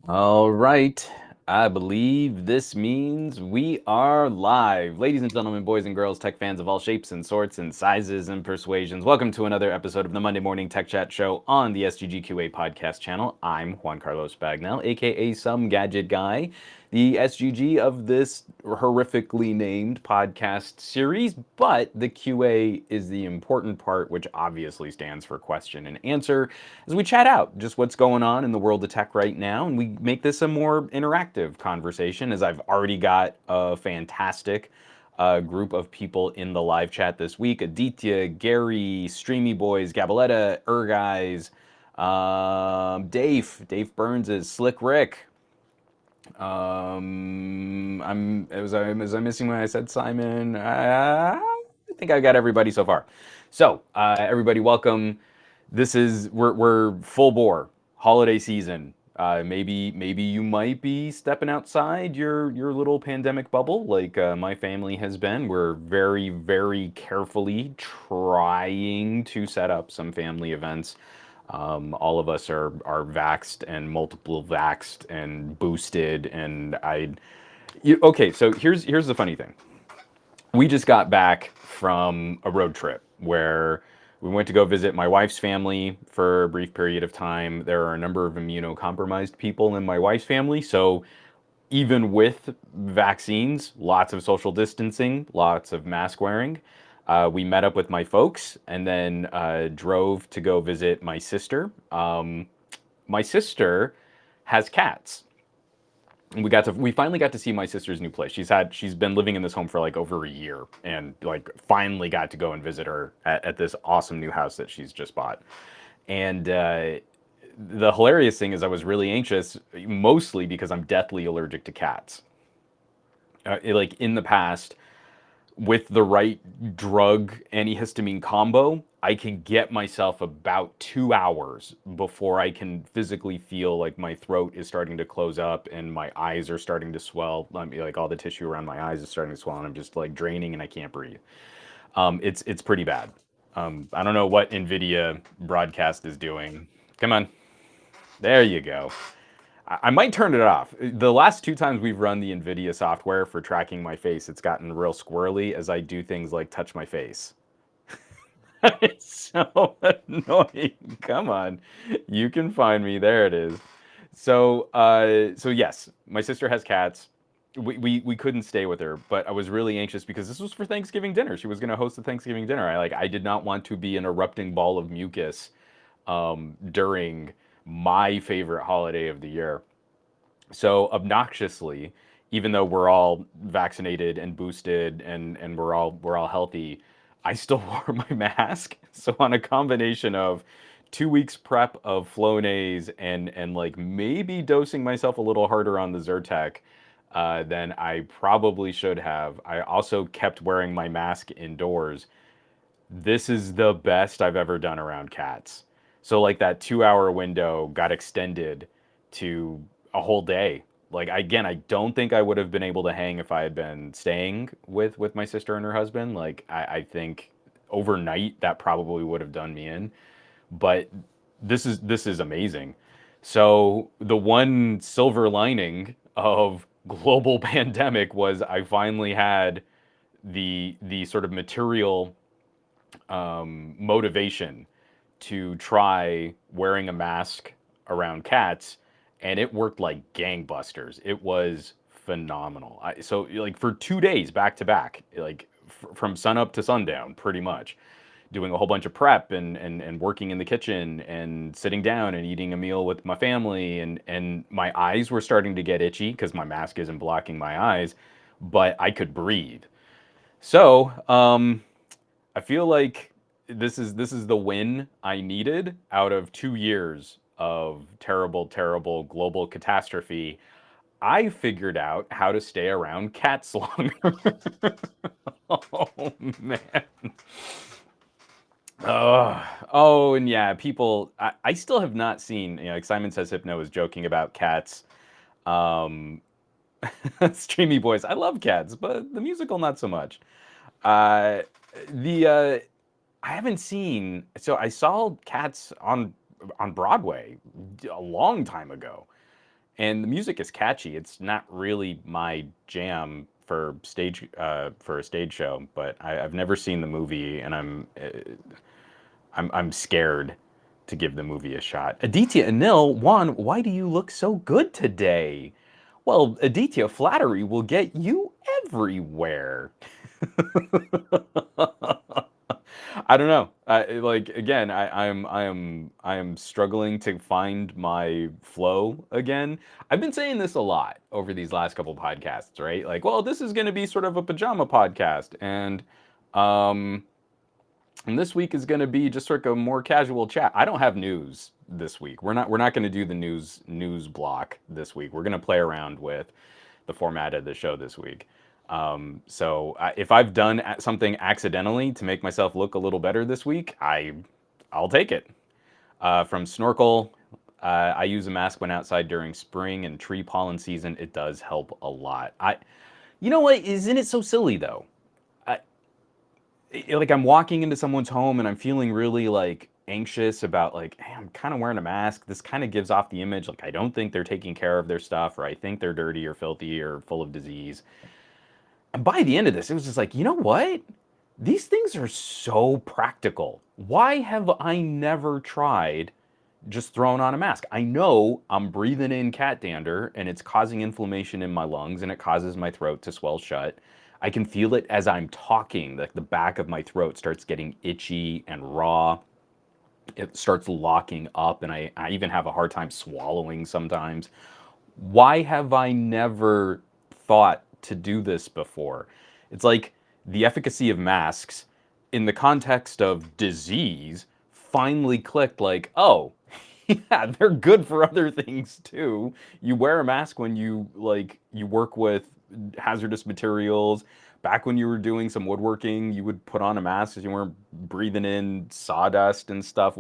All right. I believe this means we are live. Ladies and gentlemen, boys and girls, tech fans of all shapes and sorts and sizes and persuasions, welcome to another episode of the Monday Morning Tech Chat Show on the SGGQA podcast channel. I'm Juan Carlos Bagnell, aka Some Gadget Guy, the SGG of this horrifically named podcast series, but the QA is the important part, which obviously stands for question and answer, as we chat out just what's going on in the world of tech right now, and we make this a more interactive conversation, as I've already got a fantastic group of people in the live chat this week. Aditya, Gary, Streamy Boys, Gabaletta, Guys, Dave Burns is Slick Rick. Was I missing when I said Simon? I think I got everybody so far. So everybody, welcome. We're full bore holiday season. Maybe you might be stepping outside your little pandemic bubble, like my family has been. We're very carefully trying to set up some family events. All of us are vaxxed and multiple vaxxed and boosted, and okay. So here's the funny thing. We just got back from a road trip where we went to go visit my wife's family for a brief period of time. There are a number of immunocompromised people in my wife's family, so even with vaccines, lots of social distancing, lots of mask wearing. We met up with my folks and then drove to go visit my sister. My sister has cats. And we finally got to see my sister's new place. She's been living in this home for like over a year, and like finally got to go and visit her at this awesome new house that she's just bought. And the hilarious thing is I was really anxious, mostly because I'm deathly allergic to cats. Like in the past, with the right drug antihistamine combo, I can get myself about 2 hours before I can physically feel like my throat is starting to close up and my eyes are starting to swell. Like all the tissue around my eyes is starting to swell, and I'm just like draining and I can't breathe. It's pretty bad. I don't know what NVIDIA broadcast is doing. Come on, there you go. I might turn it off. The last two times we've run the NVIDIA software for tracking my face, it's gotten real squirrely as I do things like touch my face. It's so annoying. Come on. You can find me. There it is. So yes, my sister has cats. We couldn't stay with her, but I was really anxious because this was for Thanksgiving dinner. She was going to host a Thanksgiving dinner. I did not want to be an erupting ball of mucus during my favorite holiday of the year. So obnoxiously, even though we're all vaccinated and boosted and we're all healthy, I still wore my mask. So on a combination of 2 weeks prep of Flonase and like maybe dosing myself a little harder on the Zyrtec than I probably should have. I also kept wearing my mask indoors. This is the best I've ever done around cats. So like that 2 hour window got extended to a whole day. Like again, I don't think I would have been able to hang if I had been staying with my sister and her husband. Like I think overnight that probably would have done me in. But this is amazing. So the one silver lining of global pandemic was I finally had the sort of material motivation to try wearing a mask around cats, and it worked like gangbusters. It was phenomenal. So like for 2 days back to back, like from sunup to sundown, pretty much doing a whole bunch of prep and working in the kitchen and sitting down and eating a meal with my family, and my eyes were starting to get itchy because my mask isn't blocking my eyes, but I could breathe. So I feel like this is the win I needed out of 2 years of terrible global catastrophe. I figured out how to stay around cats longer. Oh man. Oh, and yeah, people. I still have not seen. Like Simon Says Hypno is joking about cats. Um, Streamy Boys. I love cats, but the musical not so much. Uh, the I haven't seen. So I saw Cats on Broadway a long time ago, and the music is catchy. It's not really my jam for a stage show, but I've never seen the movie, and I'm scared to give the movie a shot. Aditya Anil, Juan, why do you look so good today? Well, Aditya, flattery will get you everywhere. I don't know. Like again, I am struggling to find my flow again. I've been saying this a lot over these last couple podcasts, right? Like, well, this is going to be sort of a pajama podcast, um, and this week is going to be just sort of a more casual chat. I don't have news this week. We're not going to do the news block this week. We're going to play around with the format of the show this week. So if I've done something accidentally to make myself look a little better this week, I'll take it. From Snorkel, I use a mask when outside during spring and tree pollen season. It does help a lot. You know what? Isn't it so silly though? Like I'm walking into someone's home and I'm feeling really like anxious about like, hey, I'm kind of wearing a mask. This kind of gives off the image like I don't think they're taking care of their stuff, or I think they're dirty or filthy or full of disease. And by the end of this, it was just like, you know what? These things are so practical. Why have I never tried just throwing on a mask? I know I'm breathing in cat dander and it's causing inflammation in my lungs and it causes my throat to swell shut. I can feel it as I'm talking, like the back of my throat starts getting itchy and raw. It starts locking up, and I even have a hard time swallowing sometimes. Why have I never thought to do this before? It's like the efficacy of masks in the context of disease finally clicked like, oh, yeah, they're good for other things too. You wear a mask when you work with hazardous materials. Back when you were doing some woodworking, you would put on a mask because you weren't breathing in sawdust and stuff.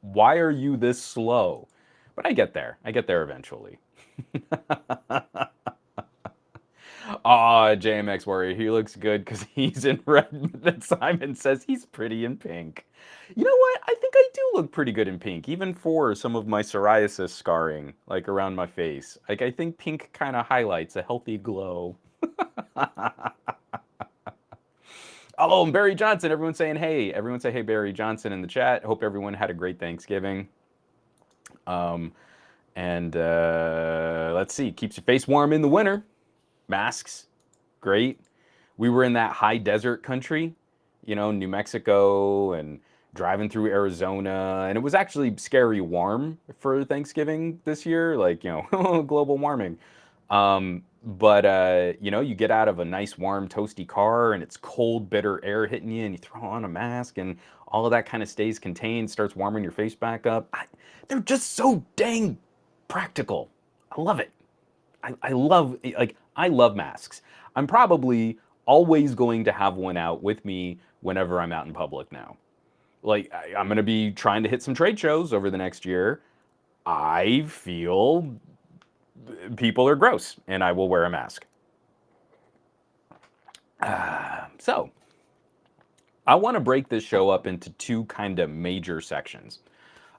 Why are you this slow? But I get there. I get there eventually. Aw, JMX Warrior, he looks good because he's in red. Then Simon says he's pretty in pink. You know what? I think I do look pretty good in pink, even for some of my psoriasis scarring, like around my face. Like, I think pink kind of highlights a healthy glow. Oh, and Barry Johnson, everyone's saying hey. Everyone say hey, Barry Johnson in the chat. Hope everyone had a great Thanksgiving. Um, and let's see, keeps your face warm in the winter. Masks, great. We were in that high desert country, New Mexico, and driving through Arizona, and it was actually scary warm for Thanksgiving this year, like, global warming. But you get out of a nice warm toasty car and it's cold bitter air hitting you and you throw on a mask and all of that kind of stays contained, starts warming your face back up. They're just so dang practical. I love it. I love masks. I'm probably always going to have one out with me whenever I'm out in public now. Like I'm going to be trying to hit some trade shows over the next year. I feel people are gross and I will wear a mask. So I want to break this show up into two kind of major sections.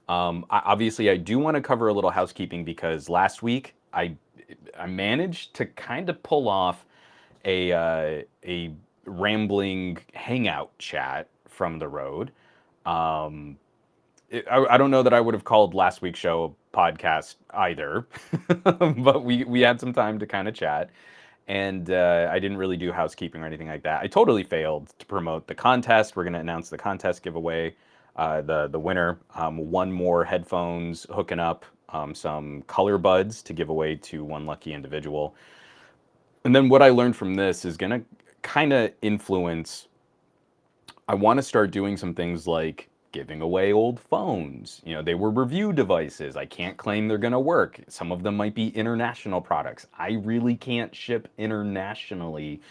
Obviously, I do want to cover a little housekeeping because last week I managed to kind of pull off a rambling hangout chat from the road. I don't know that I would have called last week's show a podcast either, but we had some time to kind of chat, and I didn't really do housekeeping or anything like that. I totally failed to promote the contest. We're going to announce the contest giveaway, the winner. One more headphones hooking up, some color buds to give away to one lucky individual. And then what I learned from this is going to kind of influence. I want to start doing some things like giving away old phones. They were review devices. I can't claim they're going to work. Some of them might be international products. I really can't ship internationally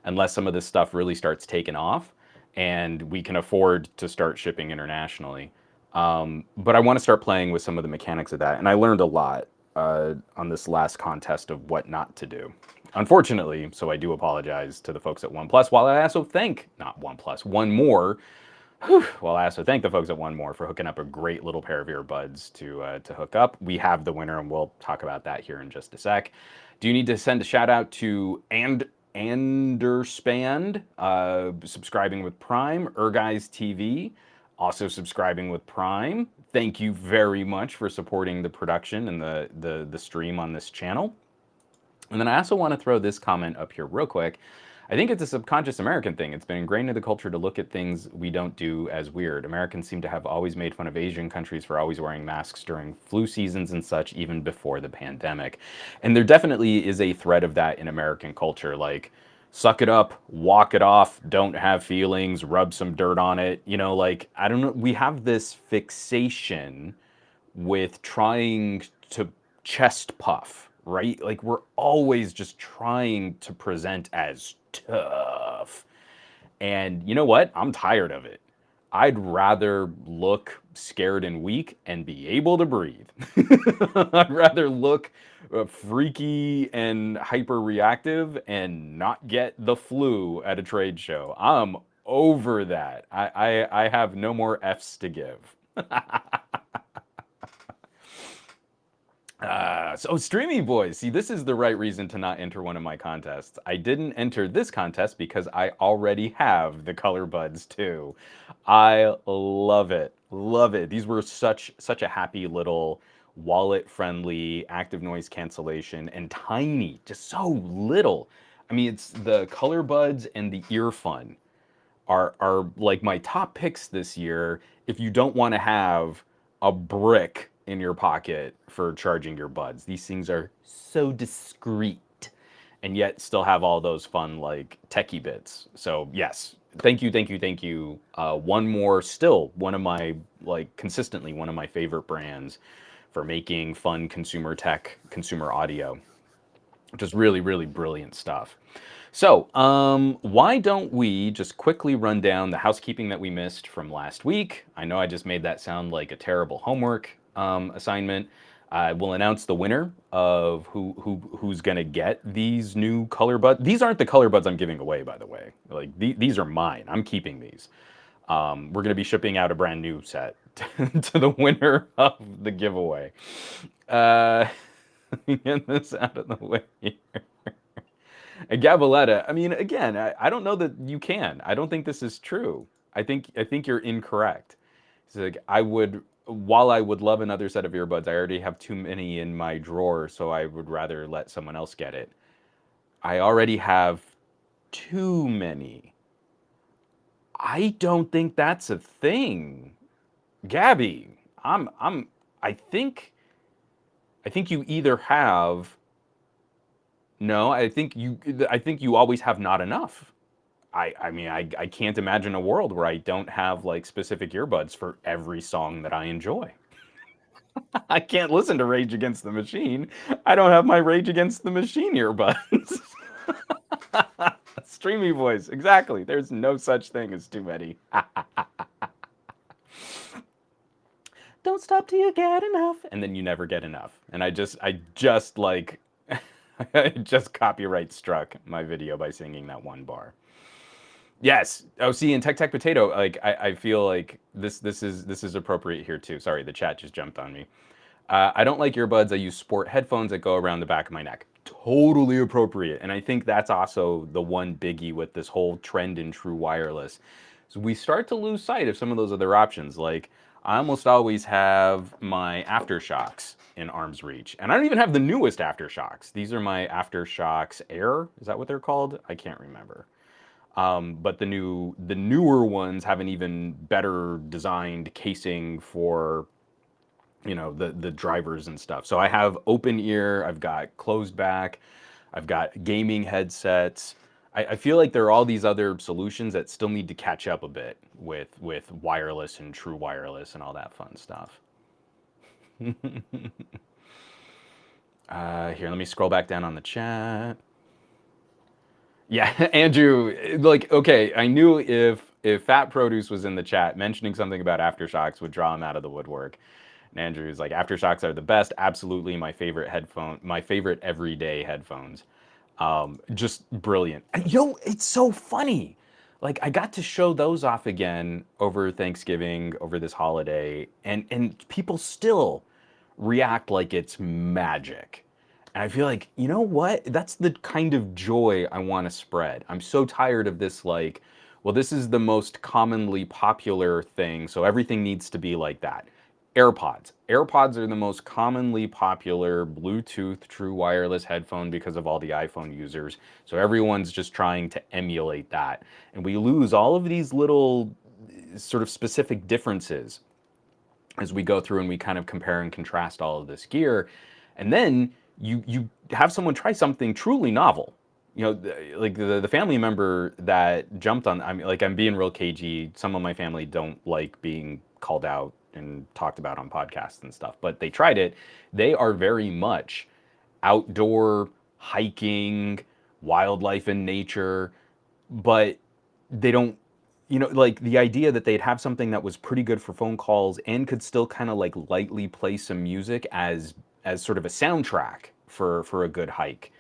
unless some of this stuff really starts taking off and we can afford to start shipping internationally. But I want to start playing with some of the mechanics of that. And I learned a lot on this last contest of what not to do. Unfortunately, so I do apologize to the folks at OnePlus, while I also thank, not OnePlus, One More, Whew. Well, I also thank the folks at One More for hooking up a great little pair of earbuds to hook up. We have the winner, and we'll talk about that here in just a sec. Do you need to send a shout out to Anderspand, subscribing with Prime, Erguys TV, also subscribing with Prime. Thank you very much for supporting the production and the stream on this channel. And then I also want to throw this comment up here real quick. I think it's a subconscious American thing. It's been ingrained in the culture to look at things we don't do as weird. Americans seem to have always made fun of Asian countries for always wearing masks during flu seasons and such, even before the pandemic. And there definitely is a thread of that in American culture. Like, suck it up, walk it off, don't have feelings, rub some dirt on it. You know, like, I don't know. We have this fixation with trying to chest puff, right? Like we're always just trying to present as tough. And you know what? I'm tired of it. I'd rather look scared and weak and be able to breathe. I'd rather look freaky and hyper reactive and not get the flu at a trade show. I'm over that. I have no more F's to give. So Streamy Boys, see, this is the right reason to not enter one of my contests. I didn't enter this contest because I already have the color buds too. I love it, love it. These were such a happy little wallet-friendly active noise cancellation and tiny, just so little. I mean, it's the color buds and the ear fun are like my top picks this year if you don't want to have a brick in your pocket for charging your buds. These things are so discreet and yet still have all those fun like techie bits. So yes, thank you, thank you, thank you. One More, still one of my, like, consistently one of my favorite brands for making fun consumer tech, consumer audio. Just really, really brilliant stuff. So, why don't we just quickly run down the housekeeping that we missed from last week? I know I just made that sound like a terrible homework assignment. We'll announce the winner of who's gonna get these new color buds. These aren't the color buds I'm giving away, by the way. Like these are mine. I'm keeping these. We're gonna be shipping out a brand new set to the winner of the giveaway. Let me get this out of the way here. And Gabaletta, I mean, again, I don't know that you can. I don't think this is true. I think you're incorrect. It's like while I would love another set of earbuds, I already have too many in my drawer, so I would rather let someone else get it. I already have too many. I don't think that's a thing. Gabby, I think you either have no, I think you always have not enough. I mean, I can't imagine a world where I don't have like specific earbuds for every song that I enjoy. I can't listen to Rage Against the Machine. I don't have my Rage Against the Machine earbuds. Streamy voice, exactly. There's no such thing as too many. Don't stop till you get enough, and then you never get enough. And I just like, I just copyright struck my video by singing that one bar. Yes. Oh, see, in Tech Tech Potato, like I feel like this is appropriate here too. Sorry, the chat just jumped on me. I don't like earbuds. I use sport headphones that go around the back of my neck. Totally appropriate. And I think that's also the one biggie with this whole trend in true wireless. So we start to lose sight of some of those other options. Like I almost always have my AfterShokz in arm's reach. And I don't even have the newest AfterShokz. These are my AfterShokz Air. Is that what they're called? I can't remember. But the newer ones have an even better designed casing for, you know, the drivers and stuff. So I have open ear, I've got closed back, I've got gaming headsets. I feel like there are all these other solutions that still need to catch up a bit with wireless and true wireless and all that fun stuff. Here, let me scroll back down on the chat. Yeah, Andrew, like, okay, I knew if Fat Produce was in the chat, mentioning something about AfterShokz would draw him out of the woodwork. And Andrew's like, AfterShokz are the best, absolutely my favorite headphone, my favorite everyday headphones. Just brilliant. And, yo, it's so funny. like I got to show those off again over Thanksgiving, over this holiday, and people still react like it's magic. And I feel like, you know what? That's the kind of joy I want to spread. I'm so tired of this, like, well, this is the most commonly popular thing, so everything needs to be like that. AirPods. AirPods are the most commonly popular Bluetooth true wireless headphone because of all the iPhone users. So everyone's just trying to emulate that. And we lose all of these little sort of specific differences as we go through and we kind of compare and contrast all of this gear. And then you have someone try something truly novel. You know, like the family member that jumped on, I mean, like I'm being real cagey. Some of my family don't like being called out and talked about on podcasts and stuff, but they tried it. They are very much outdoor hiking, wildlife and nature, but they don't, you know, like the idea that they'd have something that was pretty good for phone calls and could still kind of like lightly play some music as sort of a soundtrack for a good hike.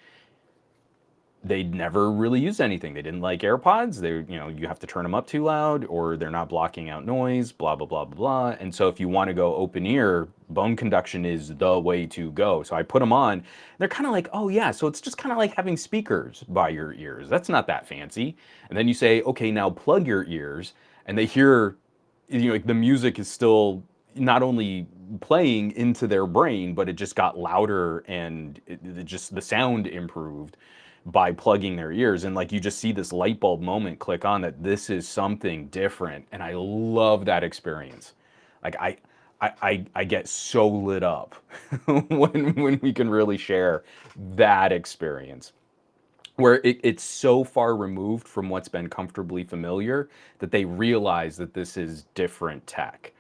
They'd never really used anything. They didn't like AirPods. They, you know, you have to turn them up too loud or they're not blocking out noise, blah, blah, blah, blah, blah. And so if you want to go open ear, bone conduction is the way to go. So I put them on. They're kind of like, oh yeah, so it's just kind of like having speakers by your ears. That's not that fancy. And then you say, okay, now plug your ears, and they hear, you know, like the music is still not only playing into their brain, but it just got louder and it just the sound improved by plugging their ears. And like you just see this light bulb moment click on that this is something different. And I love that experience. Like I get so lit up when we can really share that experience where it's so far removed from what's been comfortably familiar that they realize that this is different tech.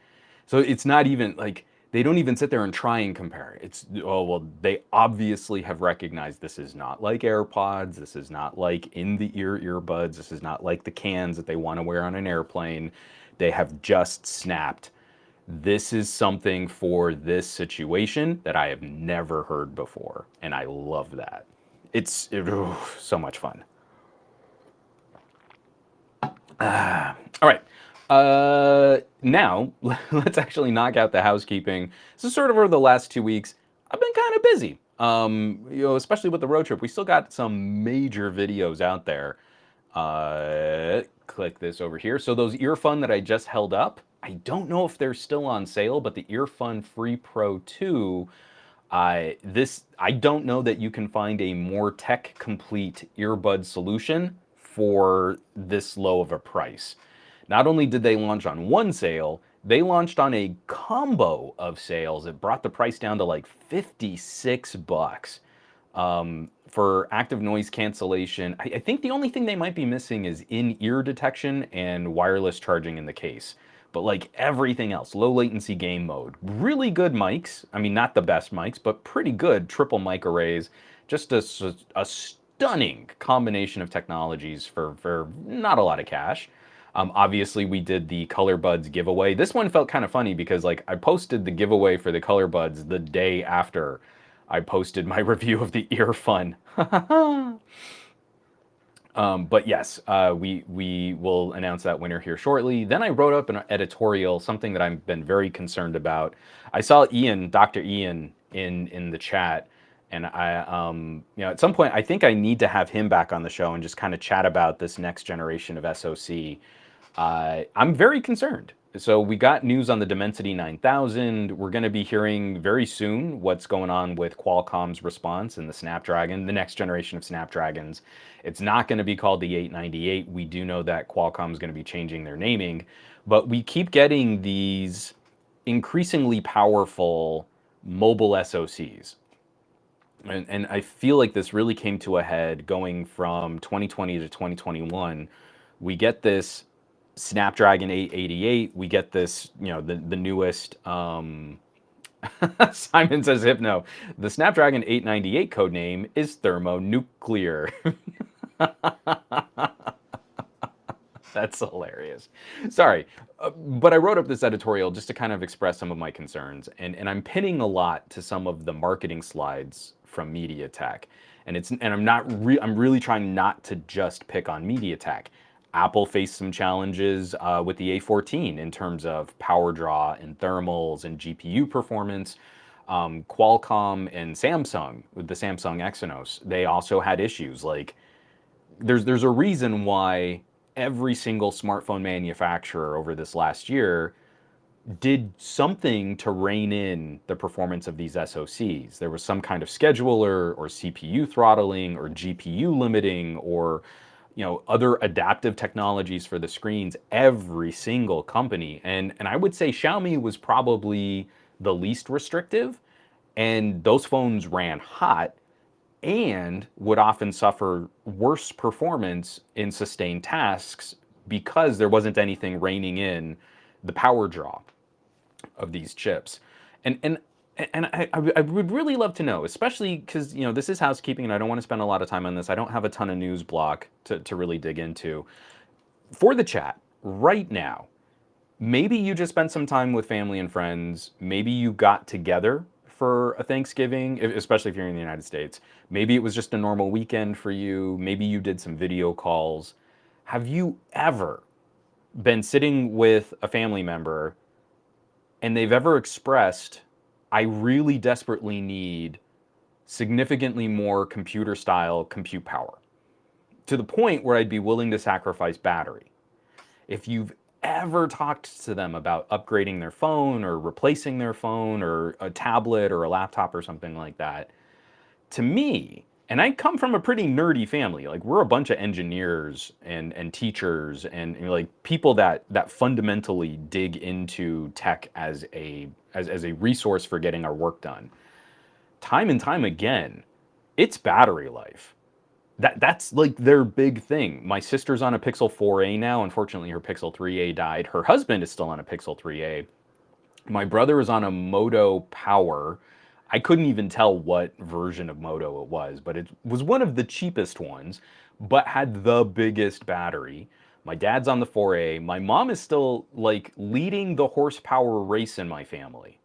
So it's not even like they don't even sit there and try and compare. It's, oh, well, they obviously have recognized this is not like AirPods. This is not like in the ear earbuds. This is not like the cans that they want to wear on an airplane. They have just snapped. This is something for this situation that I have never heard before. And I love that. So much fun. All right. Now let's actually knock out the housekeeping. So sort of over the last 2 weeks, I've been kind of busy. You know, especially with the road trip. We still got some major videos out there. Click this over here. So those Earfun that I just held up, I don't know if they're still on sale, but the Earfun Free Pro 2, I don't know that you can find a more tech complete earbud solution for this low of a price. Not only did they launch on one sale, they launched on a combo of sales. It brought the price down to like 56 bucks. For active noise cancellation, I think the only thing they might be missing is in-ear detection and wireless charging in the case. But like everything else, low latency game mode, really good mics. I mean, not the best mics, but pretty good triple mic arrays. Just a stunning combination of technologies for not a lot of cash. Obviously, we did the Color Buds giveaway. This one felt kind of funny because like I posted the giveaway for the Color Buds the day after I posted my review of the Earfun. But yes, we will announce that winner here shortly. Then I wrote up an editorial, something that I've been very concerned about. I saw Ian, Dr. Ian, in the chat, and you know, at some point I think I need to have him back on the show and just kind of chat about this next generation of SoC. I'm very concerned. So we got news on the Dimensity 9000. We're going to be hearing very soon what's going on with Qualcomm's response and the Snapdragon, the next generation of Snapdragons. It's not going to be called the 898. We do know that Qualcomm is going to be changing their naming, but we keep getting these increasingly powerful mobile SoCs. And I feel like this really came to a head going from 2020 to 2021. We get this Snapdragon 888. We get this, you know, the newest. Simon says Hypno. The Snapdragon 898 code name is thermonuclear. That's hilarious. Sorry, but I wrote up this editorial just to kind of express some of my concerns, and I'm pinning a lot to some of the marketing slides from MediaTek, and I'm really trying not to just pick on MediaTek. Apple faced some challenges with the A14 in terms of power draw and thermals and GPU performance. Qualcomm and Samsung with the Samsung Exynos, they also had issues. Like there's a reason why every single smartphone manufacturer over this last year did something to rein in the performance of these SoCs. There was some kind of scheduler or CPU throttling or GPU limiting or other adaptive technologies for the screens. Every single company, and I would say Xiaomi was probably the least restrictive, and those phones ran hot and would often suffer worse performance in sustained tasks because there wasn't anything reining in the power draw of these chips. And I would really love to know, especially because this is housekeeping and I don't want to spend a lot of time on this. I don't have a ton of news block to really dig into. For the chat, right now, maybe you just spent some time with family and friends. Maybe you got together for a Thanksgiving, especially if you're in the United States. Maybe it was just a normal weekend for you. Maybe you did some video calls. Have you ever been sitting with a family member and they've ever expressed, I really desperately need significantly more computer style compute power, to the point where I'd be willing to sacrifice battery? If you've ever talked to them about upgrading their phone or replacing their phone or a tablet or a laptop or something like that, to me, and I come from a pretty nerdy family. Like we're a bunch of engineers and teachers and like people that fundamentally dig into tech as a resource for getting our work done. Time and time again, it's battery life. That's like their big thing. My sister's on a Pixel 4a now. Unfortunately, her Pixel 3a died. Her husband is still on a Pixel 3a. My brother is on a Moto Power. I couldn't even tell what version of Moto it was, but it was one of the cheapest ones, but had the biggest battery. My dad's on the 4A. My mom is still like leading the horsepower race in my family.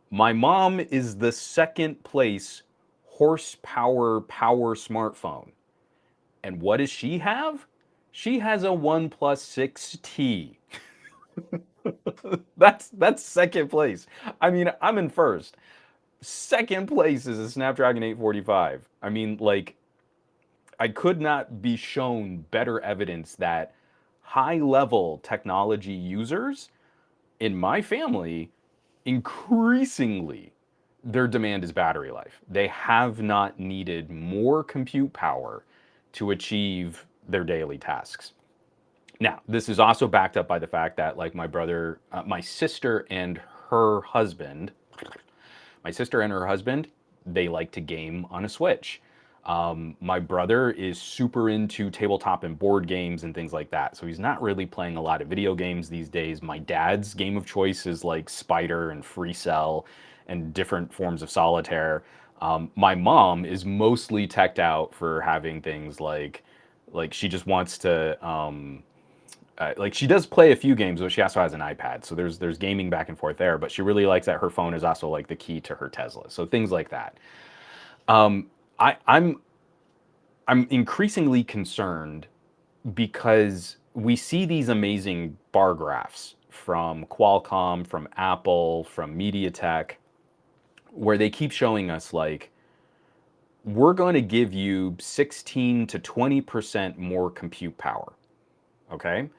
My mom is the second place horsepower power smartphone. And what does she have? She has a OnePlus 6T. That's second place. I mean, I'm in first. Second place is a Snapdragon 845. I mean, like, I could not be shown better evidence that high level technology users in my family, increasingly, their demand is battery life. They have not needed more compute power to achieve their daily tasks. Now, this is also backed up by the fact that, like, my sister and her husband, they like to game on a Switch. My brother is super into tabletop and board games and things like that. So he's not really playing a lot of video games these days. My dad's game of choice is like Spider and Free Cell and different forms of solitaire. My mom is mostly teched out for having things like she just wants to like she does play a few games, but she also has an iPad. So there's gaming back and forth there. But she really likes that her phone is also like the key to her Tesla. So things like that. I'm increasingly concerned because we see these amazing bar graphs from Qualcomm, from Apple, from MediaTek, where they keep showing us like we're going to give you 16 to 20% more compute power. Okay?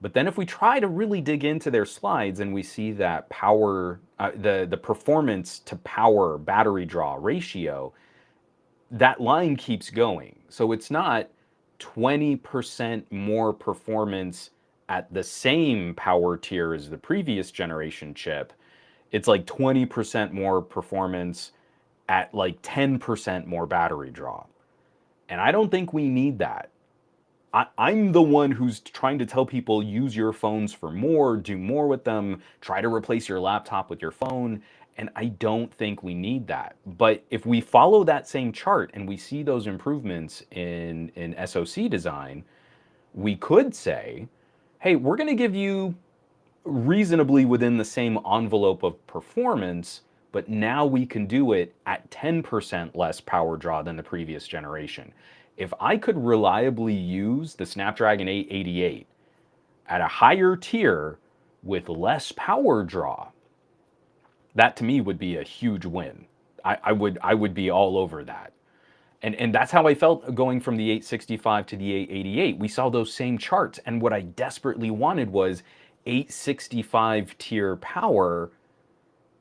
But then if we try to really dig into their slides and we see that power, the performance to power battery draw ratio, that line keeps going. So it's not 20% more performance at the same power tier as the previous generation chip. It's like 20% more performance at like 10% more battery draw. And I don't think we need that. I'm the one who's trying to tell people use your phones for more, do more with them, try to replace your laptop with your phone. And I don't think we need that. But if we follow that same chart and we see those improvements in SoC design, we could say, hey, we're going to give you reasonably within the same envelope of performance, but now we can do it at 10% less power draw than the previous generation. If I could reliably use the Snapdragon 888 at a higher tier with less power draw, that to me would be a huge win. I would be all over that. And that's how I felt going from the 865 to the 888. We saw those same charts, and what I desperately wanted was 865 tier power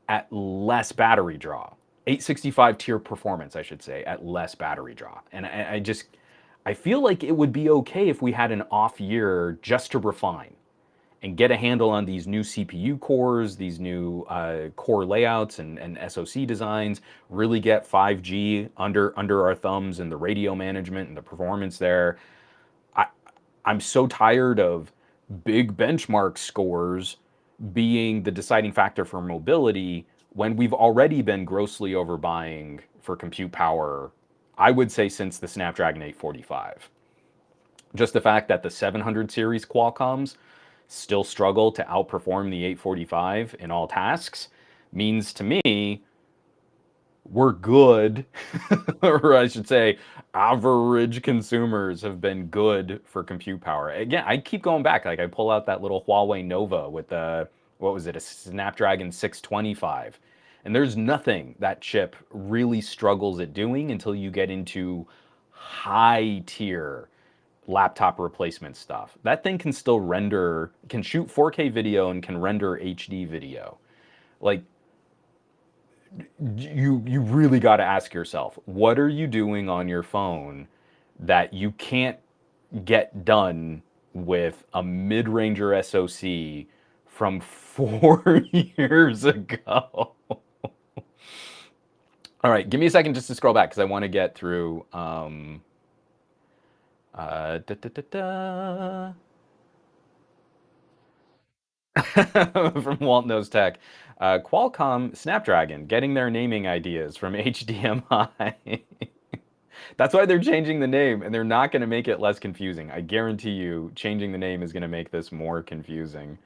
at less battery draw. 865 tier performance, I should say, at less battery draw. And I feel like it would be okay if we had an off year just to refine and get a handle on these new CPU cores, these new core layouts and SoC designs, really get 5G under our thumbs and the radio management and the performance there. I, I'm so tired of big benchmark scores being the deciding factor for mobility when we've already been grossly overbuying for compute power, I would say since the Snapdragon 845. Just the fact that the 700 series Qualcomms still struggle to outperform the 845 in all tasks means to me we're good, or I should say, average consumers have been good for compute power. Again, I keep going back. Like I pull out that little Huawei Nova with the, what was it, a Snapdragon 625. And there's nothing that chip really struggles at doing until you get into high tier laptop replacement stuff. That thing can still render, can shoot 4K video and can render HD video. Like you really got to ask yourself, what are you doing on your phone that you can't get done with a mid-ranger SoC from 4 years ago? All right, give me a second just to scroll back because I want to get through. Da, da, da, da. From Walt Knows Tech. Qualcomm Snapdragon getting their naming ideas from HDMI. That's why they're changing the name, and they're not going to make it less confusing. I guarantee you, changing the name is going to make this more confusing.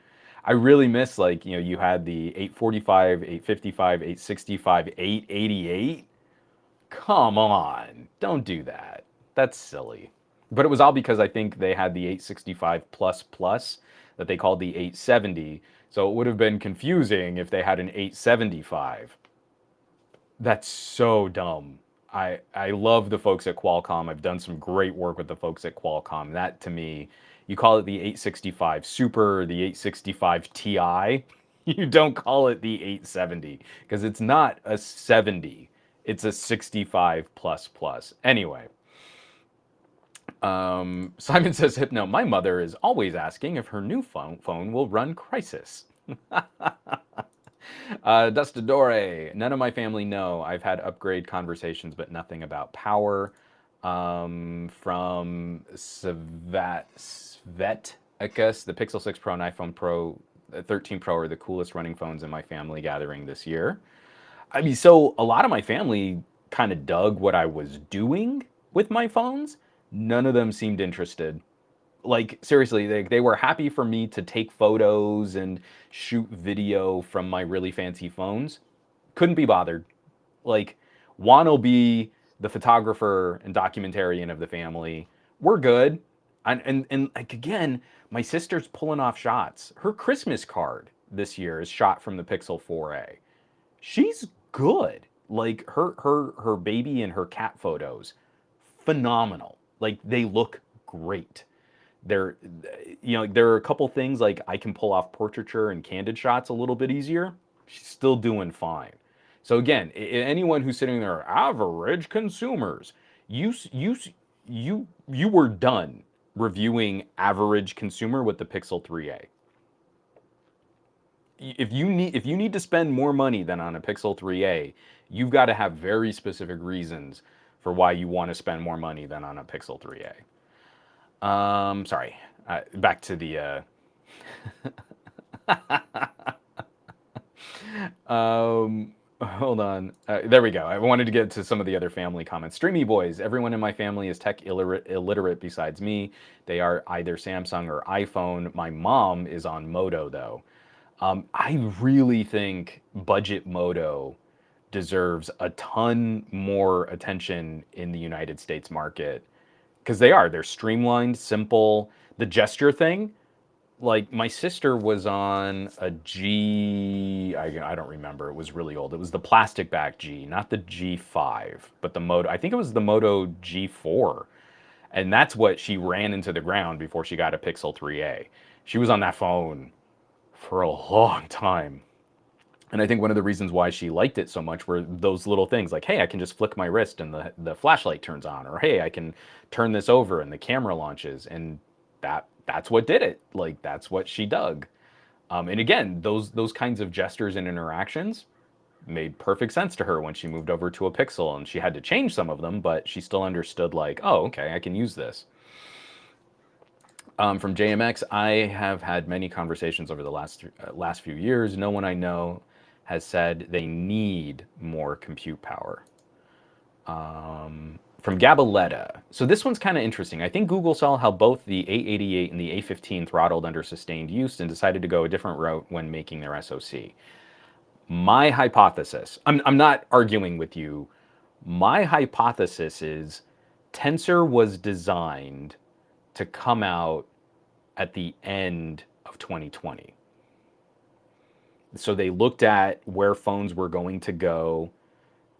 I really miss, like, you had the 845, 855, 865, 888. Come on, don't do that. That's silly. But it was all because I think they had the 865 plus plus that they called the 870. So it would have been confusing if they had an 875. That's so dumb. I love the folks at Qualcomm. I've done some great work with the folks at Qualcomm. That to me, you call it the 865 Super or the 865 Ti. You don't call it the 870 because it's not a 70. It's a 65 plus plus. Anyway, Simon says, Hypno, my mother is always asking if her new phone will run Crisis. Dustadore, none of my family know. I've had upgrade conversations, but nothing about power. From Sveticus, the Pixel 6 Pro and iPhone Pro 13 Pro are the coolest running phones in my family gathering this year. I mean, so a lot of my family kind of dug what I was doing with my phones. None of them seemed interested. Like, seriously, they were happy for me to take photos and shoot video from my really fancy phones. Couldn't be bothered. Like, Juan will be the photographer and documentarian of the family. We're good. And like, again, my sister's pulling off shots. Her Christmas card this year is shot from the Pixel 4a. She's good. Like her baby and her cat photos, phenomenal. Like they look great. There, there are a couple things like I can pull off portraiture and candid shots a little bit easier. She's still doing fine. So again, anyone who's sitting there, average consumers, you you were done reviewing average consumer with the Pixel 3a. If you need to spend more money than on a Pixel 3a, you've got to have very specific reasons for why you want to spend more money than on a Pixel 3a. Sorry. Back to the. Hold on. There we go. I wanted to get to some of the other family comments. Streamy boys. Everyone in my family is tech illiterate besides me. They are either Samsung or iPhone. My mom is on Moto though. I really think budget Moto deserves a ton more attention in the United States market because they're streamlined, simple. The gesture thing, like my sister was on a G, I don't remember, it was really old. It was the plastic back G, not the G5, but the Moto, I think it was the Moto G4. And that's what she ran into the ground before she got a Pixel 3a. She was on that phone for a long time. And I think one of the reasons why she liked it so much were those little things like, hey, I can just flick my wrist and the flashlight turns on, or hey, I can turn this over and the camera launches. And that's what did it. Like that's what she dug. And again, those kinds of gestures and interactions made perfect sense to her when she moved over to a Pixel, and she had to change some of them, but she still understood like, oh, okay, I can use this. From JMX, I have had many conversations over the last few years. No one I know has said they need more compute power. From Gabaletta. So this one's kind of interesting. I think Google saw how both the A88 and the A15 throttled under sustained use and decided to go a different route when making their SoC. My hypothesis, I'm not arguing with you. My hypothesis is Tensor was designed to come out at the end of 2020. So they looked at where phones were going to go.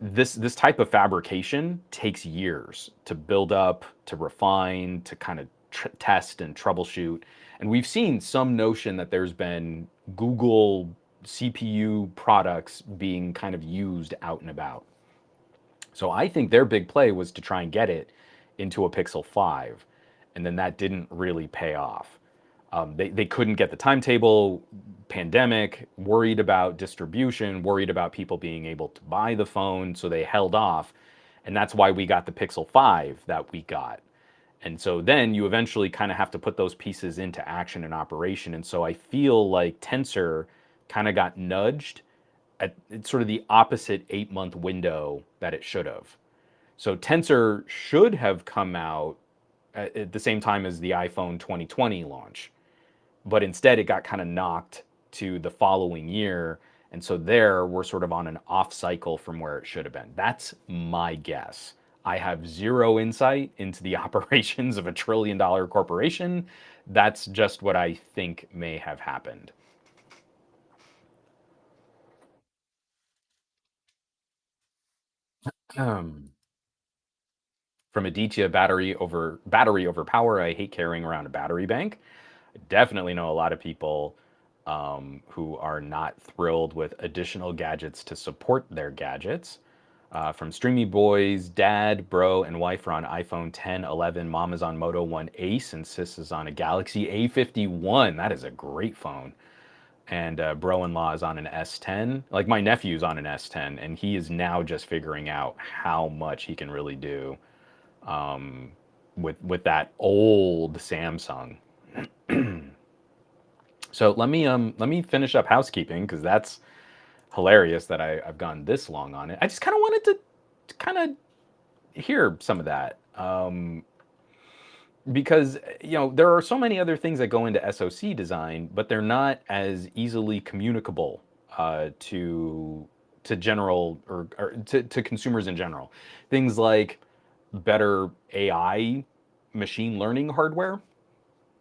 This type of fabrication takes years to build up, to refine, to kind of test and troubleshoot. And we've seen some notion that there's been Google CPU products being kind of used out and about. So I think their big play was to try and get it into a Pixel 5, and then that didn't really pay off. They couldn't get the timetable, pandemic, worried about distribution, worried about people being able to buy the phone, so they held off. And that's why we got the Pixel 5 that we got. And so then you eventually kind of have to put those pieces into action and operation. And so I feel like Tensor kind of got nudged at sort of the opposite 8-month window that it should have. So Tensor should have come out at the same time as the iPhone 2020 launch, but instead it got kind of knocked to the following year. And so there we're sort of on an off cycle from where it should have been. That's my guess. I have zero insight into the operations of $1 trillion corporation. That's just what I think may have happened. Um, from Aditya, battery over power. I hate carrying around a battery bank. I definitely know a lot of people who are not thrilled with additional gadgets to support their gadgets. From Streamy Boys, Dad, Bro, and Wife are on iPhone 10, 11. Mom is on Moto 1 Ace, and Sis is on a Galaxy A51. That is a great phone. And Bro-in-law is on an S10. Like my nephew's on an S10, and he is now just figuring out how much he can really do with that old Samsung. So let me finish up housekeeping because that's hilarious that I've gone this long on it. I just kind of wanted to kind of hear some of that because you know there are so many other things that go into SoC design, but they're not as easily communicable to general or to consumers in general. Things like better AI machine learning hardware.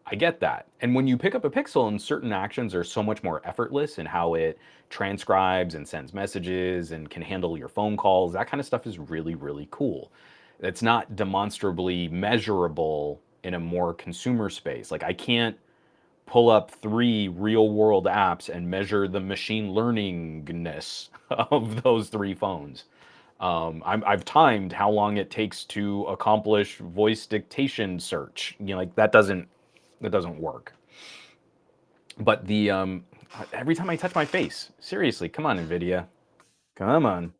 I get that. And when you pick up a Pixel and certain actions are so much more effortless in how it transcribes and sends messages and can handle your phone calls, that kind of stuff is really, really cool. It's not demonstrably measurable in a more consumer space. Like I can't pull up 3 real world apps and measure the machine learningness of those 3 phones. I've timed how long it takes to accomplish voice dictation search. You know, like that doesn't work. But the every time I touch my face, seriously, come on, Nvidia, come on,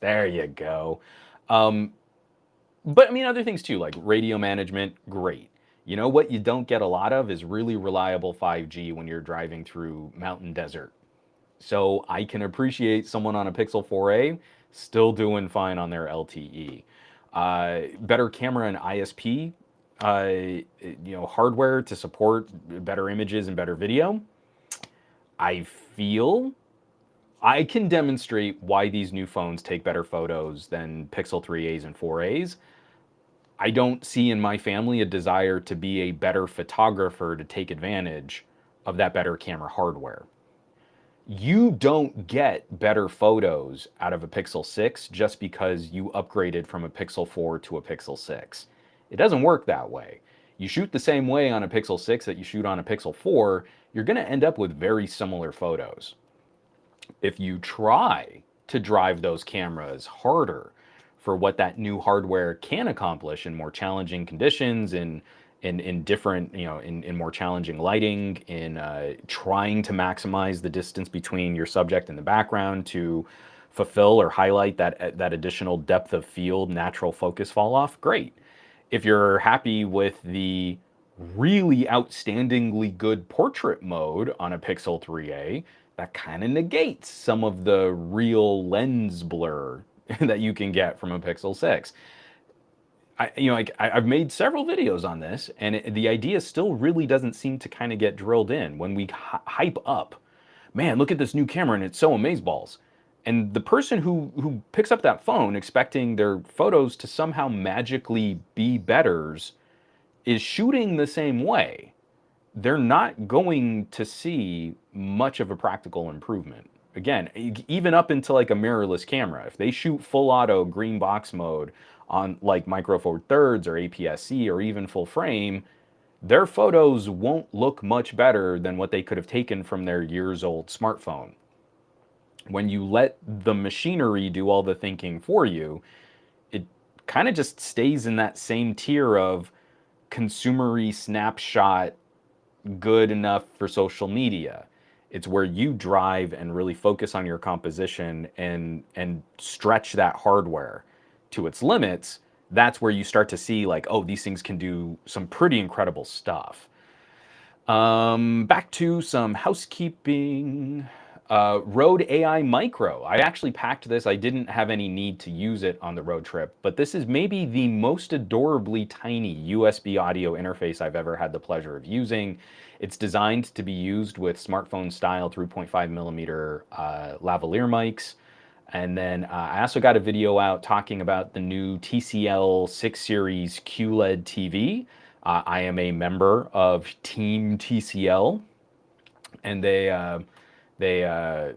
there you go. Um, but I mean, other things too, like radio management, great. You know what you don't get a lot of is really reliable 5G when you're driving through mountain desert. So I can appreciate someone on a Pixel 4a still doing fine on their LTE. Better camera and ISP, hardware to support better images and better video. I feel I can demonstrate why these new phones take better photos than Pixel 3As and 4As. I don't see in my family a desire to be a better photographer to take advantage of that better camera hardware. You don't get better photos out of a Pixel 6 just because you upgraded from a Pixel 4 to a Pixel 6. It doesn't work that way. You shoot the same way on a Pixel 6 that you shoot on a Pixel 4, you're going to end up with very similar photos. If you try to drive those cameras harder for what that new hardware can accomplish in more challenging conditions, in different, in more challenging lighting, in trying to maximize the distance between your subject and the background to fulfill or highlight that additional depth of field, natural focus fall off, great. If you're happy with the really outstandingly good portrait mode on a Pixel 3a, that kind of negates some of the real lens blur that you can get from a Pixel 6. I've made several videos on this, and the idea still really doesn't seem to kind of get drilled in. When we hype up, man, look at this new camera and it's so amazeballs. And the person who picks up that phone expecting their photos to somehow magically be betters is shooting the same way. They're not going to see much of a practical improvement. Again, even up into like a mirrorless camera, if they shoot full auto green box mode on like Micro Four Thirds or APS-C or even full frame, their photos won't look much better than what they could have taken from their years old smartphone. When you let the machinery do all the thinking for you, it kind of just stays in that same tier of consumery snapshot, good enough for social media. It's where you drive and really focus on your composition and stretch that hardware to its limits. That's where you start to see like, oh, these things can do some pretty incredible stuff. Back to some housekeeping. Rode AI Micro. I actually packed this. I didn't have any need to use it on the road trip, but this is maybe the most adorably tiny USB audio interface I've ever had the pleasure of using. It's designed to be used with smartphone style 3.5 millimeter lavalier mics. And then I also got a video out talking about the new TCL 6 Series QLED TV. I am a member of Team TCL, and they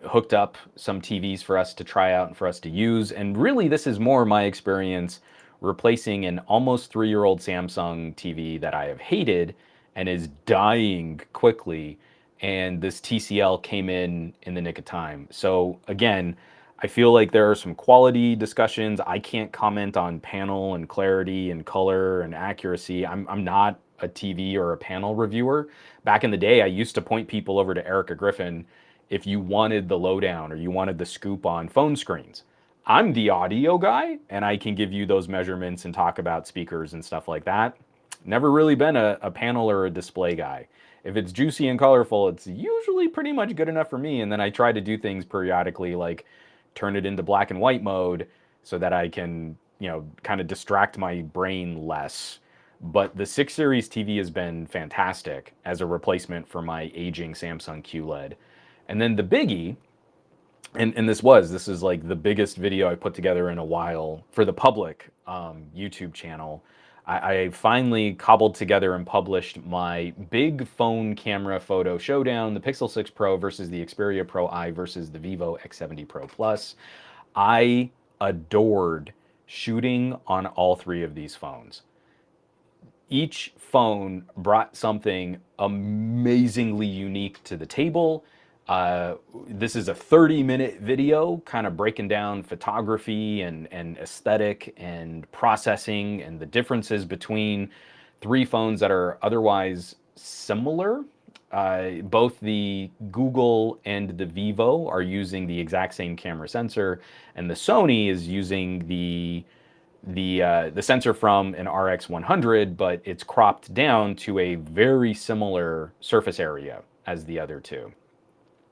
hooked up some TVs for us to try out and for us to use. And really, this is more my experience replacing an almost 3-year-old Samsung TV that I have hated and is dying quickly. And this TCL came in the nick of time. So again, I feel like there are some quality discussions. I can't comment on panel and clarity and color and accuracy. I'm not a TV or a panel reviewer. Back in the day, I used to point people over to Erica Griffin if you wanted the lowdown or you wanted the scoop on phone screens. I'm the audio guy, and I can give you those measurements and talk about speakers and stuff like that. Never really been a panel or a display guy. If it's juicy and colorful, it's usually pretty much good enough for me. And then I try to do things periodically, like turn it into black and white mode so that I can, kind of distract my brain less. But the 6 Series TV has been fantastic as a replacement for my aging Samsung QLED. And then the biggie, and this is like the biggest video I put together in a while for the public YouTube channel. I finally cobbled together and published my big phone camera photo showdown, the Pixel 6 Pro versus the Xperia Pro I versus the Vivo X70 Pro Plus. I adored shooting on all three of these phones. Each phone brought something amazingly unique to the table. This is a 30-minute video kind of breaking down photography and aesthetic and processing and the differences between three phones that are otherwise similar. Both the Google and the Vivo are using the exact same camera sensor, and the Sony is using the sensor from an RX100, but it's cropped down to a very similar surface area as the other two.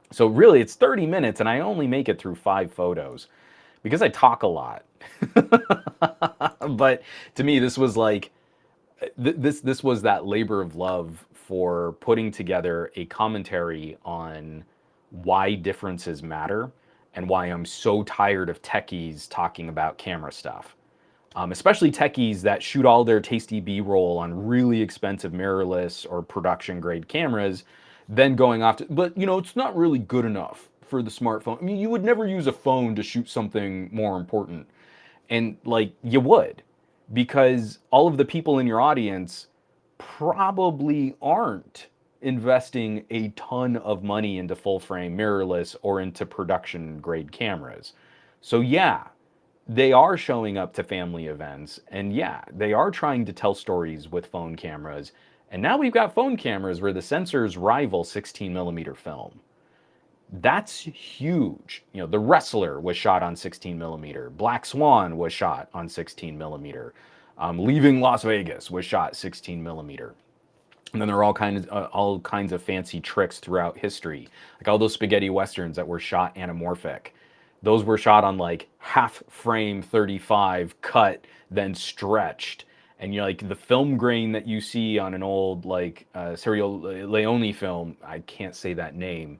So really, it's 30 minutes, and I only make it through 5 photos because I talk a lot. But to me, this was like this was that labor of love for putting together a commentary on why differences matter and why I'm so tired of techies talking about camera stuff. especially techies that shoot all their tasty B-roll on really expensive mirrorless or production grade cameras, then going off to, but it's not really good enough for the smartphone. I mean, you would never use a phone to shoot something more important. And like you would, because all of the people in your audience probably aren't investing a ton of money into full frame mirrorless or into production grade cameras. So yeah, they are showing up to family events, and yeah, they are trying to tell stories with phone cameras. And now we've got phone cameras where the sensors rival 16 millimeter film. That's huge. The Wrestler was shot on 16 millimeter. Black Swan was shot on 16 millimeter. Leaving Las Vegas was shot 16 millimeter. And then there are all kinds of fancy tricks throughout history, like all those spaghetti westerns that were shot anamorphic. Those were shot on like half frame 35, cut then stretched, and like the film grain that you see on an old like Serial Leone film. I can't say that name.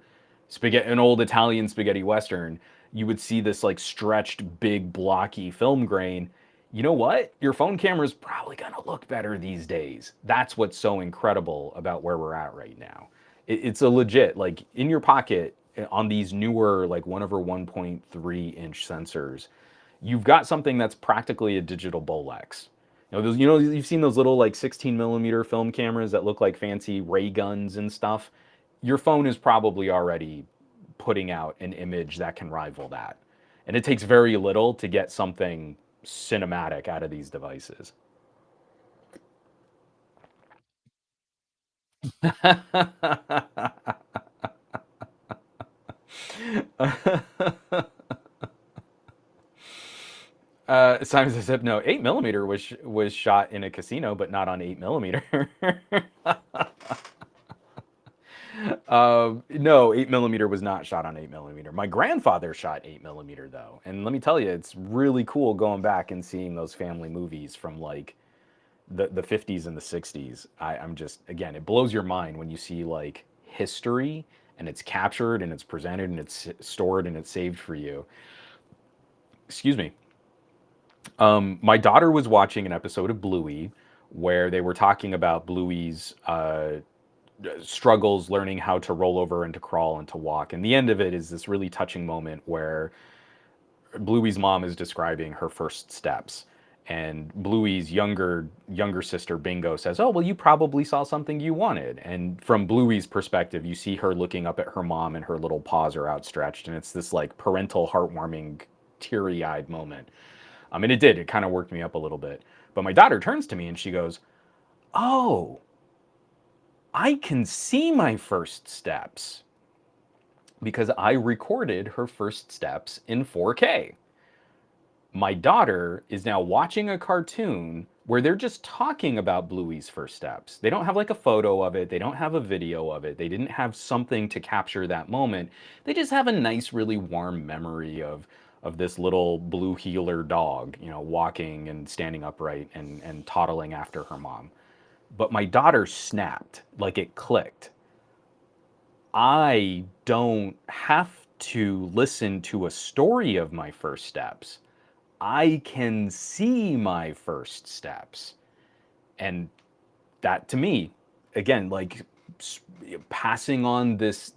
An old Italian spaghetti western. You would see this like stretched, big, blocky film grain. You know what? Your phone camera is probably going to look better these days. That's what's so incredible about where we're at right now. It's a legit, like in your pocket on these newer, like 1/1.3 inch sensors, you've got something that's practically a digital Bolex. You've seen those little like 16 millimeter film cameras that look like fancy ray guns and stuff. Your phone is probably already putting out an image that can rival that. And it takes very little to get something cinematic out of these devices. Simon says, no, 8 millimeter was shot in a casino, but not on 8 millimeter. No, 8 millimeter was not shot on 8 millimeter. My grandfather shot 8 millimeter though, and let me tell you, it's really cool going back and seeing those family movies from like the 50s and the 60s. I'm just, again, it blows your mind when you see like history and it's captured and it's presented and it's stored and it's saved for you. Excuse me. My daughter was watching an episode of Bluey where they were talking about Bluey's struggles learning how to roll over and to crawl and to walk. And the end of it is this really touching moment where Bluey's mom is describing her first steps. And Bluey's younger sister Bingo says, "Oh, well, you probably saw something you wanted." And from Bluey's perspective, you see her looking up at her mom and her little paws are outstretched, and it's this like parental, heartwarming, teary-eyed moment. And it did. It kind of worked me up a little bit. But my daughter turns to me and she goes, "Oh, I can see my first steps because I recorded her first steps in 4K." My daughter is now watching a cartoon where they're just talking about Bluey's first steps. They don't have like a photo of it, they don't have a video of it, they didn't have something to capture that moment. They just have a nice, really warm memory of this little blue heeler dog, walking and standing upright and toddling after her mom. But my daughter snapped, like it clicked. I don't have to listen to a story of my first steps. I can see my first steps. And that to me, again, like passing on this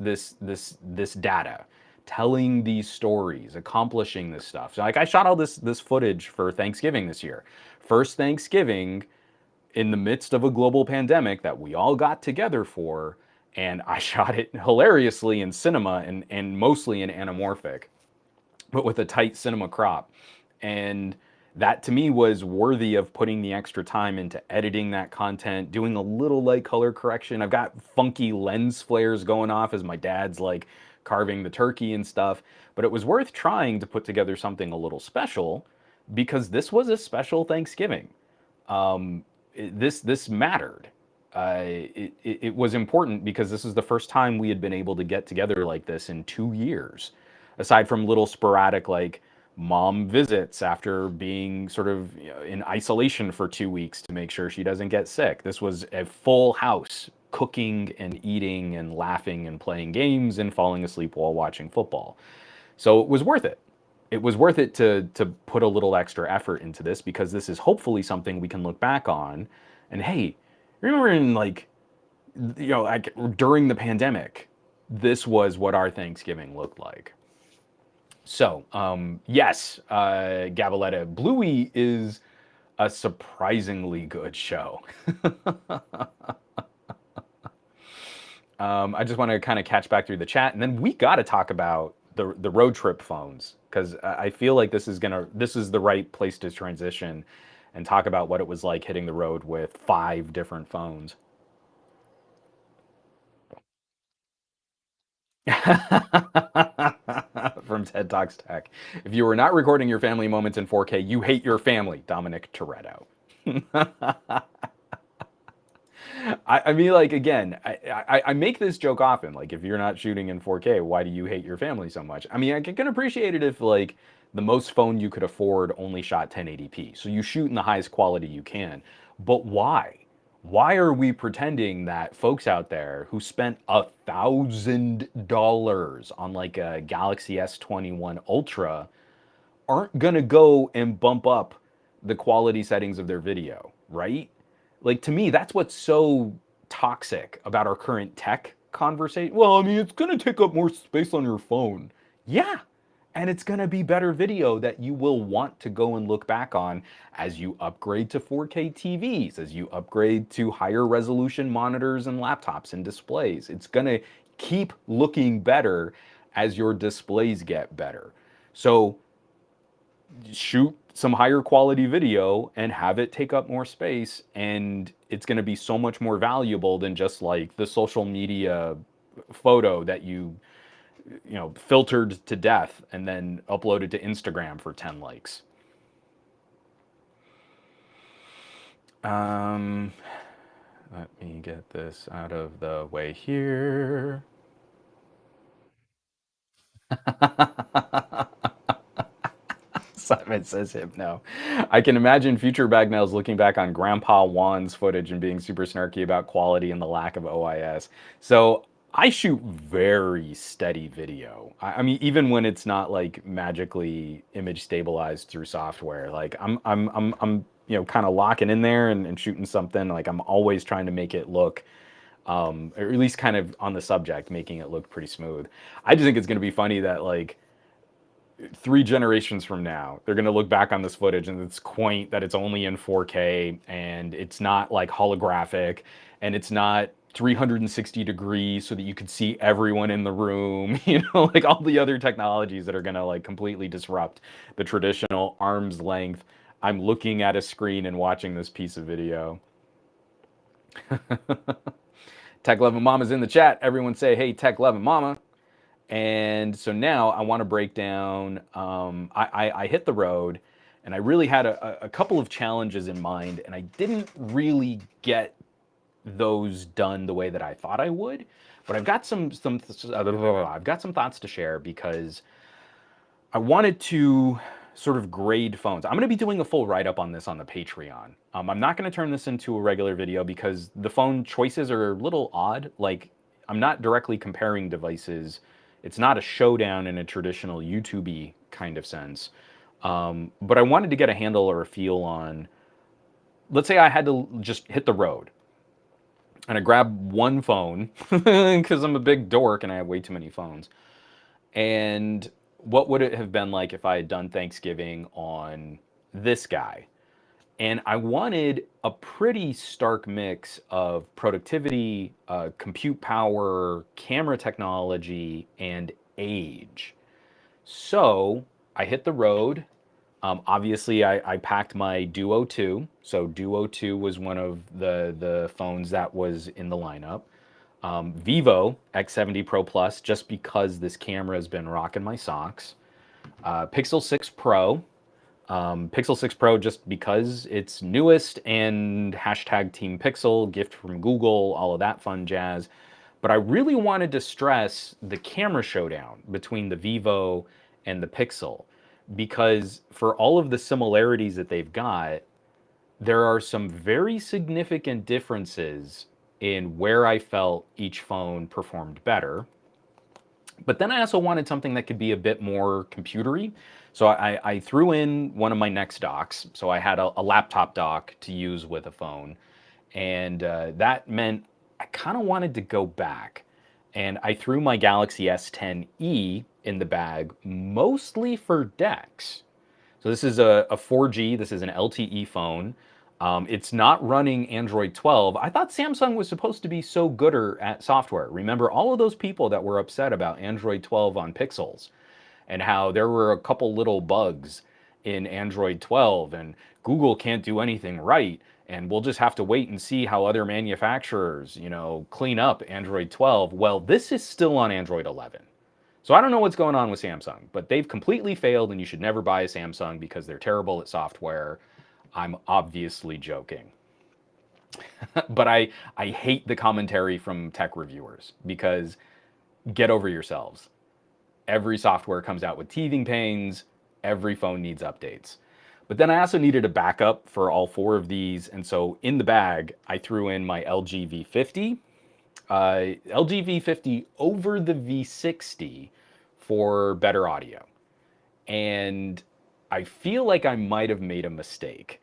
data, telling these stories, accomplishing this stuff. So like I shot all this footage for Thanksgiving this year. First Thanksgiving in the midst of a global pandemic that we all got together for, and I shot it hilariously in cinema and mostly in anamorphic, but with a tight cinema crop. And that to me was worthy of putting the extra time into editing that content, doing a little light color correction. I've got funky lens flares going off as my dad's like carving the turkey and stuff, but it was worth trying to put together something a little special because this was a special Thanksgiving. This mattered. It was important because this is the first time we had been able to get together like this in 2 years, aside from little sporadic like mom visits after being sort of in isolation for 2 weeks to make sure she doesn't get sick. This was a full house cooking and eating and laughing and playing games and falling asleep while watching football. So it was worth it. it was worth it to put a little extra effort into this because this is hopefully something we can look back on. And hey, remember in like like during the pandemic, this was what our Thanksgiving looked like. So, yes, Gabaletta, Bluey is a surprisingly good show. I just want to kind of catch back through the chat, and then we got to talk about the road trip phones because I feel like this is the right place to transition and talk about what it was like hitting the road with 5 different phones. From TED Talks Tech. If you were not recording your family moments in 4K, you hate your family, Dominic Toretto. I mean, like, again, I make this joke often. Like, if you're not shooting in 4K, why do you hate your family so much? I mean, I can appreciate it if, like, the most phone you could afford only shot 1080p. So you shoot in the highest quality you can. But why? Why are we pretending that folks out there who spent $1,000 on like a Galaxy S21 Ultra aren't gonna go and bump up the quality settings of their video, right? Like to me, that's what's so toxic about our current tech conversation. Well, I mean, it's gonna take up more space on your phone. Yeah. And it's gonna be better video that you will want to go and look back on as you upgrade to 4K TVs, as you upgrade to higher resolution monitors and laptops and displays. It's gonna keep looking better as your displays get better. So shoot some higher quality video and have it take up more space, and it's going to be so much more valuable than just like the social media photo that filtered to death and then uploaded to Instagram for 10 likes. um Let me get this out of the way here. Simon says hypno. I can imagine future Bagnells looking back on Grandpa Juan's footage and being super snarky about quality and the lack of OIS. So I shoot very steady video. I mean, even when it's not like magically image stabilized through software, like I'm kind of locking in there and shooting something. Like I'm always trying to make it look or at least kind of on the subject, making it look pretty smooth. I just think it's going to be funny that like 3 generations from now, they're going to look back on this footage and it's quaint that it's only in 4K and it's not like holographic and it's not 360 degrees so that you could see everyone in the room, like all the other technologies that are going to like completely disrupt the traditional arm's length. I'm looking at a screen and watching this piece of video. Tech Loving Mama's in the chat. Everyone say, hey, Tech Loving Mama. And so now I want to break down. I hit the road, and I really had a couple of challenges in mind, and I didn't really get those done the way that I thought I would. But I've got some thoughts to share because I wanted to sort of grade phones. I'm going to be doing a full write-up on this on the Patreon. I'm not going to turn this into a regular video because the phone choices are a little odd. Like, I'm not directly comparing devices. It's not a showdown in a traditional YouTube-y kind of sense. But I wanted to get a handle or a feel on, let's say I had to just hit the road and I grab one phone because I'm a big dork and I have way too many phones. And what would it have been like if I had done Thanksgiving on this guy? And I wanted a pretty stark mix of productivity, compute power, camera technology, and age. So I hit the road. Obviously, I packed my Duo 2. So Duo 2 was one of the phones that was in the lineup. Vivo X70 Pro Plus, just because this camera has been rocking my socks. Pixel 6 Pro. Pixel 6 Pro just because it's newest and hashtag Team Pixel, gift from Google, all of that fun jazz. But I really wanted to stress the camera showdown between the Vivo and the Pixel because for all of the similarities that they've got, there are some very significant differences in where I felt each phone performed better. But then I also wanted something that could be a bit more computery. So I threw in one of my next docks. So I had a laptop dock to use with a phone. And that meant I kind of wanted to go back. And I threw my Galaxy S10e in the bag, mostly for DeX. So this is a 4G, this is an LTE phone. It's not running Android 12. I thought Samsung was supposed to be so gooder at software. Remember all of those people that were upset about Android 12 on Pixels and how there were a couple little bugs in Android 12 and Google can't do anything right and we'll just have to wait and see how other manufacturers, clean up Android 12. Well, this is still on Android 11. So I don't know what's going on with Samsung, but they've completely failed and you should never buy a Samsung because they're terrible at software. I'm obviously joking. But I hate the commentary from tech reviewers because get over yourselves. Every software comes out with teething pains, every phone needs updates. But then I also needed a backup for all four of these, and so in the bag, I threw in my LG V50, LG V50 over the V60 for better audio. And I feel like I might have made a mistake.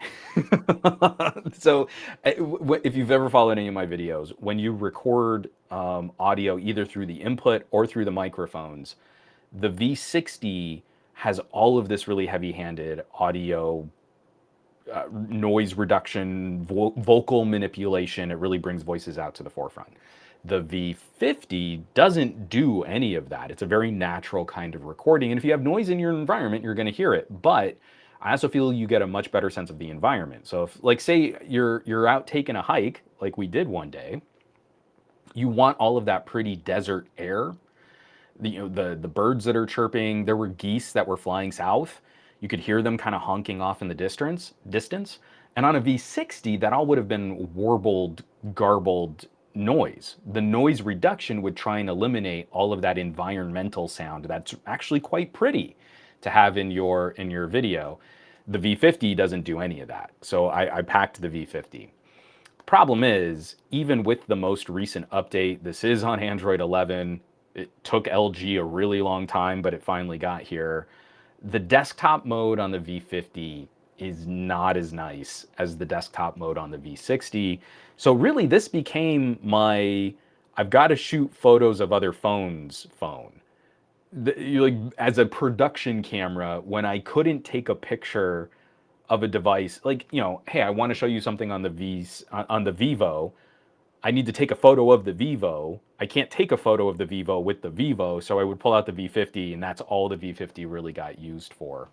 So, if you've ever followed any of my videos, when you record audio either through the input or through the microphones, the V60 has all of this really heavy handed audio noise reduction, vocal manipulation. It really brings voices out to the forefront. The V50 doesn't do any of that. It's a very natural kind of recording. And if you have noise in your environment, you're going to hear it. But I also feel you get a much better sense of the environment. So if like say you're out taking a hike like we did one day, you want all of that pretty desert air, the birds that are chirping. There were geese that were flying south. You could hear them kind of honking off in the distance. And on a V60, that all would have been warbled, garbled noise. The noise reduction would try and eliminate all of that environmental sound that's actually quite pretty to have in your video. The V50 doesn't do any of that. So I packed the V50. Problem is, even with the most recent update, this is on Android 11. It took LG a really long time, but it finally got here. The desktop mode on the V50 is not as nice as the desktop mode on the V60. So really this became my I've got to shoot photos of other phones phone. Like as a production camera when I couldn't take a picture of a device like, hey, I want to show you something on the Vivo. I need to take a photo of the Vivo. I can't take a photo of the Vivo with the Vivo, so I would pull out the V50, and that's all the V50 really got used for.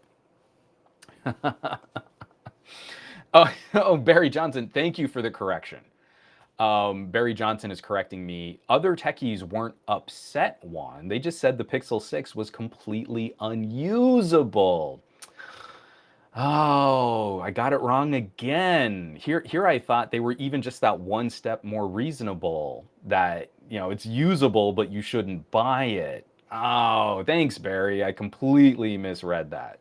Oh, oh, Barry Johnson, thank you for the correction. Barry Johnson is correcting me. Other techies weren't upset, Juan. They just said the Pixel 6 was completely unusable. Oh, I got it wrong again. Here I thought they were even just that one step more reasonable. That, it's usable, but you shouldn't buy it. Oh, thanks, Barry. I completely misread that.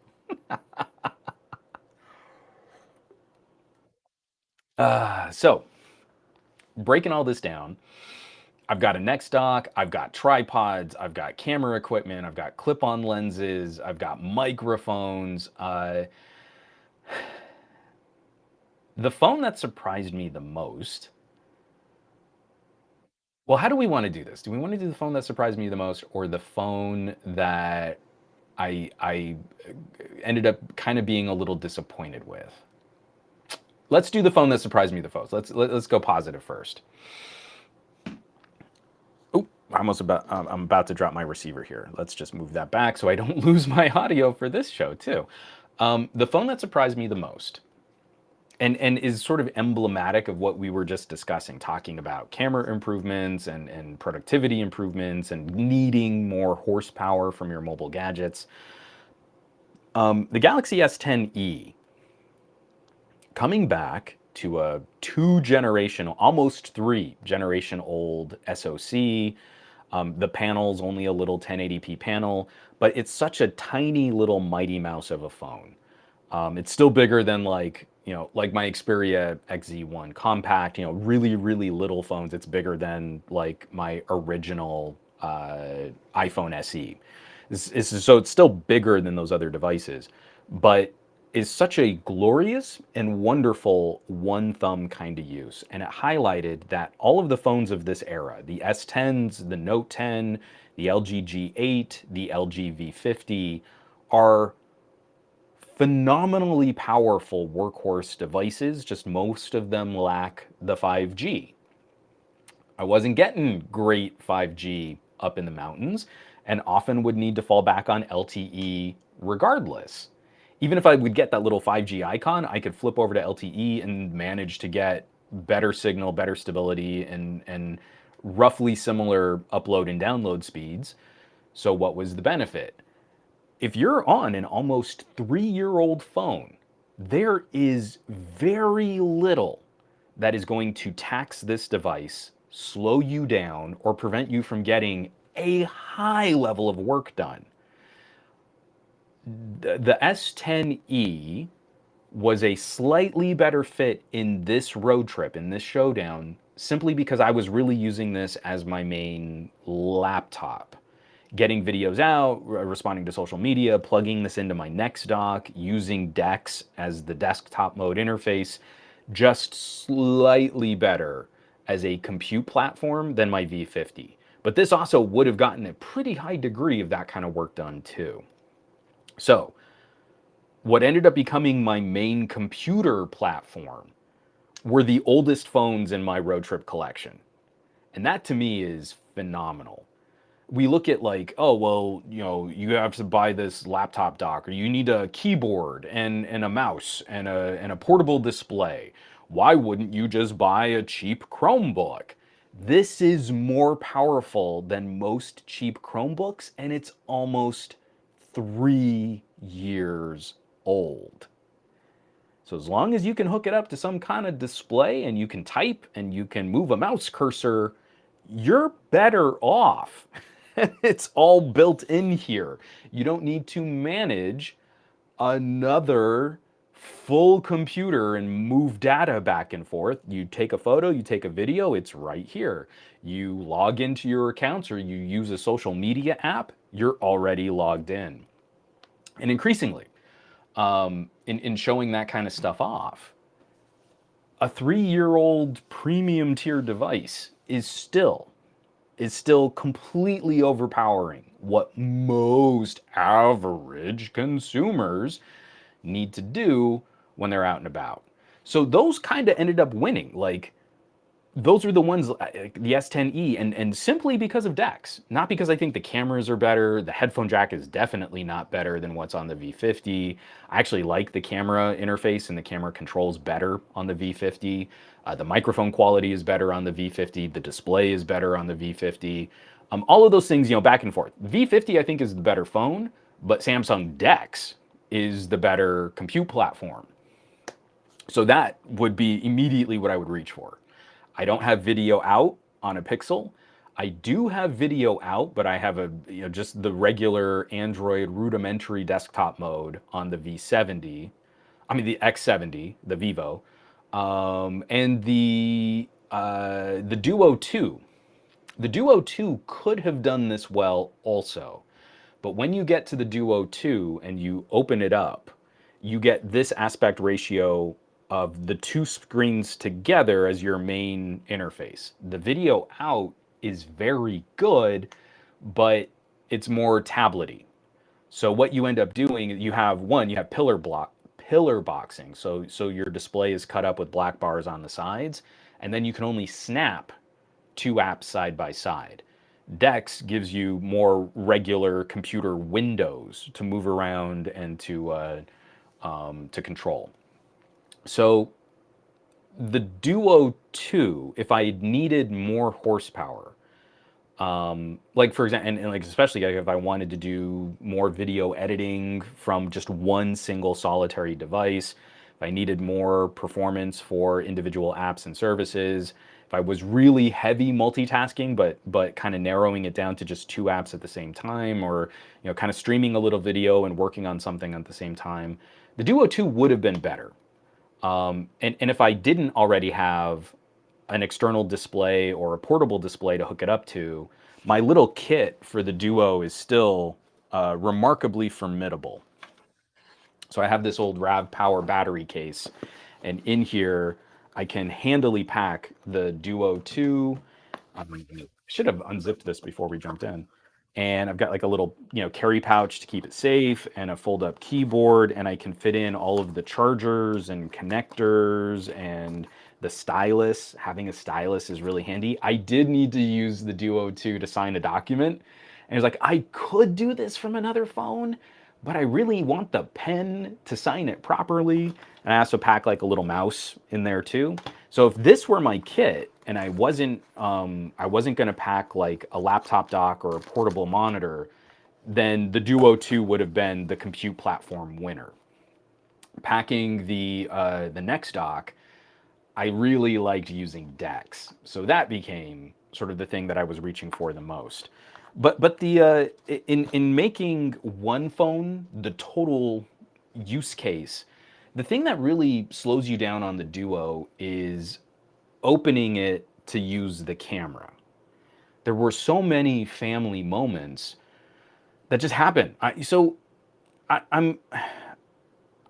So, breaking all this down, I've got a neck dock, I've got tripods, I've got camera equipment, I've got clip-on lenses, I've got microphones. The phone that surprised me the most. Well, how do we want to do this? Do we want to do the phone that surprised me the most, or the phone that I ended up kind of being a little disappointed with? Let's do the phone that surprised me the most. Let's go positive first. Oh, I'm about to drop my receiver here. Let's just move that back so I don't lose my audio for this show too. The phone that surprised me the most and is sort of emblematic of what we were just discussing, talking about camera improvements and productivity improvements and needing more horsepower from your mobile gadgets. The Galaxy S10e coming back to a almost 3 generation old SoC. The panel's only a little 1080p panel, but it's such a tiny little mighty mouse of a phone. It's still bigger than like my Xperia XZ1 compact, really, really little phones. It's bigger than like my original iPhone SE. So it's still bigger than those other devices, but is such a glorious and wonderful one thumb kind of use. And it highlighted that all of the phones of this era, the S10s, the Note 10, the LG G8, the LG V50, are phenomenally powerful workhorse devices, just most of them lack the 5G. I wasn't getting great 5G up in the mountains and often would need to fall back on LTE regardless. Even if I would get that little 5G icon, I could flip over to LTE and manage to get better signal, better stability, and roughly similar upload and download speeds. So, what was the benefit? If you're on an almost 3-year-old phone, there is very little that is going to tax this device, slow you down, or prevent you from getting a high level of work done. The S10e was a slightly better fit in this road trip, in this showdown, simply because I was really using this as my main laptop. Getting videos out, responding to social media, plugging this into my Next dock, using DeX as the desktop mode interface, just slightly better as a compute platform than my V50. But this also would have gotten a pretty high degree of that kind of work done too. So, what ended up becoming my main computer platform were the oldest phones in my road trip collection. And that to me is phenomenal. We look at like, oh, well, you have to buy this laptop dock, or you need a keyboard and a mouse and a portable display. Why wouldn't you just buy a cheap Chromebook? This is more powerful than most cheap Chromebooks, and it's almost 3 years old. So as long as you can hook it up to some kind of display and you can type and you can move a mouse cursor, you're better off. It's all built in here. You don't need to manage another full computer and move data back and forth. You take a photo, you take a video, it's right here. You log into your accounts or you use a social media app, you're already logged in. And increasingly, in showing that kind of stuff off, a 3-year-old premium tier device is still completely overpowering what most average consumers need to do when they're out and about. So those kind of ended up winning. Like, those are the ones, the S10e, and simply because of DeX. Not because I think the cameras are better. The headphone jack is definitely not better than what's on the V50. I actually like the camera interface and the camera controls better on the V50. The microphone quality is better on the V50. The display is better on the V50. All of those things, back and forth. V50, I think, is the better phone, but Samsung DeX is the better compute platform. So that would be immediately what I would reach for. I don't have video out on a Pixel. I do have video out, but I have just the regular Android rudimentary desktop mode on the V70. I mean the X70, the Vivo, and the Duo 2. The Duo 2 could have done this well also, but when you get to the Duo 2 and you open it up, you get this aspect ratio of the two screens together as your main interface. The video out is very good, but it's more tablety. So what you end up doing, you have pillar boxing. So your display is cut up with black bars on the sides, and then you can only snap two apps side by side. DeX gives you more regular computer windows to move around and to control. So the Duo 2, if I needed more horsepower, like for example, and like especially if I wanted to do more video editing from just one single solitary device, if I needed more performance for individual apps and services, if I was really heavy multitasking, but kind of narrowing it down to just two apps at the same time, or kind of streaming a little video and working on something at the same time, the Duo 2 would have been better. And if I didn't already have an external display or a portable display to hook it up to, my little kit for the Duo is still remarkably formidable. So I have this old Rav Power battery case, and in here I can handily pack the Duo 2. I should have unzipped this before we jumped in. And I've got like a little, carry pouch to keep it safe and a fold up keyboard, and I can fit in all of the chargers and connectors and the stylus. Having a stylus is really handy. I did need to use the Duo 2 to sign a document. And it's like, I could do this from another phone, but I really want the pen to sign it properly. And I also pack like a little mouse in there too. So if this were my kit and I wasn't gonna pack like a laptop dock or a portable monitor, then the Duo 2 would have been the compute platform winner. Packing the next dock, I really liked using DeX, so that became sort of the thing that I was reaching for the most. But the in making one phone the total use case, the thing that really slows you down on the Duo is opening it to use the camera. There were so many family moments that just happened. I'm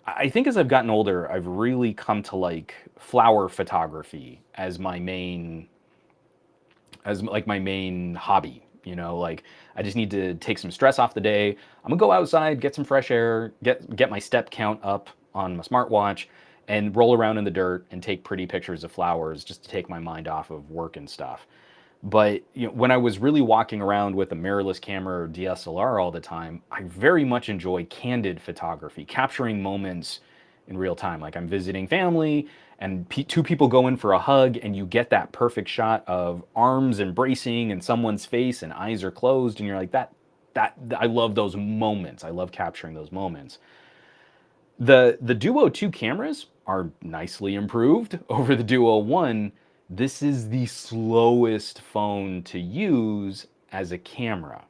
I think as I've gotten older, I've really come to like flower photography as my main hobby. Like I just need to take some stress off the day. I'm gonna go outside, get some fresh air, get my step count up on my smartwatch, and roll around in the dirt and take pretty pictures of flowers just to take my mind off of work and stuff. But when I was really walking around with a mirrorless camera or DSLR all the time, I very much enjoy candid photography, capturing moments in real time. Like I'm visiting family, and two people go in for a hug, and you get that perfect shot of arms embracing and someone's face, and eyes are closed, and you're like that. I love those moments. I love capturing those moments. The Duo 2 cameras are nicely improved over the Duo 1. This is the slowest phone to use as a camera.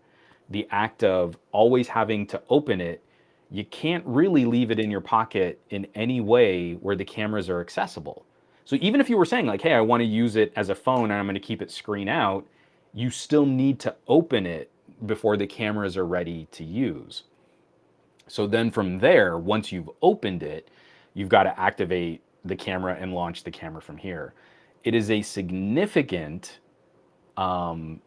The act of always having to open it, you can't really leave it in your pocket in any way where the cameras are accessible. So even if you were saying like, hey, I want to use it as a phone and I'm going to keep it screen out, you still need to open it before the cameras are ready to use. So then from there, once you've opened it, you've got to activate the camera and launch the camera from here. It is a significant um,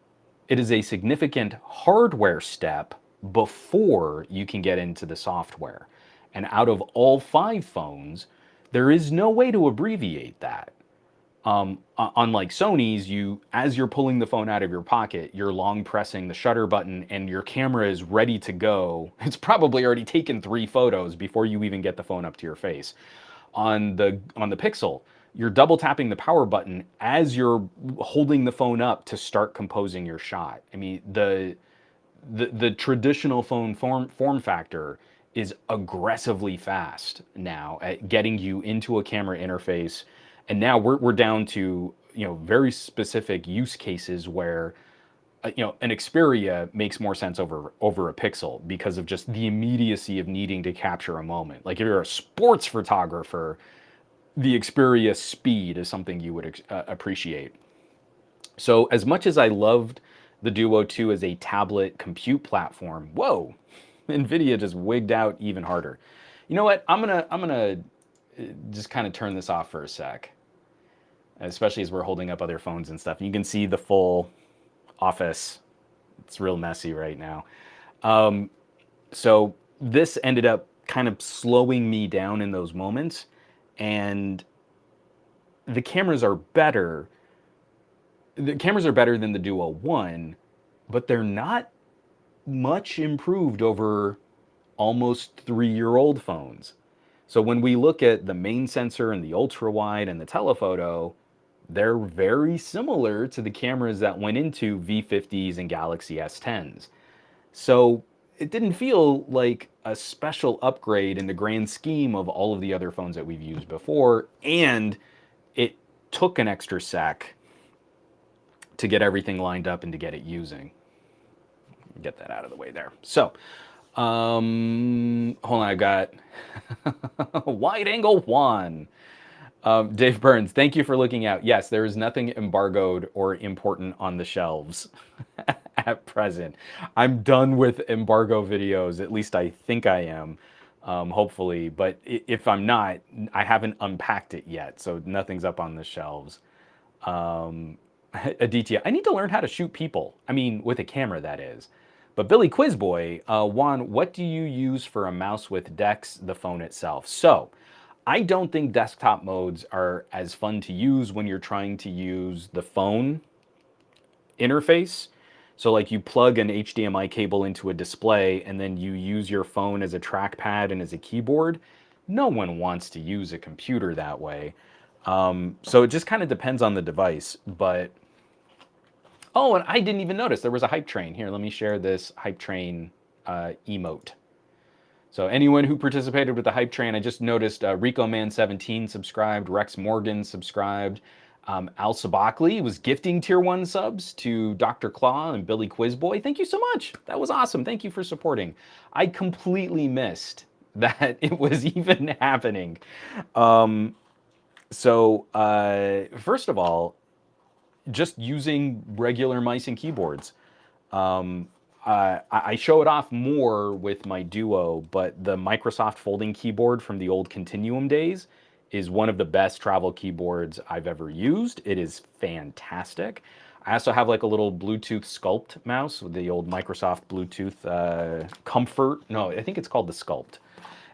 it is a significant hardware step before you can get into the software. And out of all 5 phones, there is no way to abbreviate that. Unlike Sony's, as you're pulling the phone out of your pocket, you're long pressing the shutter button and your camera is ready to go. It's probably already taken 3 photos before you even get the phone up to your face. On the Pixel, you're double tapping the power button as you're holding the phone up to start composing your shot. I mean, the traditional phone form factor is aggressively fast now at getting you into a camera interface, and now we're down to very specific use cases where an Xperia makes more sense over a Pixel because of just the immediacy of needing to capture a moment. Like if you're a sports photographer, the Xperia speed is something you would appreciate. So as much as I loved the Duo 2 as a tablet compute platform, whoa, Nvidia just wigged out even harder. You know what? I'm gonna just kind of turn this off for a sec, especially as we're holding up other phones and stuff. You can see the full office. It's real messy right now. So this ended up kind of slowing me down in those moments, and the cameras are better. The cameras are better than the Duo 1, but they're not much improved over almost 3-year-old phones. So when we look at the main sensor and the ultra wide and the telephoto, they're very similar to the cameras that went into V50s and Galaxy S10s. So it didn't feel like a special upgrade in the grand scheme of all of the other phones that we've used before, and it took an extra sec to get everything lined up and to get it using. Get that out of the way there. So, hold on, I've got wide angle Juan. Dave Burns, thank you for looking out. Yes, there is nothing embargoed or important on the shelves at present. I'm done with embargo videos. At least I think I am, hopefully. But if I'm not, I haven't unpacked it yet, so nothing's up on the shelves. Aditya, I need to learn how to shoot people. I mean, with a camera, that is. But Billy Quizboy, Juan, what do you use for a mouse with Dex, the phone itself? So, I don't think desktop modes are as fun to use when you're trying to use the phone interface. So, like, you plug an HDMI cable into a display and then you use your phone as a trackpad and as a keyboard. No one wants to use a computer that way. So it just kind of depends on the device. But oh, and I didn't even notice there was a hype train. Here, let me share this hype train emote. So anyone who participated with the hype train, I just noticed Rico Man 17 subscribed, Rex Morgan subscribed, Al Sabakli was gifting tier 1 subs to Dr. Claw and Billy Quizboy. Thank you so much. That was awesome. Thank you for supporting. I completely missed that it was even happening. First of all, just using regular mice and keyboards. I show it off more with my Duo, but the Microsoft folding keyboard from the old Continuum days is one of the best travel keyboards I've ever used. It is fantastic. I also have like a little Bluetooth Sculpt mouse with the old Microsoft Bluetooth Comfort. No, I think it's called the Sculpt.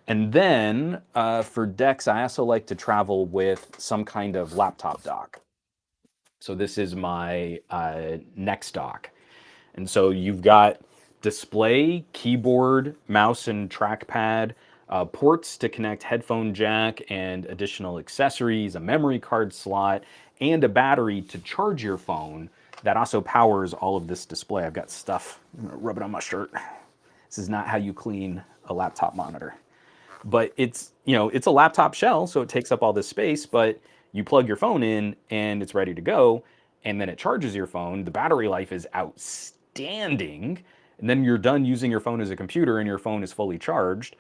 And then for Dex, I also like to travel with some kind of laptop dock. So this is my Next dock. And so you've got display, keyboard, mouse and trackpad, ports to connect headphone jack and additional accessories, a memory card slot, and a battery to charge your phone that also powers all of this display. I've got stuff, I'm gonna rub it on my shirt. This is not how you clean a laptop monitor. But it's, you know, it's a laptop shell, so it takes up all this space, but you plug your phone in and it's ready to go, and then it charges your phone. The battery life is outstanding, and then you're done using your phone as a computer and your phone is fully charged.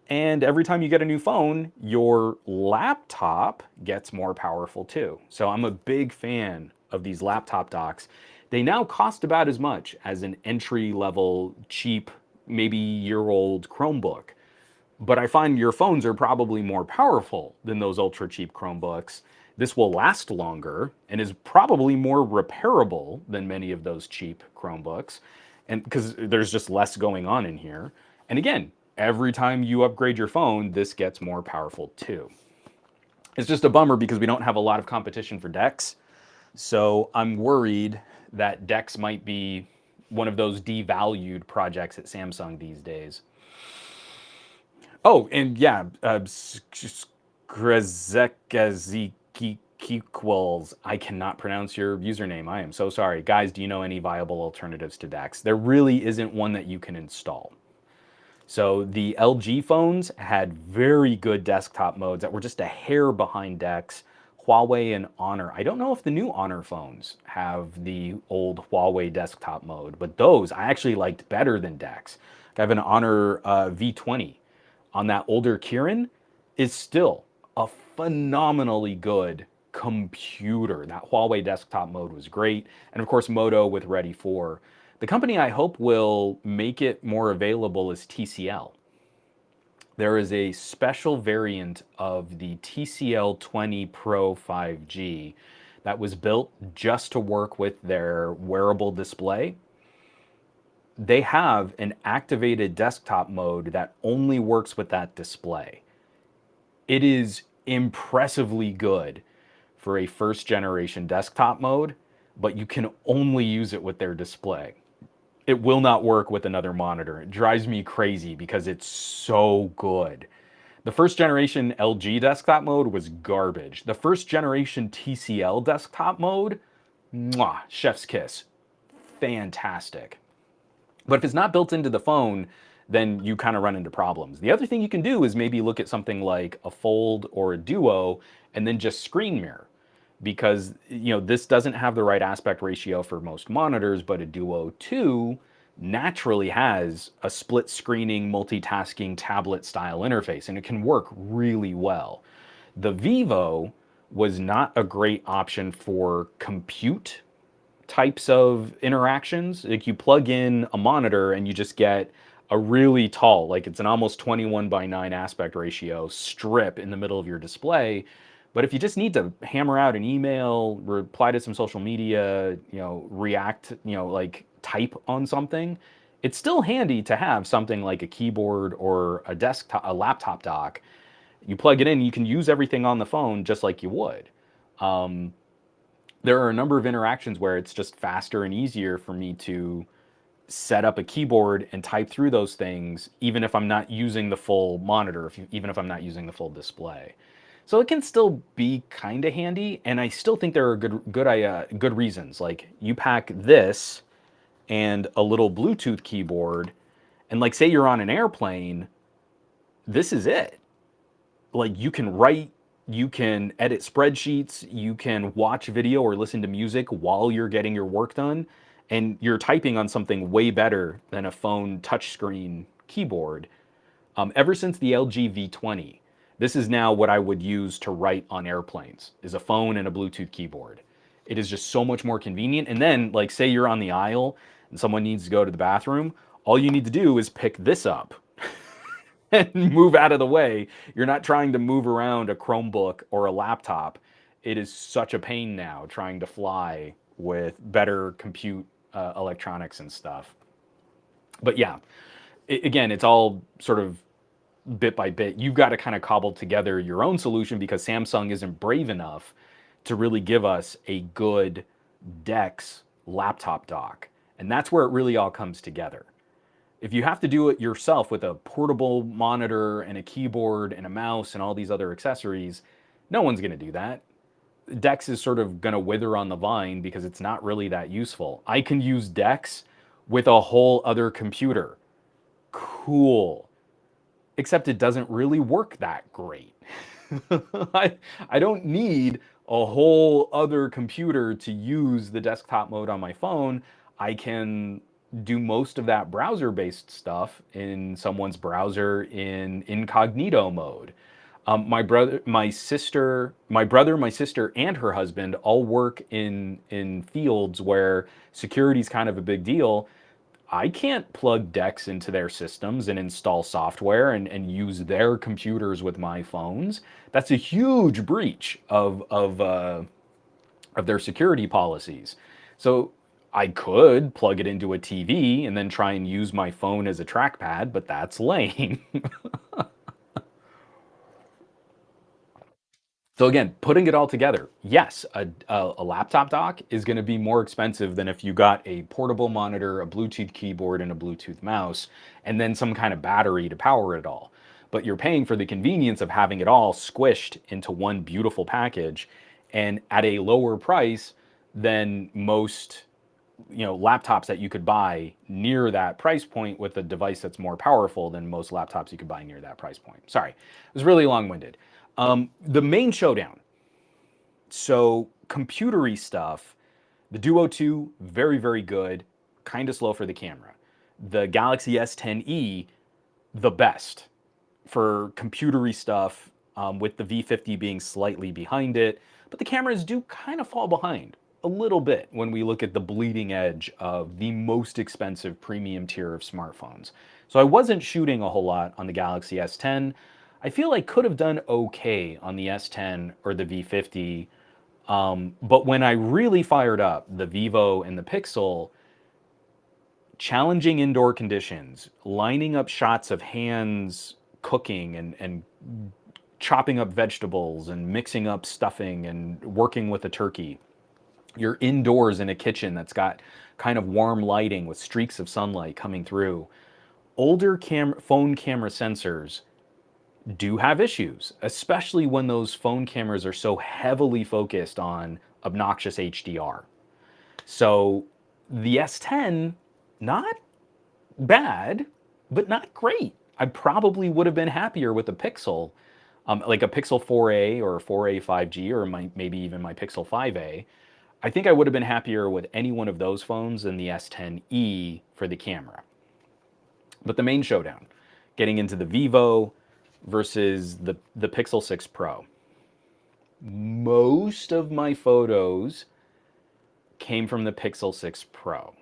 And every time you get a new phone, your laptop gets more powerful too. So I'm a big fan of these laptop docks. They now cost about as much as an entry-level, cheap, maybe year-old Chromebook. But I find your phones are probably more powerful than those ultra cheap Chromebooks. This will last longer and is probably more repairable than many of those cheap Chromebooks, and because there's just less going on in here. And again, every time you upgrade your phone, this gets more powerful too. It's just a bummer because we don't have a lot of competition for Dex. So I'm worried that Dex might be one of those devalued projects at Samsung these days. Oh, and yeah, Grezekazikikikquels. I cannot pronounce your username. I am so sorry. Guys, do you know any viable alternatives to Dex? There really isn't one that you can install. So the LG phones had very good desktop modes that were just a hair behind Dex. Huawei and Honor. I don't know if the new Honor phones have the old Huawei desktop mode, but those I actually liked better than Dex. I have an Honor V20 on that older Kirin is still a phenomenally good computer. That Huawei desktop mode was great. And of course, Moto with Ready 4. The company I hope will make it more available is TCL. There is a special variant of the TCL 20 Pro 5G that was built just to work with their wearable display. They have an activated desktop mode that only works with that display. It is impressively good for a first generation desktop mode, but you can only use it with their display. It will not work with another monitor. It drives me crazy because it's so good. The first generation LG desktop mode was garbage. The first generation TCL desktop mode, mwah, chef's kiss. Fantastic. But if it's not built into the phone, then you kind of run into problems. The other thing you can do is maybe look at something like a Fold or a Duo and then just screen mirror. Because this doesn't have the right aspect ratio for most monitors, but a Duo 2 naturally has a split screening, multitasking tablet style interface, and it can work really well. The Vivo was not a great option for compute types of interactions. Like you plug in a monitor and you just get a really tall, like it's an almost 21:9 aspect ratio strip in the middle of your display. But if you just need to hammer out an email, reply to some social media, react, like type on something, it's still handy to have something like a keyboard or a desktop, a laptop dock. You plug it in, you can use everything on the phone just like you would. There are a number of interactions where it's just faster and easier for me to set up a keyboard and type through those things, even if I'm not using the full monitor, even if I'm not using the full display. So it can still be kind of handy, and I still think there are good reasons. Like you pack this and a little Bluetooth keyboard, and like say you're on an airplane, this is it. Like you can write, you can edit spreadsheets, you can watch video or listen to music while you're getting your work done, and you're typing on something way better than a phone touchscreen keyboard. Ever since the LG V20, this is now what I would use to write on airplanes: is a phone and a Bluetooth keyboard. It is just so much more convenient. And then, like, say you're on the aisle and someone needs to go to the bathroom, all you need to do is pick this up and move out of the way. You're not trying to move around a Chromebook or a laptop. It is such a pain now trying to fly with better compute electronics and stuff. But yeah, again, it's all sort of bit by bit. You've got to kind of cobble together your own solution because Samsung isn't brave enough to really give us a good DeX laptop dock. And that's where it really all comes together. If you have to do it yourself with a portable monitor and a keyboard and a mouse and all these other accessories, no one's going to do that. DeX is sort of going to wither on the vine because it's not really that useful. I can use DeX with a whole other computer. Cool. Except it doesn't really work that great. I don't need a whole other computer to use the desktop mode on my phone. I can do most of that browser based stuff in someone's browser in incognito mode. My sister, and her husband all work in fields where security is kind of a big deal. I can't plug DeX into their systems and install software and use their computers with my phones. That's a huge breach of their security policies. So I could plug it into a TV and then try and use my phone as a trackpad, but that's lame. So again, putting it all together, yes, a laptop dock is going to be more expensive than if you got a portable monitor, a Bluetooth keyboard, and a Bluetooth mouse, and then some kind of battery to power it all. But you're paying for the convenience of having it all squished into one beautiful package and at a lower price than most laptops that you could buy near that price point with a device that's more powerful than most laptops you could buy near that price point. Sorry, it was really long-winded. The main showdown. So computery stuff. The Duo 2, very, very good. Kind of slow for the camera. The Galaxy S10e, the best for computery stuff, with the V50 being slightly behind it. But the cameras do kind of fall behind a little bit when we look at the bleeding edge of the most expensive premium tier of smartphones. So I wasn't shooting a whole lot on the Galaxy S10. I feel like could have done okay on the S10 or the V50. But when I really fired up the Vivo and the Pixel, challenging indoor conditions, lining up shots of hands cooking and chopping up vegetables and mixing up stuffing and working with a turkey. You're indoors in a kitchen that's got kind of warm lighting with streaks of sunlight coming through. Older phone camera sensors do have issues, especially when those phone cameras are so heavily focused on obnoxious HDR. So the S10, not bad, but not great. I probably would have been happier with a Pixel, like a Pixel 4a or 4a 5G, or maybe even my Pixel 5a. I think I would have been happier with any one of those phones than the S10e for the camera. But the main showdown, getting into the Vivo versus the Pixel 6 Pro. Most of my photos came from the Pixel 6 Pro.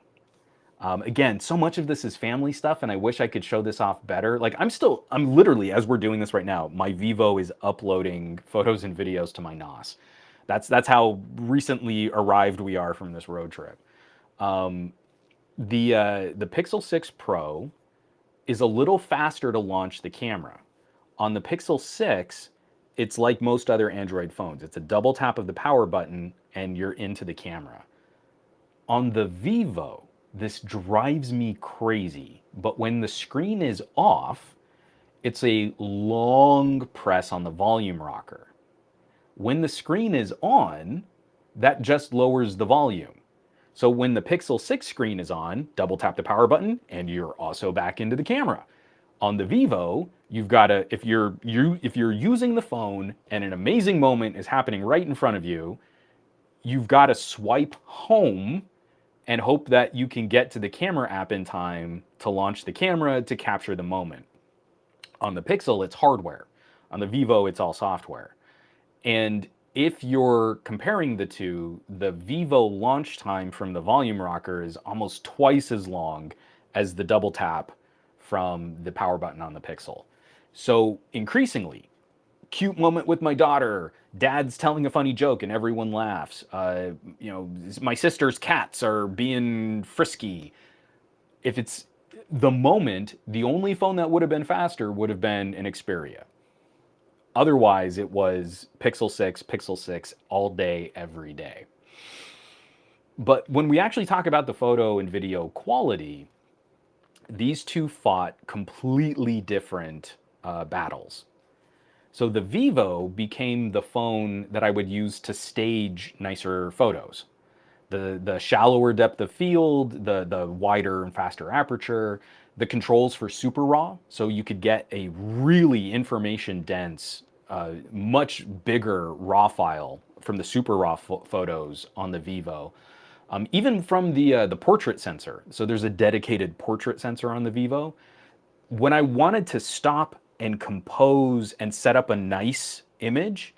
Again, so much of this is family stuff, and I wish I could show this off better. Like, I'm literally, as we're doing this right now, my Vivo is uploading photos and videos to my NOS. That's how recently arrived we are from this road trip. The Pixel 6 Pro is a little faster to launch the camera. On the Pixel 6, it's like most other Android phones. It's a double tap of the power button and you're into the camera. On the Vivo, this drives me crazy, but when the screen is off, it's a long press on the volume rocker. When the screen is on, that just lowers the volume. So when the Pixel 6 screen is on, double tap the power button and you're also back into the camera. On the Vivo, you've got to if you're using the phone and an amazing moment is happening right in front of you, you've got to swipe home and hope that you can get to the camera app in time to launch the camera to capture the moment. On the Pixel, it's hardware. On the Vivo, it's all software. And if you're comparing the two, the Vivo launch time from the volume rocker is almost twice as long as the double tap from the power button on the Pixel. So increasingly, cute moment with my daughter, dad's telling a funny joke and everyone laughs. My sister's cats are being frisky. If it's the moment, the only phone that would have been faster would have been an Xperia. Otherwise, it was Pixel 6 all day, every day. But when we actually talk about the photo and video quality, these two fought completely different battles. So the Vivo became the phone that I would use to stage nicer photos. The shallower depth of field, the wider and faster aperture, the controls for super raw, so you could get a really information dense, much bigger raw file from the super raw photos on the Vivo. Even from the portrait sensor, so there's a dedicated portrait sensor on the Vivo. When I wanted to stop and compose and set up a nice image,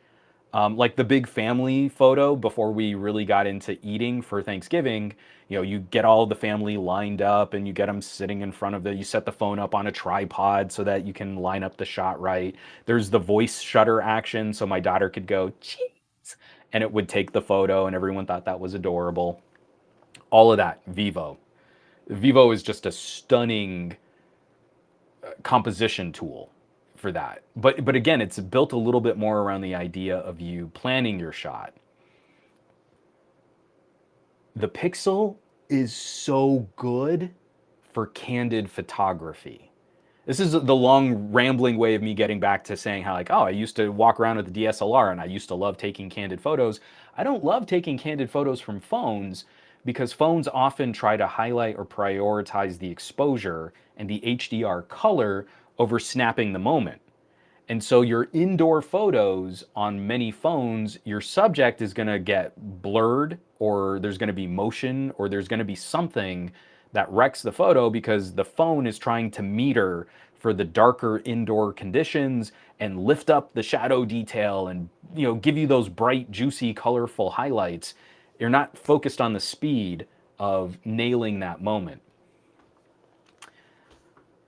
like the big family photo before we really got into eating for Thanksgiving, you get all the family lined up and you get them sitting in front of you set the phone up on a tripod so that you can line up the shot right. There's the voice shutter action so my daughter could go, cheese, and it would take the photo and everyone thought that was adorable. All of that, Vivo. Vivo is just a stunning composition tool for that. But again, it's built a little bit more around the idea of you planning your shot. The Pixel is so good for candid photography. This is the long rambling way of me getting back to saying how like, oh, I used to walk around with a DSLR and I used to love taking candid photos. I don't love taking candid photos from phones because phones often try to highlight or prioritize the exposure and the HDR color over snapping the moment. And so your indoor photos on many phones, your subject is going to get blurred, or there's going to be motion, or there's going to be something that wrecks the photo because the phone is trying to meter for the darker indoor conditions and lift up the shadow detail and give you those bright, juicy, colorful highlights. You're not focused on the speed of nailing that moment.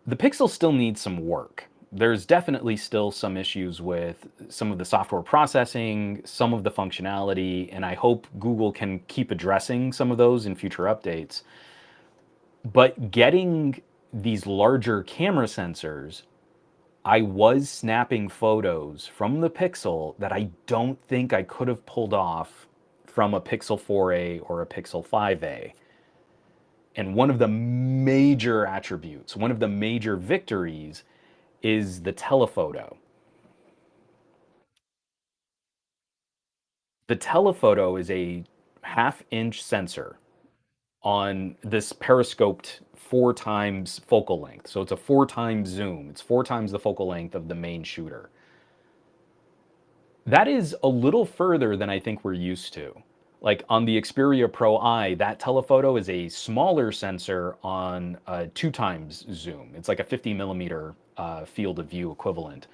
The Pixel still needs some work. There's definitely still some issues with some of the software processing, some of the functionality, and I hope Google can keep addressing some of those in future updates. But getting these larger camera sensors, I was snapping photos from the Pixel that I don't think I could have pulled off from a Pixel 4a or a Pixel 5a. And one of the major attributes, one of the major victories is the telephoto. The telephoto is a half-inch sensor on this periscoped 4 times focal length. So it's a 4 times zoom. It's 4 times the focal length of the main shooter. That is a little further than I think we're used to. Like on the Xperia Pro I, that telephoto is a smaller sensor on a 2 times zoom. It's like a 50 millimeter field of view equivalent.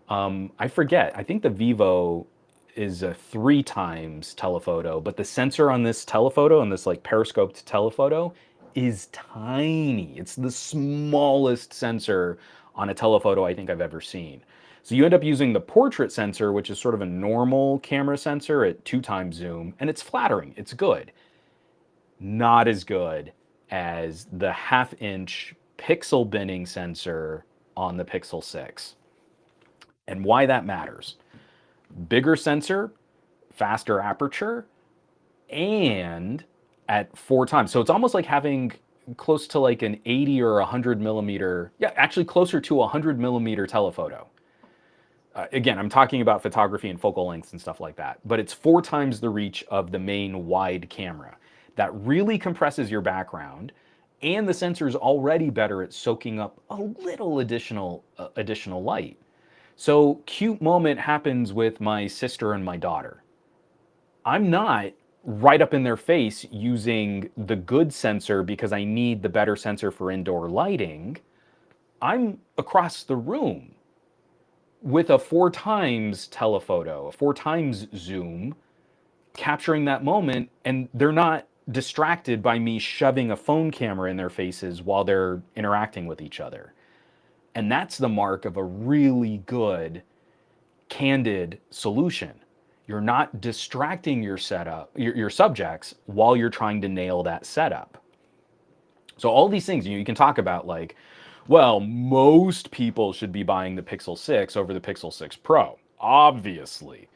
I forget. I think the Vivo is a 3x telephoto, but the sensor on this telephoto, on this like periscoped telephoto, is tiny. It's the smallest sensor on a telephoto I think I've ever seen. So you end up using the portrait sensor, which is sort of a normal camera sensor at 2x zoom, and it's flattering. It's good. Not as good as the 1/2 inch pixel binning sensor on the Pixel 6. And why that matters. Bigger sensor, faster aperture, and at 4x. So it's almost like having close to like an 80 or 100 millimeter, yeah, actually closer to a 100 millimeter telephoto. Again, I'm talking about photography and focal lengths and stuff like that, but it's 4x the reach of the main wide camera. That really compresses your background, and the sensor is already better at soaking up a little additional light. So cute moment happens with my sister and my daughter. I'm not right up in their face using the good sensor because I need the better sensor for indoor lighting. I'm across the room with a 4x telephoto, a 4x zoom, capturing that moment, and they're not distracted by me shoving a phone camera in their faces while they're interacting with each other. And that's the mark of a really good candid solution. You're not distracting your setup, your subjects while you're trying to nail that setup. So all these things you can talk about like, well, most people should be buying the Pixel 6 over the Pixel 6 Pro. Obviously.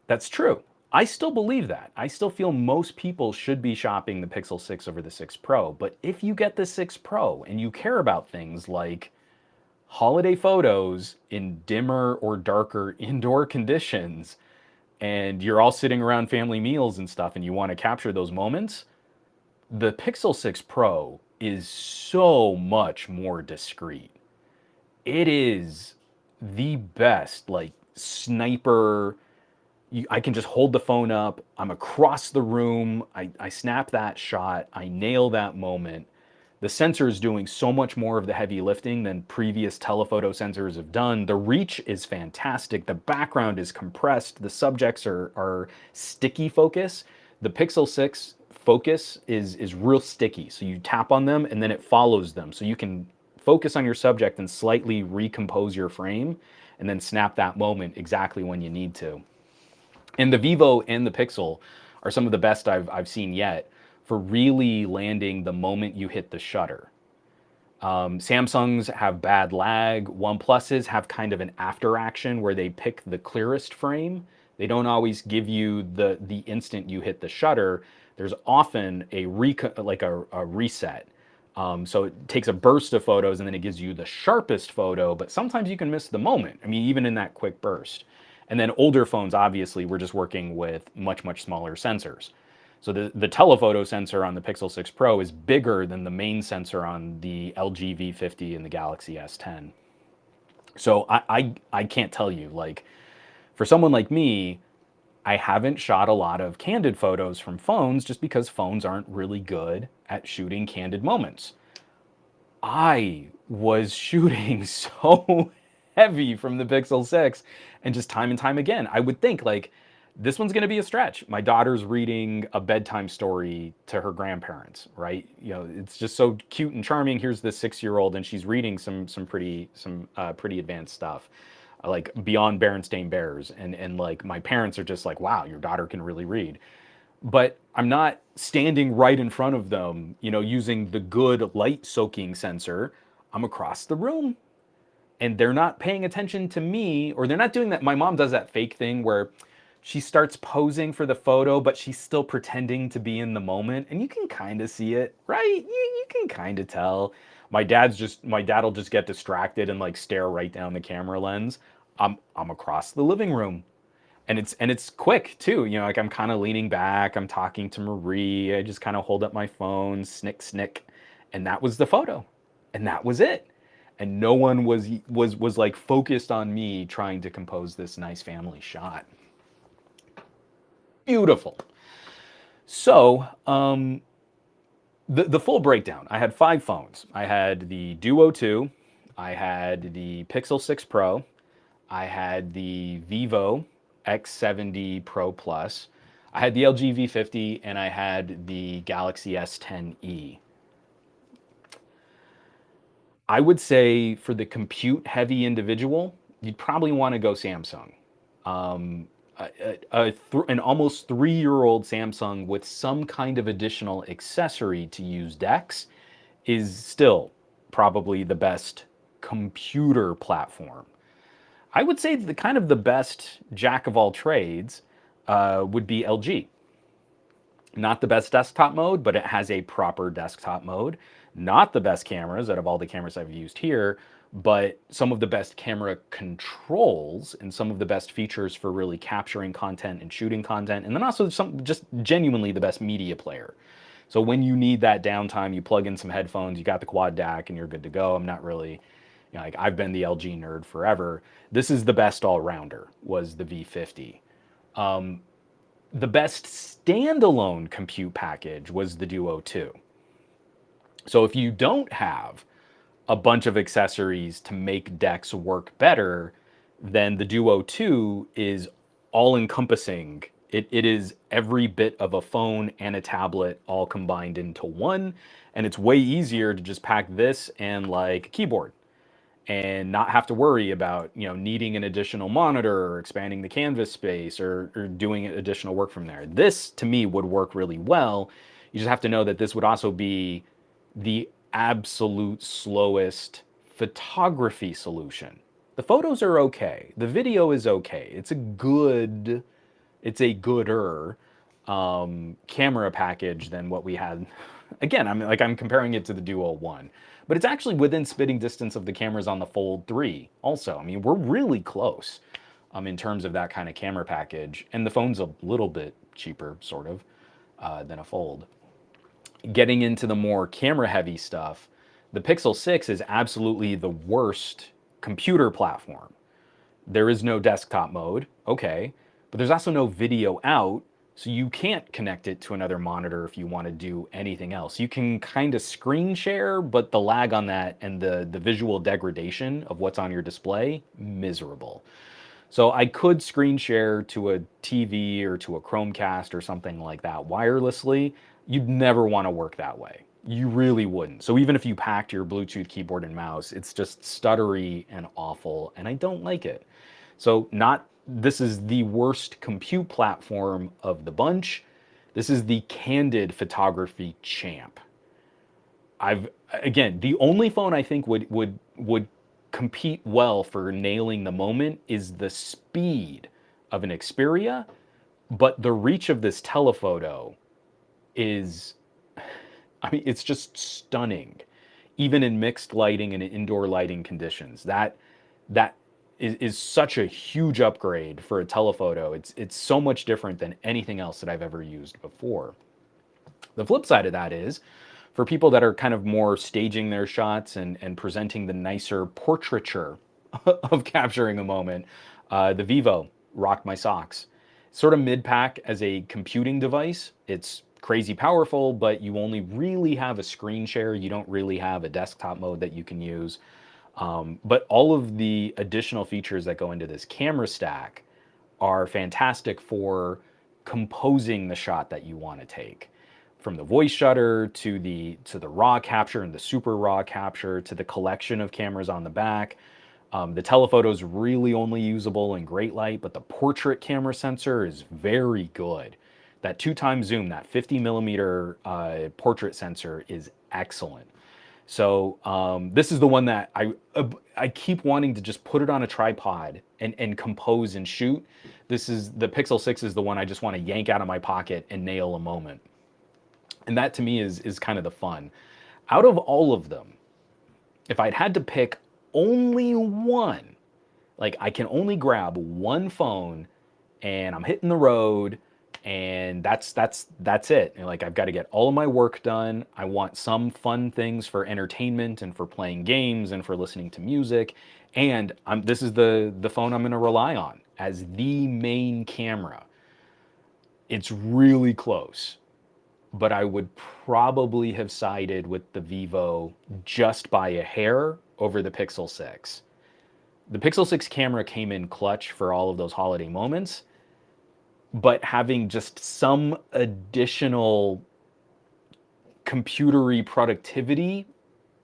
That's true. I still believe that. I still feel most people should be shopping the Pixel 6 over the 6 Pro. But if you get the 6 Pro and you care about things like holiday photos in dimmer or darker indoor conditions, and you're all sitting around family meals and stuff, and you want to capture those moments, the Pixel 6 Pro is so much more discreet. It is the best, like, sniper. I can just hold the phone up. I'm across the room. I snap that shot. I nail that moment. The sensor is doing so much more of the heavy lifting than previous telephoto sensors have done. The reach is fantastic. The background is compressed. The subjects are sticky focus. The Pixel 6 focus is real sticky. So you tap on them and then it follows them. So you can focus on your subject and slightly recompose your frame and then snap that moment exactly when you need to. And the Vivo and the Pixel are some of the best I've seen yet for really landing the moment you hit the shutter. Samsungs have bad lag. OnePluses have kind of an after action where they pick the clearest frame. They don't always give you the instant you hit the shutter. There's often a reset. So it takes a burst of photos and then it gives you the sharpest photo, but sometimes you can miss the moment. I mean, even in that quick burst. And then older phones, obviously, we're just working with much, much smaller sensors. So the telephoto sensor on the Pixel 6 Pro is bigger than the main sensor on the LG V50 and the Galaxy S10. So I can't tell you, like, for someone like me, I haven't shot a lot of candid photos from phones just because phones aren't really good at shooting candid moments. I was shooting so heavy from the Pixel 6 and just time and time again. I would think like this one's going to be a stretch. My daughter's reading a bedtime story to her grandparents, right? You know, it's just so cute and charming. Here's this 6-year-old and she's reading some pretty advanced stuff. Like Beyond Berenstain Bears and like my parents are just like, "Wow, your daughter can really read." But I'm not standing right in front of them, you know, using the good light soaking sensor. I'm across the room and they're not paying attention to me, or they're not doing that. My mom does that fake thing where she starts posing for the photo, but she's still pretending to be in the moment. And you can kind of see it, right? You can kind of tell. My dad'll just get distracted and like stare right down the camera lens. I'm across the living room and it's quick too. You know, like I'm kind of leaning back, I'm talking to Marie, I just kind of hold up my phone, snick snick, and that was the photo, and that was it. And no one was like focused on me trying to compose this nice family shot. Beautiful. So, the full breakdown. I had 5 phones. I had the Duo 2, I had the Pixel 6 Pro, I had the Vivo X70 Pro Plus. I had the LG V50 and I had the Galaxy S10e. I would say for the compute heavy individual, you'd probably want to go Samsung. An almost 3-year-old Samsung with some kind of additional accessory to use DeX is still probably the best computer platform. I would say the kind of the best jack of all trades would be LG. Not the best desktop mode, but it has a proper desktop mode. Not the best cameras out of all the cameras I've used here, but some of the best camera controls and some of the best features for really capturing content and shooting content. And then also some just genuinely the best media player. So when you need that downtime, you plug in some headphones, you got the quad DAC, and you're good to go. I'm not really, like I've been the LG nerd forever. This is the best all rounder, was the V50. The best standalone compute package was the Duo 2. So if you don't have a bunch of accessories to make DeX work better, then the Duo 2 is all encompassing. It is every bit of a phone and a tablet all combined into one. And it's way easier to just pack this and like a keyboard and not have to worry about needing an additional monitor or expanding the canvas space or doing additional work from there. This to me would work really well. You just have to know that this would also be the absolute slowest photography solution. The photos are okay. The video is okay. It's a gooder camera package than what we had. Again, I'm comparing it to the Duo 1, but it's actually within spitting distance of the cameras on the Fold 3 also. I mean, we're really close in terms of that kind of camera package, and the phone's a little bit cheaper, sort of, than a Fold. Getting into the more camera heavy stuff, the Pixel 6 is absolutely the worst computer platform. There is no desktop mode, okay, but there's also no video out, so you can't connect it to another monitor if you want to do anything else. You can kind of screen share, but the lag on that and the visual degradation of what's on your display, miserable. So I could screen share to a TV or to a Chromecast or something like that wirelessly. You'd never want to work that way. You really wouldn't. So even if you packed your Bluetooth keyboard and mouse, it's just stuttery and awful, and I don't like it. So this is the worst compute platform of the bunch. This is the Candid photography champ. Again, the only phone I think would compete well for nailing the moment is the speed of an Xperia, but the reach of this telephoto is, I mean, it's just stunning, even in mixed lighting and indoor lighting conditions. That is such a huge upgrade for a telephoto. It's so much different than anything else that I've ever used before. The flip side of that is, for people that are kind of more staging their shots and presenting the nicer portraiture of capturing a moment, the Vivo rocked my socks. Sort of mid-pack as a computing device. It's crazy powerful, but you only really have a screen share. You don't really have a desktop mode that you can use. But all of the additional features that go into this camera stack are fantastic for composing the shot that you want to take. From the voice shutter to the raw capture and the super raw capture to the collection of cameras on the back. The telephoto is really only usable in great light, but the portrait camera sensor is very good. That 2x zoom, that 50 millimeter portrait sensor is excellent. So this is the one that I keep wanting to just put it on a tripod and compose and shoot. The Pixel 6 is the one I just want to yank out of my pocket and nail a moment. And that to me is kind of the fun. Out of all of them, if I'd had to pick only one, like I can only grab one phone and I'm hitting the road and that's it. And like I've got to get all of my work done. I want some fun things for entertainment and for playing games and for listening to music. And this is the phone I'm going to rely on as the main camera. It's really close, but I would probably have sided with the Vivo just by a hair over the Pixel 6. The Pixel 6 camera came in clutch for all of those holiday moments, but having just some additional computery productivity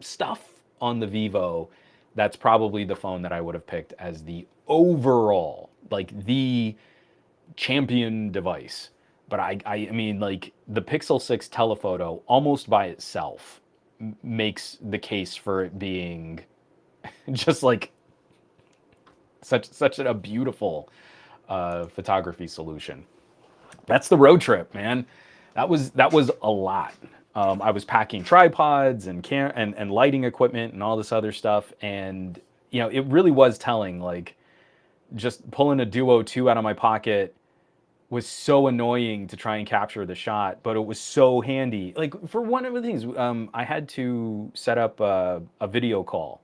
stuff on the Vivo, that's probably the phone that I would have picked as the overall, like the champion device. But I mean, like the Pixel 6 telephoto almost by itself makes the case for it being just like such a beautiful photography solution. That's the road trip, man. That was a lot. I was packing tripods and and lighting equipment and all this other stuff, and it really was telling. Like just pulling a Duo 2 out of my pocket was so annoying to try and capture the shot, but it was so handy. Like for one of the things, I had to set up a video call,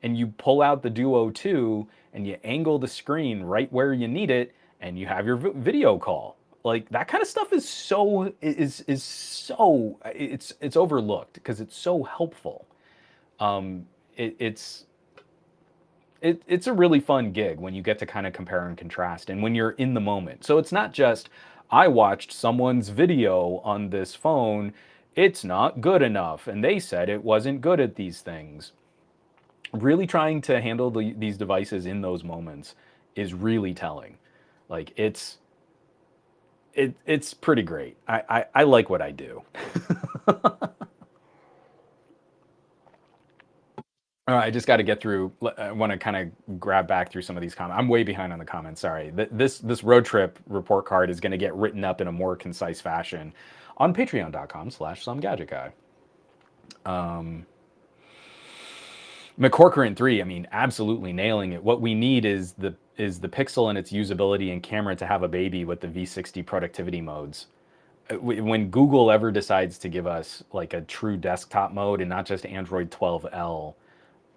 and you pull out the Duo 2 and you angle the screen right where you need it, and you have your video call. Like that kind of stuff is so it's overlooked because it's so helpful. Um, it, it's it's a really fun gig when you get to kind of compare and contrast and when you're in the moment. So it's not just I watched someone's video on this phone, it's not good enough and they said it wasn't good at these things. Really trying to handle these devices in those moments is really telling. Like it's pretty great. I like what I do. All right, I just got to get through. I want to kind of grab back through some of these comments. I'm way behind on the comments. Sorry. This road trip report card is going to get written up in a more concise fashion on patreon.com/somegadgetguy. McCorcoran 3, I mean, absolutely nailing it. What we need is the Pixel and its usability and camera to have a baby with the V60 productivity modes. When Google ever decides to give us like a true desktop mode and not just Android 12L,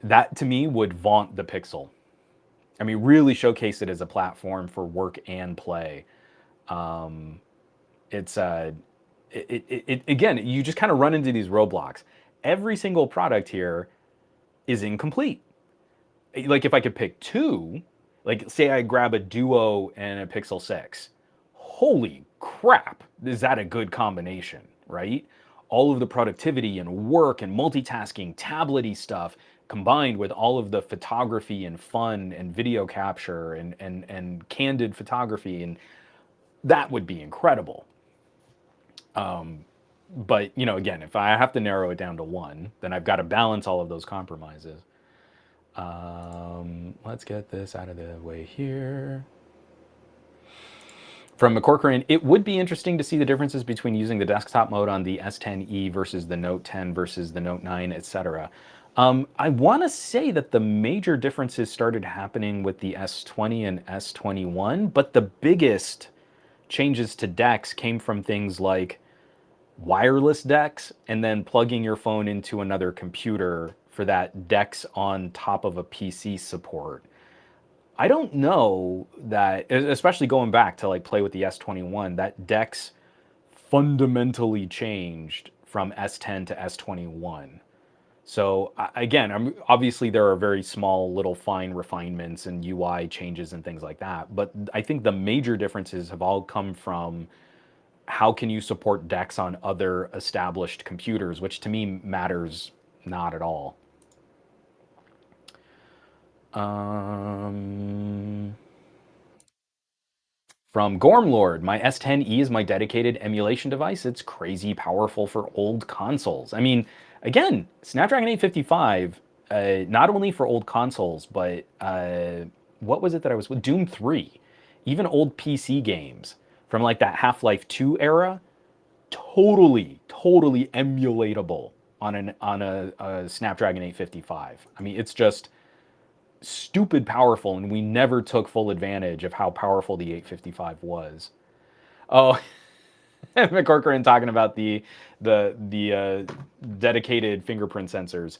that to me would vaunt the Pixel. I mean, really showcase it as a platform for work and play. It's again, you just kind of run into these roadblocks. Every single product here is incomplete. Like if I could pick two, like say I grab a Duo and a Pixel 6, holy crap, is that a good combination, right? All of the productivity and work and multitasking, tablety stuff combined with all of the photography and fun and video capture and candid photography, and that would be incredible. But again, if I have to narrow it down to one, then I've got to balance all of those compromises. Let's get this out of the way here. From McCorcoran, it would be interesting to see the differences between using the desktop mode on the S10e versus the Note 10 versus the Note 9, etc. I want to say that the major differences started happening with the S20 and S21, but the biggest changes to DeX came from things like wireless DeX and then plugging your phone into another computer for that DeX on top of a PC support. I don't know that, especially going back to like play with the S21, that DeX fundamentally changed from S10 to S21. So again, obviously there are very small little fine refinements and UI changes and things like that, but I think the major differences have all come from how can you support DeX on other established computers, which to me matters not at all. Um, From Gormlord, my S10e is my dedicated emulation device. It's crazy powerful for old consoles. I mean, again, Snapdragon 855, not only for old consoles, but what was it that I was with? Doom 3. Even old PC games from like that Half-Life 2 era, totally emulatable on a Snapdragon 855. I mean, it's just stupid powerful, and we never took full advantage of how powerful the 855 was. Oh, McCorcoran talking about the dedicated fingerprint sensors.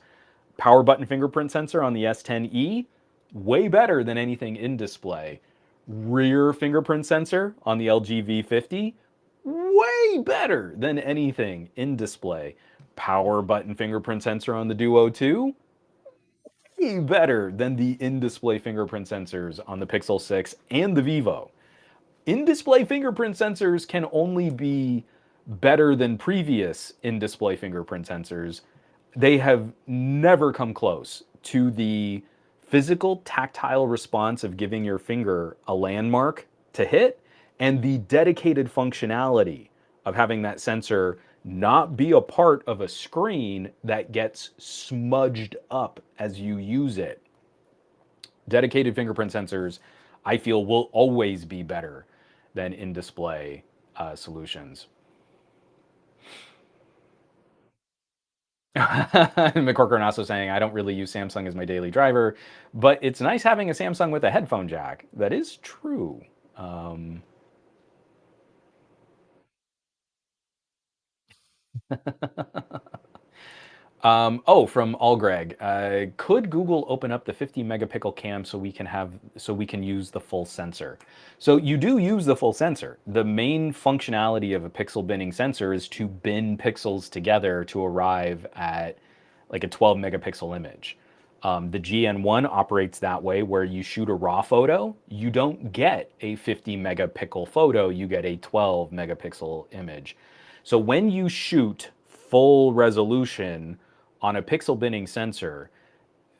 Power button fingerprint sensor on the S10e, way better than anything in display. Rear fingerprint sensor on the LG V50, way better than anything in display. Power button fingerprint sensor on the Duo 2, better than the in-display fingerprint sensors on the Pixel 6 and the Vivo. in-display fingerprint sensors can only be better than previous in-display fingerprint sensors. They have never come close to the physical tactile response of giving your finger a landmark to hit and the dedicated functionality of having that sensor not be a part of a screen that gets smudged up as you use it. Dedicated fingerprint sensors, I feel, will always be better than in display solutions. McCorkern also saying, I don't really use Samsung as my daily driver, but it's nice having a Samsung with a headphone jack. That is true. Um, oh, from All Greg, could Google open up the 50 megapixel cam so we can use the full sensor? So you do use the full sensor. The main functionality of a pixel binning sensor is to bin pixels together to arrive at like a 12 megapixel image. The GN1 operates that way, where you shoot a raw photo, you don't get a 50 megapixel photo, you get a 12 megapixel image. So when you shoot full resolution on a pixel binning sensor,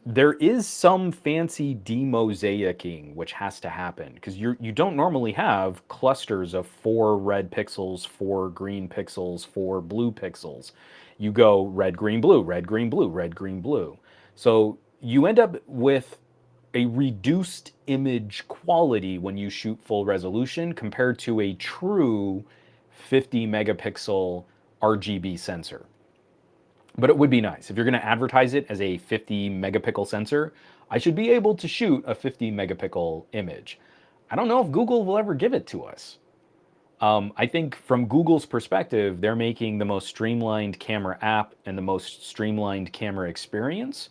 there is some fancy demosaicing which has to happen because you don't normally have clusters of 4 red pixels, 4 green pixels, 4 blue pixels. You go red, green, blue, red, green, blue, red, green, blue. So you end up with a reduced image quality when you shoot full resolution compared to a true 50 megapixel RGB sensor. But it would be nice. If you're going to advertise it as a 50 megapixel sensor, I should be able to shoot a 50 megapixel image. I don't know if Google will ever give it to us. I think from Google's perspective, they're making the most streamlined camera app and the most streamlined camera experience.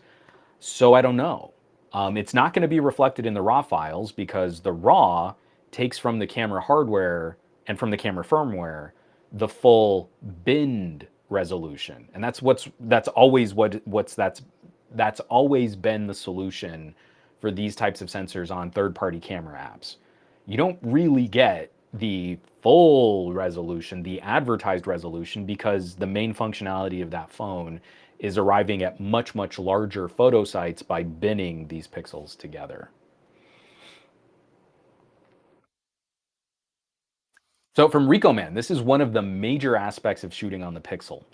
So I don't know. It's not going to be reflected in the RAW files because the RAW takes from the camera hardware and from the camera firmware the full binned resolution, and that's always that's always been the solution for these types of sensors on third-party camera apps. You don't really get the full resolution, the advertised resolution, because the main functionality of that phone is arriving at much, much larger photo sites by binning these pixels together. So from Rico Man, this is one of the major aspects of shooting on the Pixel.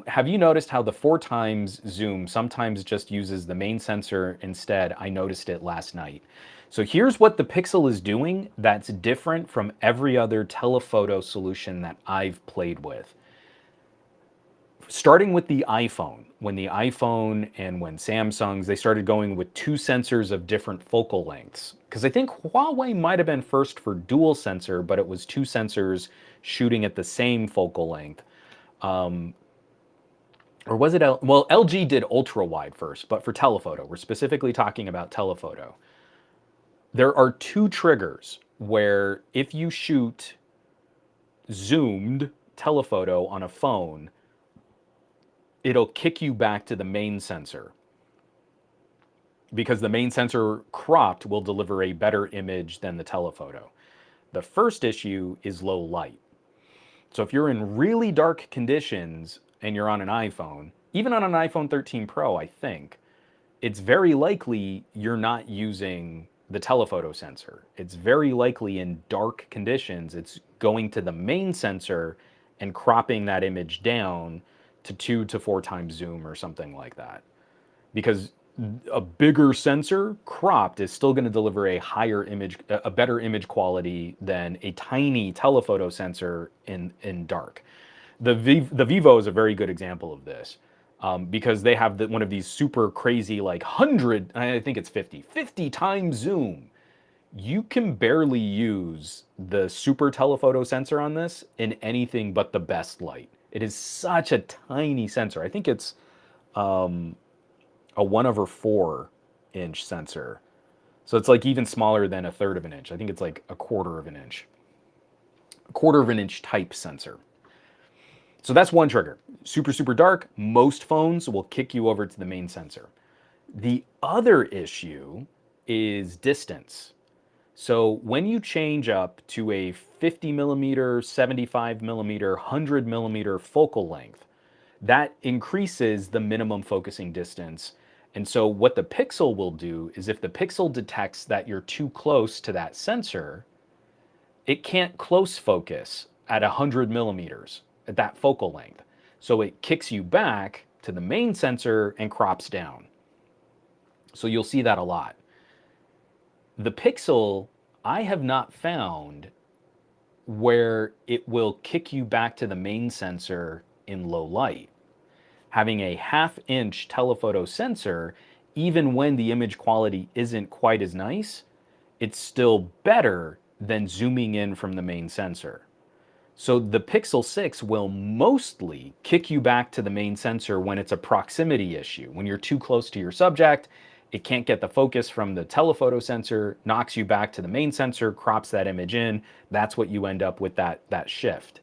Have you noticed how the 4x zoom sometimes just uses the main sensor instead? I noticed it last night. So here's what the Pixel is doing that's different from every other telephoto solution that I've played with. Starting with the iPhone, when the iPhone and when Samsung's, they started going with 2 sensors of different focal lengths. Because I think Huawei might have been first for dual sensor, but it was 2 sensors shooting at the same focal length. Or was it, well, LG did ultra wide first, but for telephoto, we're specifically talking about telephoto. There are 2 triggers where if you shoot zoomed telephoto on a phone, it'll kick you back to the main sensor because the main sensor cropped will deliver a better image than the telephoto. The first issue is low light. So if you're in really dark conditions and you're on an iPhone, even on an iPhone 13 Pro, I think, it's very likely you're not using the telephoto sensor. It's very likely in dark conditions, it's going to the main sensor and cropping that image down to 2 to 4 times zoom or something like that. Because a bigger sensor cropped is still going to deliver a higher image, a better image quality than a tiny telephoto sensor in dark. The Vivo is a very good example of this. Because they have one of these super crazy, like 100, I think it's 50 times zoom. You can barely use the super telephoto sensor on this in anything but the best light. It is such a tiny sensor. I think it's a 1/4 inch sensor. So it's like even smaller than 1/3 of an inch. I think it's like a 1/4 of an inch. A 1/4 of an inch type sensor. So that's one trigger. Super, super dark, most phones will kick you over to the main sensor. The other issue is distance. So when you change up to a 50 millimeter, 75 millimeter, 100 millimeter focal length, that increases the minimum focusing distance. And so what the pixel will do is if the pixel detects that you're too close to that sensor, it can't close focus at 100 millimeters at that focal length. So it kicks you back to the main sensor and crops down. So you'll see that a lot. The pixel, I have not found where it will kick you back to the main sensor in low light. Having a half-inch telephoto sensor, even when the image quality isn't quite as nice, it's still better than zooming in from the main sensor. So the Pixel 6 will mostly kick you back to the main sensor when it's a proximity issue. When you're too close to your subject, it can't get the focus from the telephoto sensor, knocks you back to the main sensor, crops that image in. That's what you end up with, that shift.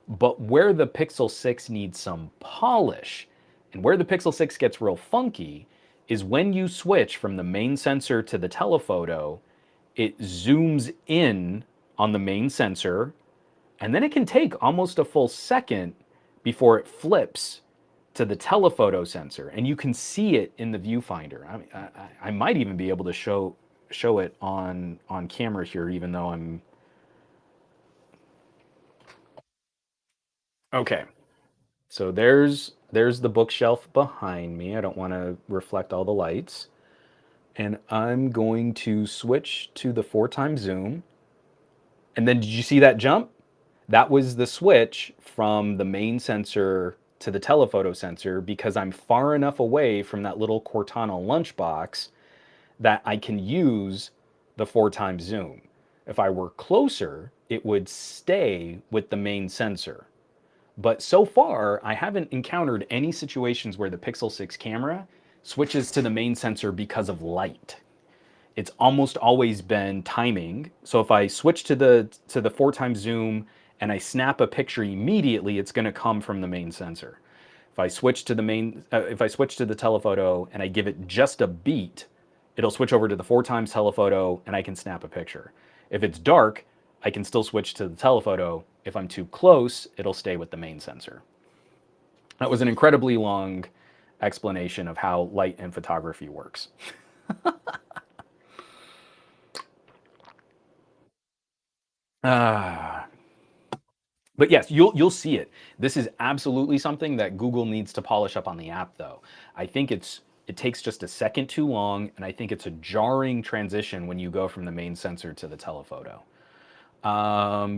But where the Pixel 6 needs some polish and where the Pixel 6 gets real funky is when you switch from the main sensor to the telephoto, it zooms in on the main sensor, and then it can take almost a full second before it flips to the telephoto sensor, and you can see it in the viewfinder. I might even be able to show it on camera here, even though I'm okay. So there's the bookshelf behind me. I don't want to reflect all the lights. And I'm going to switch to the 4x zoom. And then did you see that jump? That was the switch from the main sensor to the telephoto sensor because I'm far enough away from that little Cortana lunchbox that I can use the 4x zoom. If I were closer, it would stay with the main sensor. But so far, I haven't encountered any situations where the Pixel 6 camera switches to the main sensor because of light. It's almost always been timing. So if I switch to the 4x zoom and I snap a picture immediately, it's going to come from the main sensor. If I switch to the telephoto and I give it just a beat, it'll switch over to the 4x telephoto and I can snap a picture. If it's dark, I can still switch to the telephoto. If I'm too close, it'll stay with the main sensor. That was an incredibly long explanation of how light and photography works. Ah, but yes, you'll see it. This is absolutely something that Google needs to polish up on the app, though. I think it takes just a second too long, and I think it's a jarring transition when you go from the main sensor to the telephoto.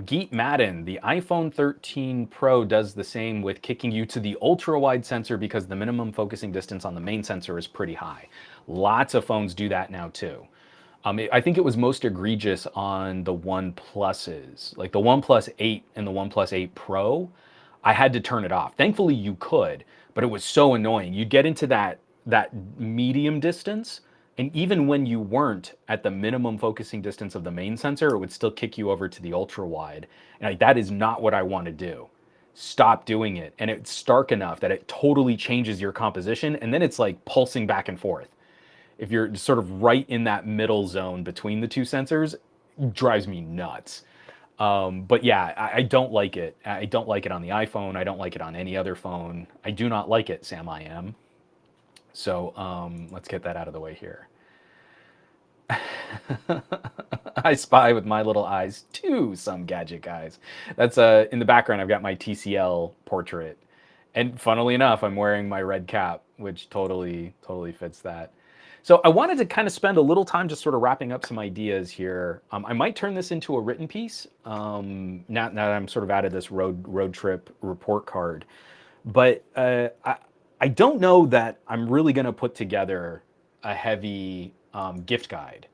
Geet Madden, the iPhone 13 Pro does the same with kicking you to the ultra wide sensor because the minimum focusing distance on the main sensor is pretty high. Lots of phones do that now too. I think it was most egregious on the One Pluses, like the OnePlus 8 and the OnePlus 8 Pro. I had to turn it off. Thankfully, you could, but it was so annoying. You'd get into that medium distance, and even when you weren't at the minimum focusing distance of the main sensor, it would still kick you over to the ultra wide. And like, that is not what I want to do. Stop doing it. And it's stark enough that it totally changes your composition, and then it's like pulsing back and forth. If you're sort of right in that middle zone between the two sensors, it drives me nuts. But yeah, I don't like it. I don't like it on the iPhone. I don't like it on any other phone. I do not like it, Sam I am. So let's get that out of the way here. I spy with my little eyes too, some gadget guys. That's in the background. I've got my TCL portrait, and funnily enough, I'm wearing my red cap, which totally fits that. So I wanted to kind of spend a little time just sort of wrapping up some ideas here. I might turn this into a written piece now that I'm sort of out of this road trip report card. But I don't know that I'm really going to put together a heavy gift guide.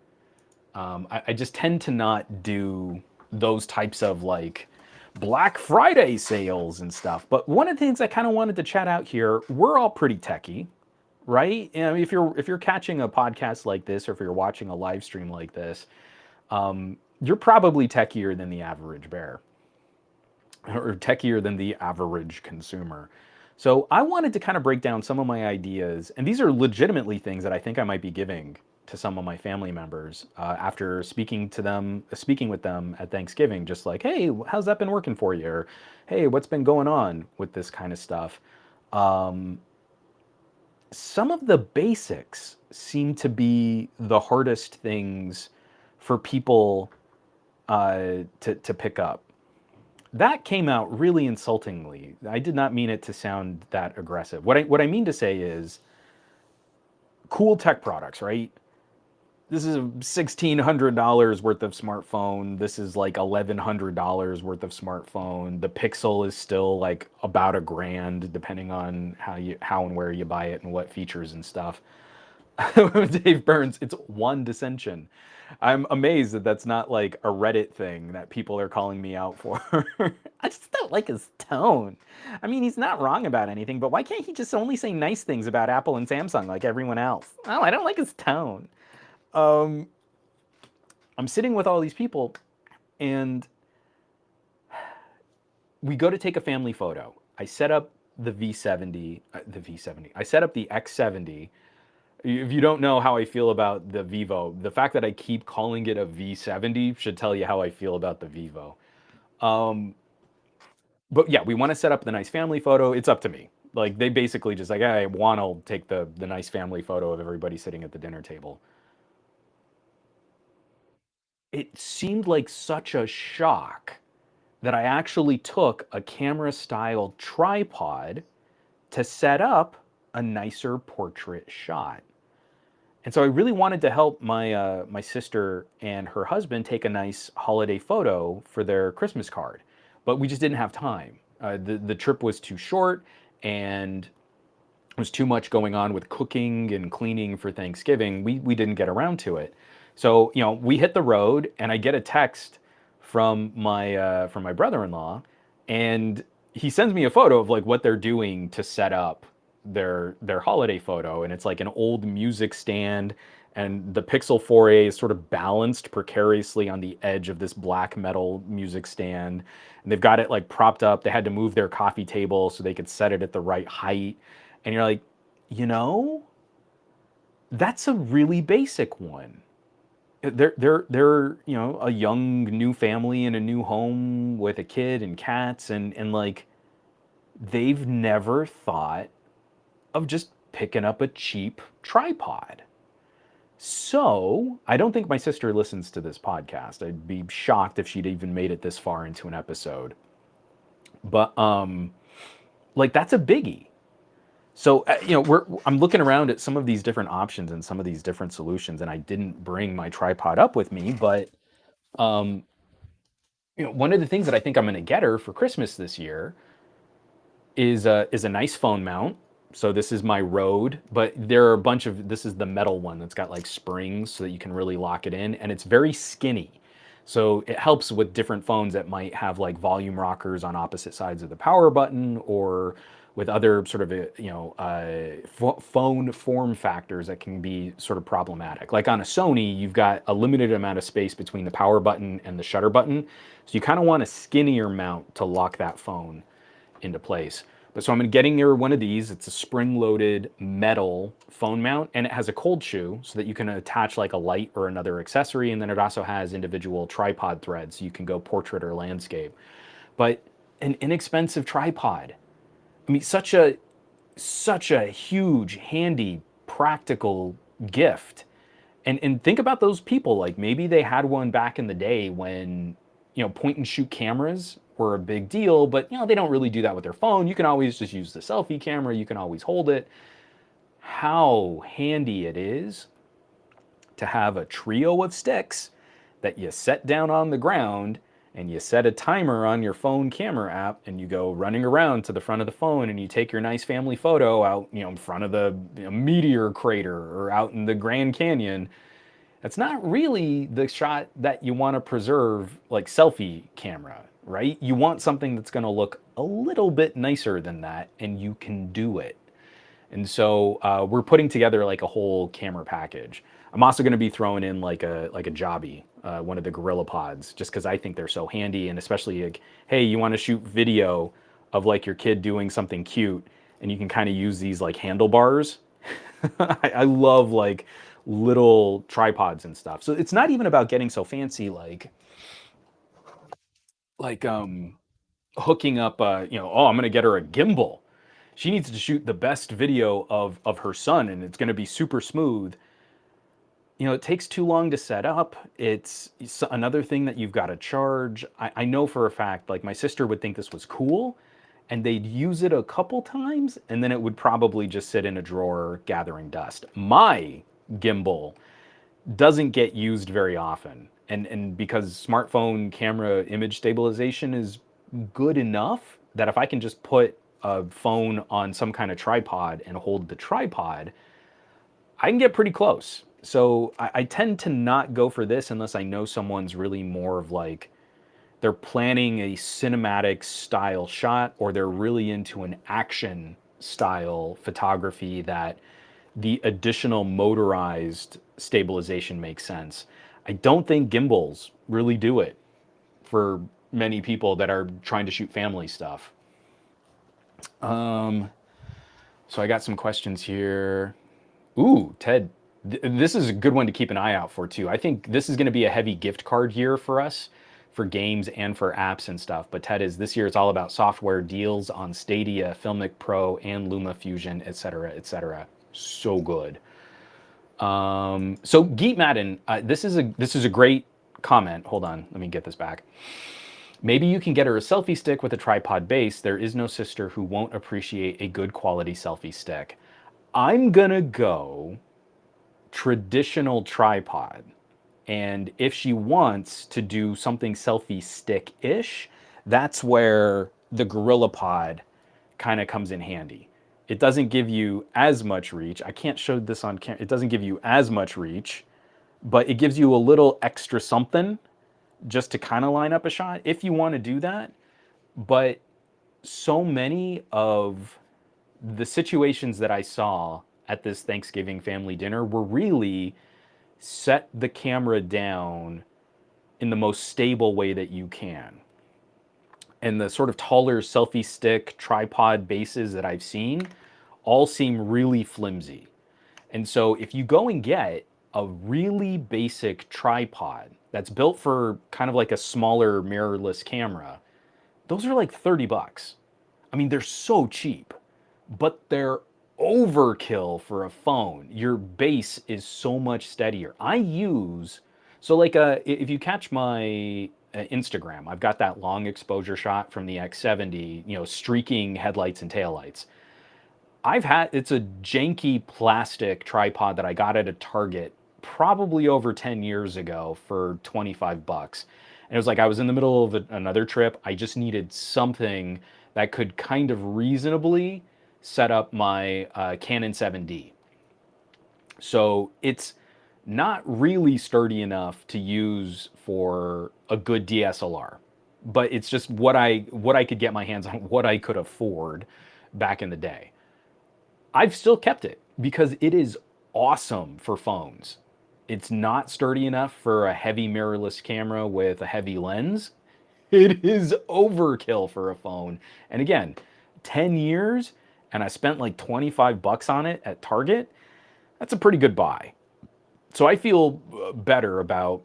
I just tend to not do those types of like Black Friday sales and stuff. But one of the things I kind of wanted to chat out here, we're all pretty techy, right? And if you're catching a podcast like this, or if you're watching a live stream like this, you're probably techier than the average bear, or techier than the average consumer. So I wanted to kind of break down some of my ideas, and these are legitimately things that I think I might be giving to some of my family members after speaking with them at Thanksgiving, just like, hey, how's that been working for you? Or, hey, what's been going on with this kind of stuff? Um, some of the basics seem to be the hardest things for people to pick up. That came out really insultingly. I did not mean it to sound that aggressive. What I mean to say is cool tech products, right? This is a $1,600 worth of smartphone. This is like $1,100 worth of smartphone. The Pixel is still like about $1,000, depending on how and where you buy it and what features and stuff. Dave Burns, it's one dissension. I'm amazed that that's not like a Reddit thing that people are calling me out for. I just don't like his tone. I mean, he's not wrong about anything, but why can't he just only say nice things about Apple and Samsung like everyone else? Oh, I don't like his tone. Um, I'm sitting with all these people, and we go to take a family photo. I set up the V70, the V70. I set up the X70. If you don't know how I feel about the Vivo, the fact that I keep calling it a V70 should tell you how I feel about the Vivo. Um, but yeah, we want to set up the nice family photo. It's up to me. Like they basically just like, hey, Juan will take the nice family photo of everybody sitting at the dinner table. It seemed like such a shock that I actually took a camera style tripod to set up a nicer portrait shot. And so I really wanted to help my sister and her husband take a nice holiday photo for their Christmas card, but we just didn't have time. The trip was too short, and there was too much going on with cooking and cleaning for Thanksgiving. We didn't get around to it. So we hit the road, and I get a text from my brother-in-law, and he sends me a photo of like what they're doing to set up their holiday photo, and it's like an old music stand, and the Pixel 4a is sort of balanced precariously on the edge of this black metal music stand, and they've got it like propped up. They had to move their coffee table so they could set it at the right height, and you're like, you know, that's a really basic one. They're a young new family in a new home with a kid and cats, and like they've never thought of just picking up a cheap tripod. So I don't think my sister listens to this podcast. I'd be shocked if she'd even made it this far into an episode. But like that's a biggie. So I'm looking around at some of these different options and some of these different solutions, and I didn't bring my tripod up with me, but um, one of the things that I think I'm going to get her for Christmas this year is a nice phone mount. So this is my Rode, but there are a bunch of this is the metal one that's got like springs so that you can really lock it in, and it's very skinny. So it helps with different phones that might have like volume rockers on opposite sides of the power button, or with other sort of phone form factors that can be sort of problematic. Like on a Sony, you've got a limited amount of space between the power button and the shutter button, so you kind of want a skinnier mount to lock that phone into place. But so I'm getting her one of these. It's a spring-loaded metal phone mount, and it has a cold shoe so that you can attach like a light or another accessory, and then it also has individual tripod threads so you can go portrait or landscape. But an inexpensive tripod. I mean, such a huge, handy, practical gift. And think about those people. Like maybe they had one back in the day when point and shoot cameras were a big deal, but they don't really do that with their phone. You can always just use the selfie camera. You can always hold it. How handy it is to have a trio of sticks that you set down on the ground, and you set a timer on your phone camera app, and you go running around to the front of the phone, and you take your nice family photo out, in front of the meteor crater or out in the Grand Canyon. That's not really the shot that you want to preserve, like selfie camera, right? You want something that's going to look a little bit nicer than that, and you can do it. And so we're putting together like a whole camera package. I'm also going to be throwing in like a Jobby, one of the Gorilla Pods, just because I think they're so handy, and especially like, hey, you want to shoot video of like your kid doing something cute, and you can kind of use these like handlebars. I love like little tripods and stuff. So it's not even about getting so fancy, like hooking up, oh, I'm gonna get her a gimbal. She needs to shoot the best video of her son, and it's gonna be super smooth. It takes too long to set up. It's another thing that you've got to charge. I know for a fact, like my sister would think this was cool, and they'd use it a couple times, and then it would probably just sit in a drawer gathering dust. My gimbal doesn't get used very often. And because smartphone camera image stabilization is good enough that if I can just put a phone on some kind of tripod and hold the tripod, I can get pretty close. So I tend to not go for this unless I know someone's really more of like they're planning a cinematic style shot, or they're really into an action style photography that the additional motorized stabilization makes sense. I don't think gimbals really do it for many people that are trying to shoot family stuff. So I got some questions here. Ooh, Ted, this is a good one to keep an eye out for too. I think this is going to be a heavy gift card year for us, for games and for apps and stuff. But Ted, is this year it's all about software deals on Stadia, Filmic Pro, and LumaFusion, etc., etc. So good. So Geet Madden, this is a great comment. Hold on, let me get this back. Maybe you can get her a selfie stick with a tripod base. There is no sister who won't appreciate a good quality selfie stick. I'm gonna go traditional tripod. And if she wants to do something selfie stick-ish, that's where the GorillaPod kind of comes in handy. It doesn't give you as much reach. I can't show this on camera. It doesn't give you as much reach, but it gives you a little extra something just to kind of line up a shot if you want to do that. But so many of the situations that I saw at this Thanksgiving family dinner were really set the camera down in the most stable way that you can. And the sort of taller selfie stick tripod bases that I've seen all seem really flimsy. And so if you go and get a really basic tripod that's built for kind of like a smaller mirrorless camera, those are like 30 bucks. I mean, they're so cheap, but they're overkill for a phone. Your base is so much steadier. If you catch my Instagram, I've got that long exposure shot from the X70, streaking headlights and taillights. It's a janky plastic tripod that I got at a Target probably over 10 years ago for 25 bucks. And it was like I was in the middle of another trip. I just needed something that could kind of reasonably set up my Canon 7D. So it's not really sturdy enough to use for a good DSLR, but it's just what I could get my hands on, what I could afford back in the day. I've still kept it because it is awesome for phones. It's not sturdy enough for a heavy mirrorless camera with a heavy lens. It is overkill for a phone. And again, 10 years and I spent like 25 bucks on it at Target. That's a pretty good buy. So I feel better about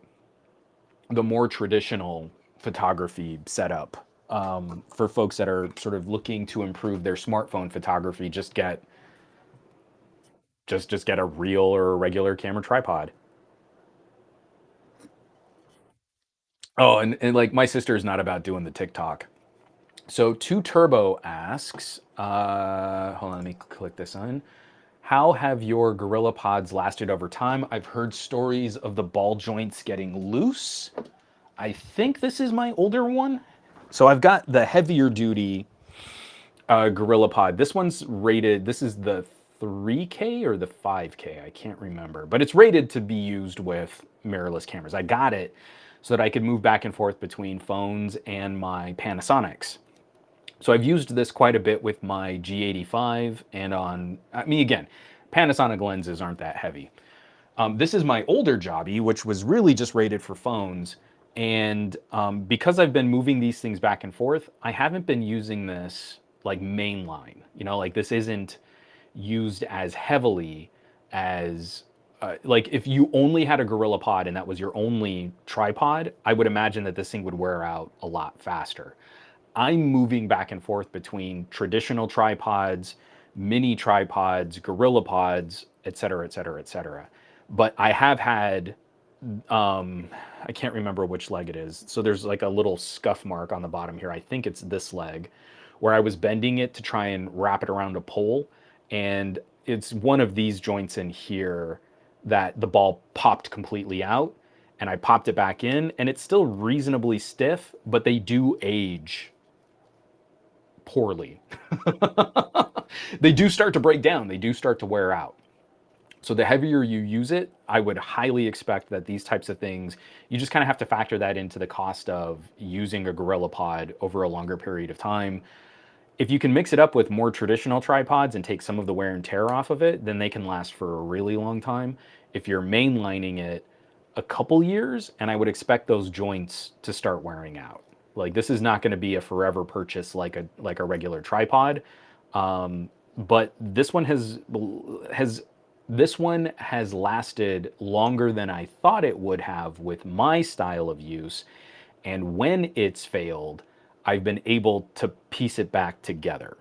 the more traditional photography setup for folks that are sort of looking to improve their smartphone photography. Just get a real or a regular camera tripod. Oh, and like my sister is not about doing the TikTok. So Two Turbo asks, hold on, let me click this on. How have your Gorilla Pods lasted over time? I've heard stories of the ball joints getting loose. I think this is my older one. So I've got the heavier duty Gorilla Pod. This one's rated, this is the 3K or the 5K, I can't remember. But it's rated to be used with mirrorless cameras. I got it so that I could move back and forth between phones and my Panasonics. So I've used this quite a bit with my G85 and again, Panasonic lenses aren't that heavy. This is my older Jobby, which was really just rated for phones. And because I've been moving these things back and forth, I haven't been using this like mainline. Like this isn't used as heavily as like if you only had a Gorilla Pod and that was your only tripod, I would imagine that this thing would wear out a lot faster. I'm moving back and forth between traditional tripods, mini tripods, Gorilla Pods, et cetera, et cetera, et cetera. But I have had, I can't remember which leg it is. So there's like a little scuff mark on the bottom here. I think it's this leg where I was bending it to try and wrap it around a pole. And it's one of these joints in here that the ball popped completely out. And I popped it back in, and it's still reasonably stiff, but they do age poorly. They do start to break down, they do start to wear out. So the heavier you use it, I would highly expect that these types of things, you just kind of have to factor that into the cost of using a Gorilla Pod over a longer period of time. If you can mix it up with more traditional tripods and take some of the wear and tear off of it, then they can last for a really long time. If you're mainlining it, a couple years, and I would expect those joints to start wearing out. Like this is not going to be a forever purchase like a regular tripod. But this one has lasted longer than I thought it would have with my style of use. And when it's failed, I've been able to piece it back together.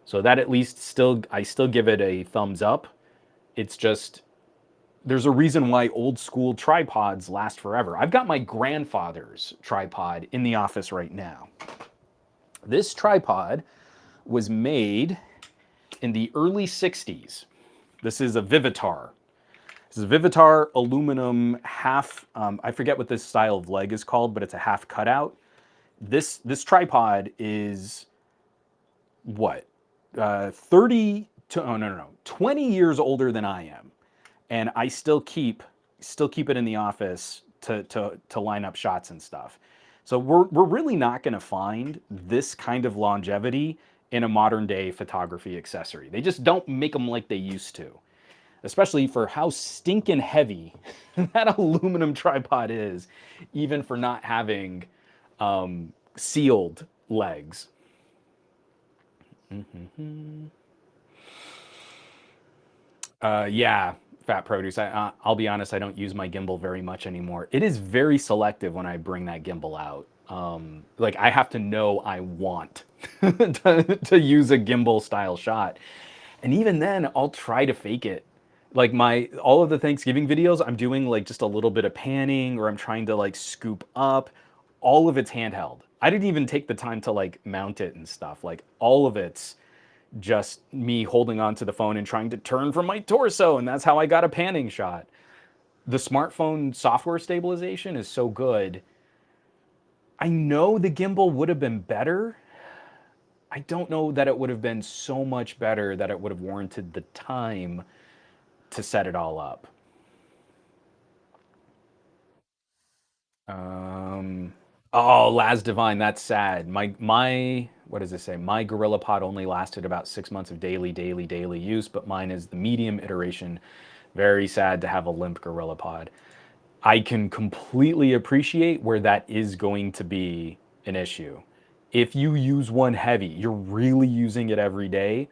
So that at least I still give it a thumbs up. It's just there's a reason why old school tripods last forever. I've got my grandfather's tripod in the office right now. This tripod was made in the early 60s. This is a Vivitar. This is a Vivitar aluminum half, I forget what this style of leg is called, but it's a half cutout. This tripod is what? 30 to, oh no, 20 years older than I am. And I still keep it in the office to line up shots and stuff. So we're really not going to find this kind of longevity in a modern day photography accessory. They just don't make them like they used to, especially for how stinking heavy that aluminum tripod is, even for not having sealed legs. Yeah, fat produce. I'll be honest, I don't use my gimbal very much anymore. It is very selective when I bring that gimbal out. Like I have to know I want to use a gimbal style shot. And even then, I'll try to fake it. Like all of the Thanksgiving videos, I'm doing like just a little bit of panning or I'm trying to like scoop up. All of it's handheld. I didn't even take the time to like mount it and stuff. Like all of it's just me holding on to the phone and trying to turn from my torso, and that's how I got a panning shot. The smartphone software stabilization is so good. I know the gimbal would have been better. I don't know that it would have been so much better that it would have warranted the time to set it all up. Um, oh, Laz Divine, that's sad. My what does it say? My Gorilla Pod only lasted about 6 months of daily use, but mine is the medium iteration. Very sad to have a limp Gorilla Pod. I can completely appreciate where that is going to be an issue. If you use one heavy, you're really using it every day,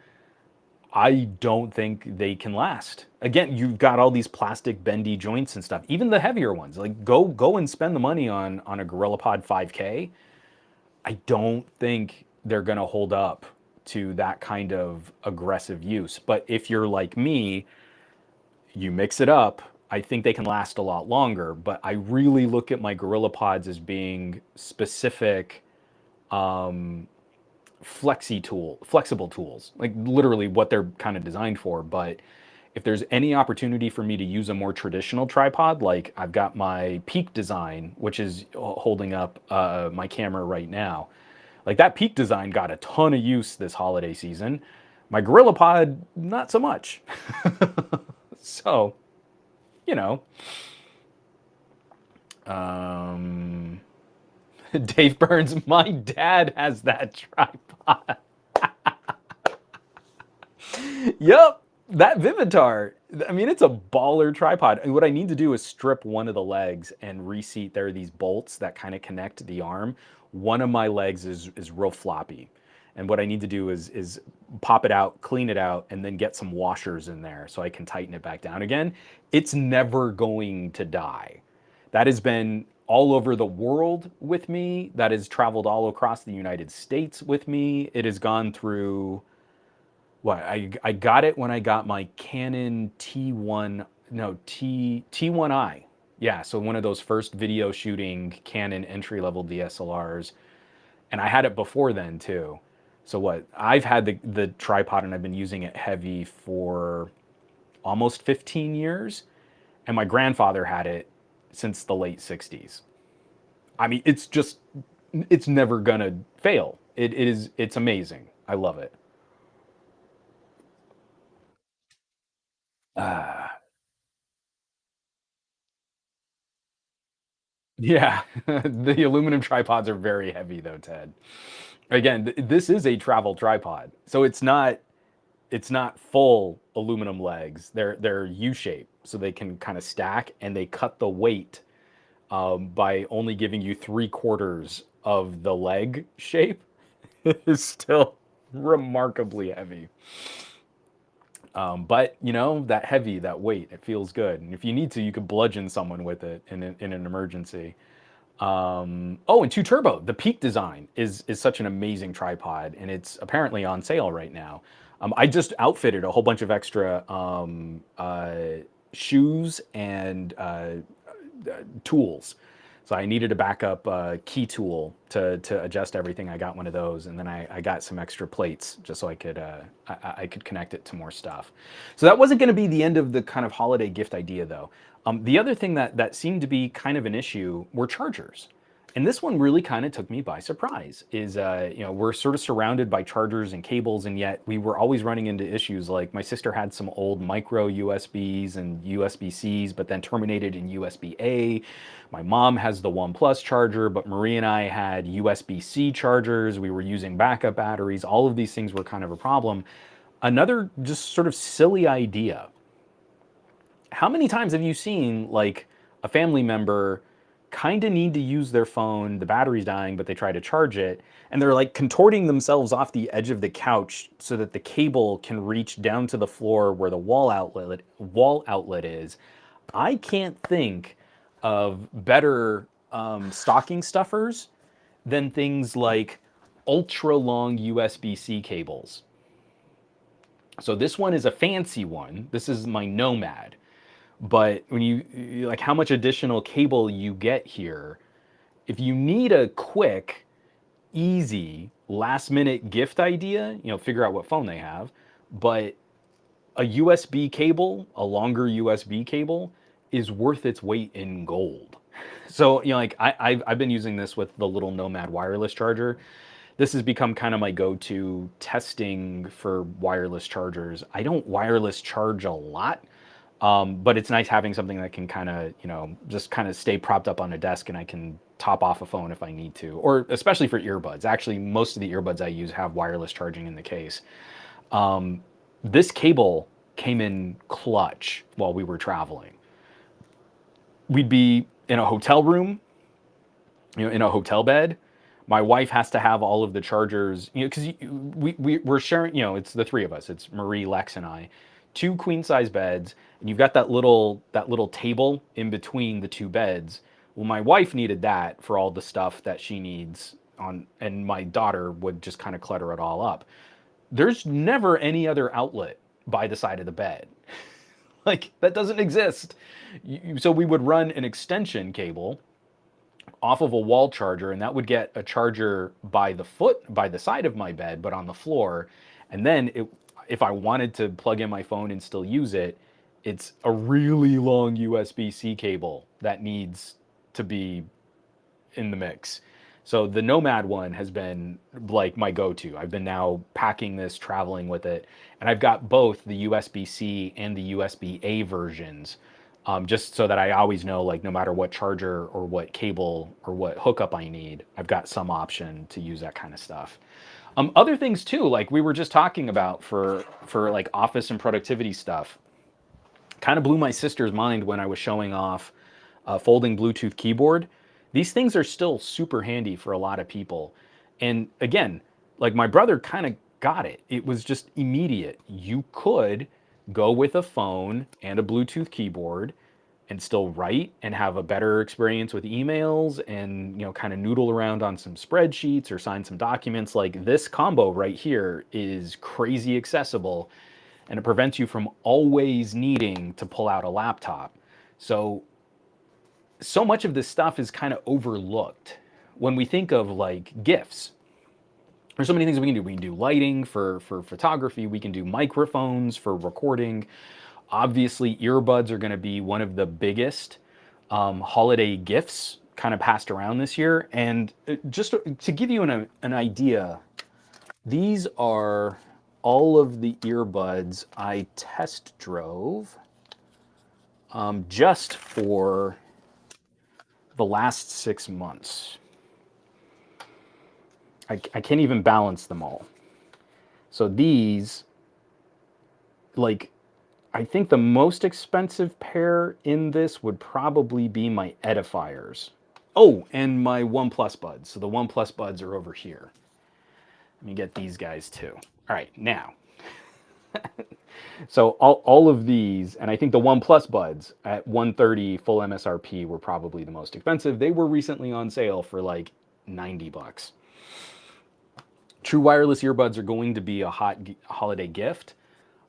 I don't think they can last. Again, you've got all these plastic bendy joints and stuff. Even the heavier ones, like go and spend the money on a GorillaPod 5K. I don't think they're going to hold up to that kind of aggressive use. But if you're like me, you mix it up, I think they can last a lot longer. But I really look at my GorillaPods as being specific flexible tools, like literally what they're kind of designed for. But if there's any opportunity for me to use a more traditional tripod, like I've got my Peak design, which is holding up my camera right now, like that Peak design got a ton of use this holiday season. My GorillaPod, not so much. So, you know, um, Dave Burns, my dad has that tripod. Yep, that Vivitar. I mean, it's a baller tripod. And what I need to do is strip one of the legs and reseat. There are these bolts that kind of connect the arm. One of my legs is real floppy. And what I need to do is pop it out, clean it out, and then get some washers in there so I can tighten it back down again. It's never going to die. That has been all over the world with me. That has traveled all across the United States with me. It has gone through what I got it when I got my Canon T1, no, T1i. Yeah, so one of those first video shooting Canon entry level DSLRs, and I had it before then too. So what? I've had the tripod and I've been using it heavy for almost 15 years, and my grandfather had it since the late 60s. I mean, it's never gonna fail. It's amazing. I love it. Yeah, the aluminum tripods are very heavy though, Ted. Again, this is a travel tripod, so it's not full aluminum legs. They're U-shaped, so they can kind of stack, and they cut the weight by only giving you 3/4 of the leg shape. It's still remarkably heavy. But that heavy, that weight, it feels good. And if you need to, you could bludgeon someone with it in an emergency. Oh, and two turbo. The Peak design is such an amazing tripod, and it's apparently on sale right now. I just outfitted a whole bunch of extra shoes and tools. So I needed a backup key tool to adjust everything. I got one of those, and then I got some extra plates just so I could connect it to more stuff. So that wasn't going to be the end of the kind of holiday gift idea, though. The other thing that seemed to be kind of an issue were chargers. And this one really kind of took me by surprise. Is we're sort of surrounded by chargers and cables, and yet we were always running into issues. Like my sister had some old micro USBs and USB Cs, but then terminated in USB A. My mom has the One Plus charger, but Marie and I had USB C chargers. We were using backup batteries. All of these things were kind of a problem. Another just sort of silly idea. How many times have you seen like a family member kind of need to use their phone, the battery's dying, but they try to charge it, and they're like contorting themselves off the edge of the couch so that the cable can reach down to the floor where the wall outlet is. I can't think of better stocking stuffers than things like ultra long USB-C cables. So this one is a fancy one. This is my Nomad. But when like how much additional cable you get here, if you need a quick, easy, last minute gift idea, figure out what phone they have, but a USB cable, a longer USB cable, is worth its weight in gold. So, like I've been using this with the little Nomad wireless charger. This has become kind of my go-to testing for wireless chargers. I don't wireless charge a lot, but it's nice having something that can kind of, just kind of stay propped up on a desk, and I can top off a phone if I need to, or especially for earbuds. Actually, most of the earbuds I use have wireless charging in the case. This cable came in clutch while we were traveling. We'd be in a hotel room, in a hotel bed. My wife has to have all of the chargers, because we're sharing, it's the three of us. It's Marie, Lex, and I. Two queen size beds, and you've got that little table in between the two beds. Well, my wife needed that for all the stuff that she needs on, and my daughter would just kind of clutter it all up. There's never any other outlet by the side of the bed. Like that doesn't exist. So we would run an extension cable off of a wall charger, and that would get a charger by the side of my bed, but on the floor. And then if I wanted to plug in my phone and still use it, it's a really long USB-C cable that needs to be in the mix. So the Nomad one has been like my go-to. I've been now packing this, traveling with it, and I've got both the USB-C and the USB-A versions, just so that I always know, like, no matter what charger or what cable or what hookup I need, I've got some option to use that kind of stuff. Other things too, like we were just talking about for like office and productivity stuff, kind of blew my sister's mind when I was showing off a folding Bluetooth keyboard. These things are still super handy for a lot of people. And again, Like my brother kind of got it. It was just immediate. You could go with a phone and a Bluetooth keyboard and still write and have a better experience with emails and kind of noodle around on some spreadsheets or sign some documents. Like this combo right here is crazy accessible, and it prevents you from always needing to pull out a laptop. So much of this stuff is kind of overlooked when we think of like gifts. There's so many things we can do. We can do lighting for photography. We can do microphones for recording. Obviously, earbuds are going to be one of the biggest holiday gifts kind of passed around this year. And just to give you an idea, these are all of the earbuds I test drove just for the last 6 months. I can't even balance them all. So these, like, I think the most expensive pair in this would probably be my edifiers. Oh, and my OnePlus buds. So the OnePlus buds are over here. Let me get these guys too. All right, now. So all of these, and I think the OnePlus buds at 130 full MSRP were probably the most expensive. They were recently on sale for like 90 bucks. True wireless earbuds are going to be a hot holiday gift.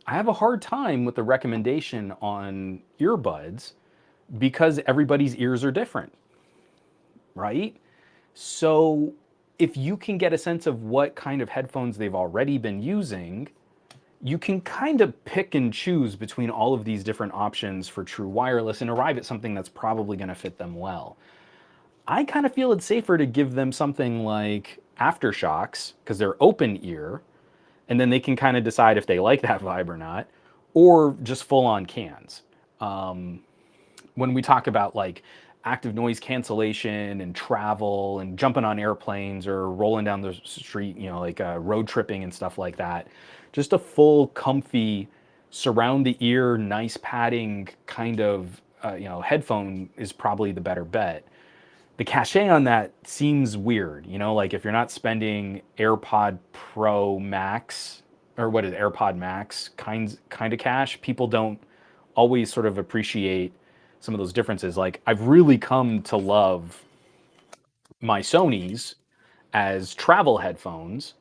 I have a hard time with the recommendation on earbuds because everybody's ears are different, right? So if you can get a sense of what kind of headphones they've already been using, you can kind of pick and choose between all of these different options for true wireless and arrive at something that's probably going to fit them well. I kind of feel it's safer to give them something like Aftershocks because they're open ear, and then they can kind of decide if they like that vibe or not, or just full on cans. When we talk about like active noise cancellation and travel and jumping on airplanes or rolling down the street, like road tripping and stuff like that, just a full, comfy, surround the ear, nice padding kind of headphone is probably the better bet. The cachet on that seems weird, like if you're not spending AirPod Pro Max or what is it, AirPod Max kind of cash, people don't always sort of appreciate some of those differences. Like I've really come to love my Sonys as travel headphones.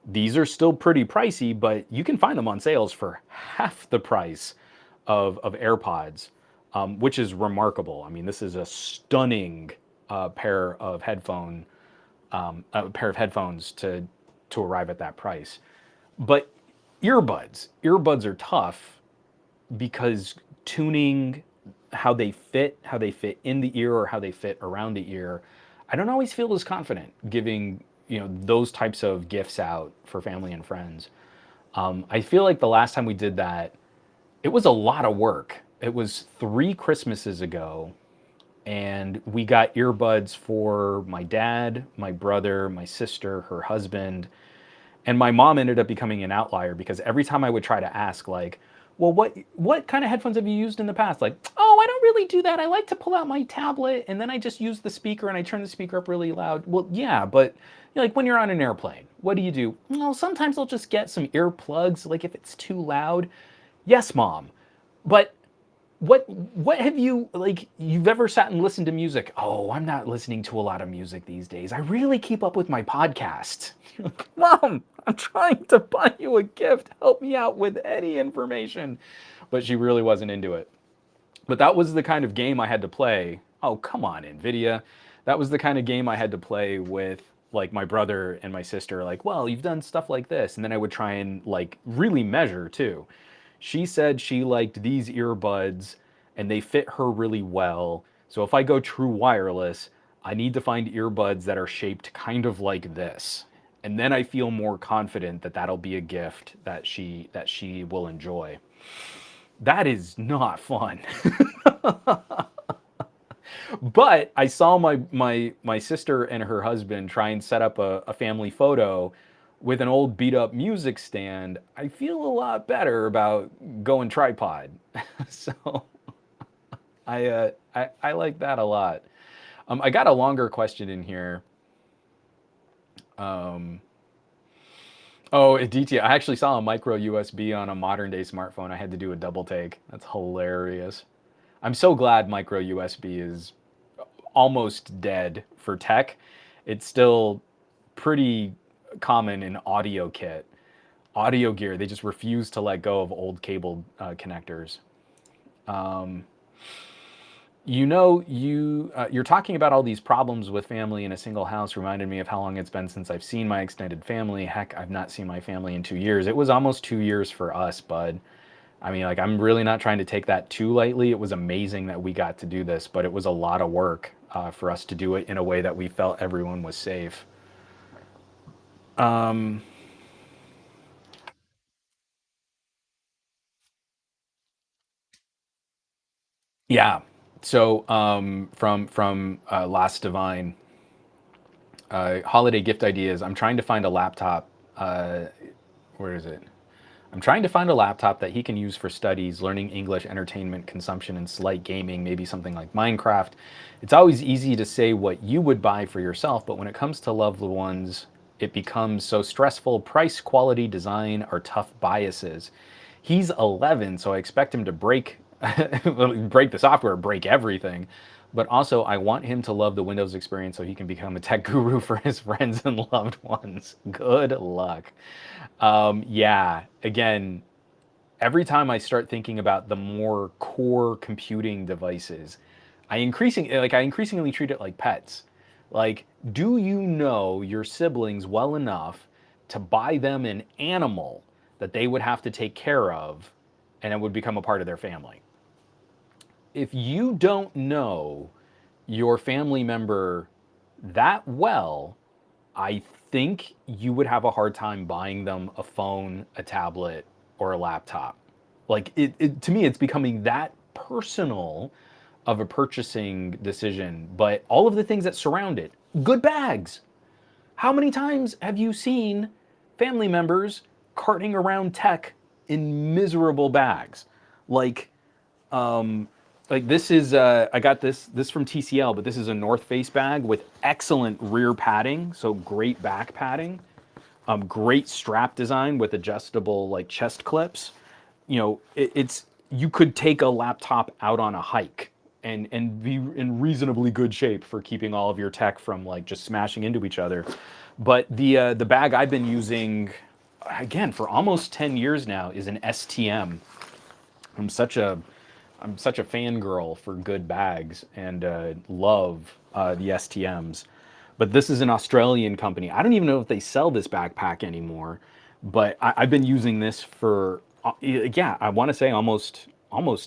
These are still pretty pricey, but you can find them on sales for half the price of AirPods, which is remarkable. I mean, this is a stunning pair of headphones to arrive at that price. But earbuds are tough because tuning how they fit in the ear or how they fit around the ear, I don't always feel as confident giving those types of gifts out for family and friends. I feel like the last time we did that, it was a lot of work. It was 3 Christmases ago, and we got earbuds for my dad, my brother, my sister, her husband, and my mom ended up becoming an outlier because every time I would try to ask, like, well, what kind of headphones have you used in the past? Like, oh, I don't really do that. I like to pull out my tablet and then I just use the speaker and I turn the speaker up really loud. Well, yeah, but like when you're on an airplane, what do you do? Well, sometimes I'll just get some earplugs, like if it's too loud. Yes, mom, but what have you, like, you've ever sat and listened to music? Oh, I'm not listening to a lot of music these days. I really keep up with my podcast. Mom, I'm trying to buy you a gift. Help me out with any information. But she really wasn't into it. But that was the kind of game I had to play. Oh, come on, Nvidia. That was the kind of game I had to play with like my brother and my sister. Like, well, you've done stuff like this, and then I would try and like really measure too. She said she liked these earbuds and they fit her really well. So if I go true wireless, I need to find earbuds that are shaped kind of like this. And then I feel more confident that that'll be a gift that she will enjoy. That is not fun. But I saw my sister and her husband try and set up a family photo with an old beat up music stand. I feel a lot better about going tripod. So I like that a lot. I got a longer question in here. Um, Oh, a DT. I actually saw a micro USB on a modern day smartphone. I had to do a double take. That's hilarious. I'm so glad micro USB is almost dead for tech. It's still pretty common in audio kit. Audio gear, they just refuse to let go of old cable connectors. You're talking about all these problems with family in a single house reminded me of how long it's been since I've seen my extended family. Heck, I've not seen my family in 2 years. It was almost 2 years for us, bud. I mean, like, I'm really not trying to take that too lightly. It was amazing that we got to do this, but it was a lot of work for us to do it in a way that we felt everyone was safe. Yeah. So from Last Divine, holiday gift ideas. I'm trying to find a laptop. Where is it? I'm trying to find a laptop that he can use for studies, learning English, entertainment, consumption, and slight gaming, maybe something like Minecraft. It's always easy to say what you would buy for yourself, but when it comes to loved ones, it becomes so stressful. Price, quality, design are tough biases. He's 11, so I expect him to break the software, break everything. But also, I want him to love the Windows experience so he can become a tech guru for his friends and loved ones. Good luck. Yeah, again, every time I start thinking about the more core computing devices, I increasingly treat it like pets. Like, do you know your siblings well enough to buy them an animal that they would have to take care of and it would become a part of their family? If you don't know your family member that well, I think you would have a hard time buying them a phone, a tablet, or a laptop. Like to me, it's becoming that personal of a purchasing decision. But all of the things that surround it, good bags. How many times have you seen family members carting around tech in miserable bags? Like um, like this is I got this from TCL, but this is a North Face bag with excellent rear padding, so great back padding, great strap design with adjustable like chest clips. It's you could take a laptop out on a hike and be in reasonably good shape for keeping all of your tech from like just smashing into each other. But the bag I've been using again for almost 10 years now is an STM. I'm such a I'm such a fangirl for good bags and love the STMs. But this is an Australian company. I don't even know if they sell this backpack anymore. But I've been using this for yeah, I want to say almost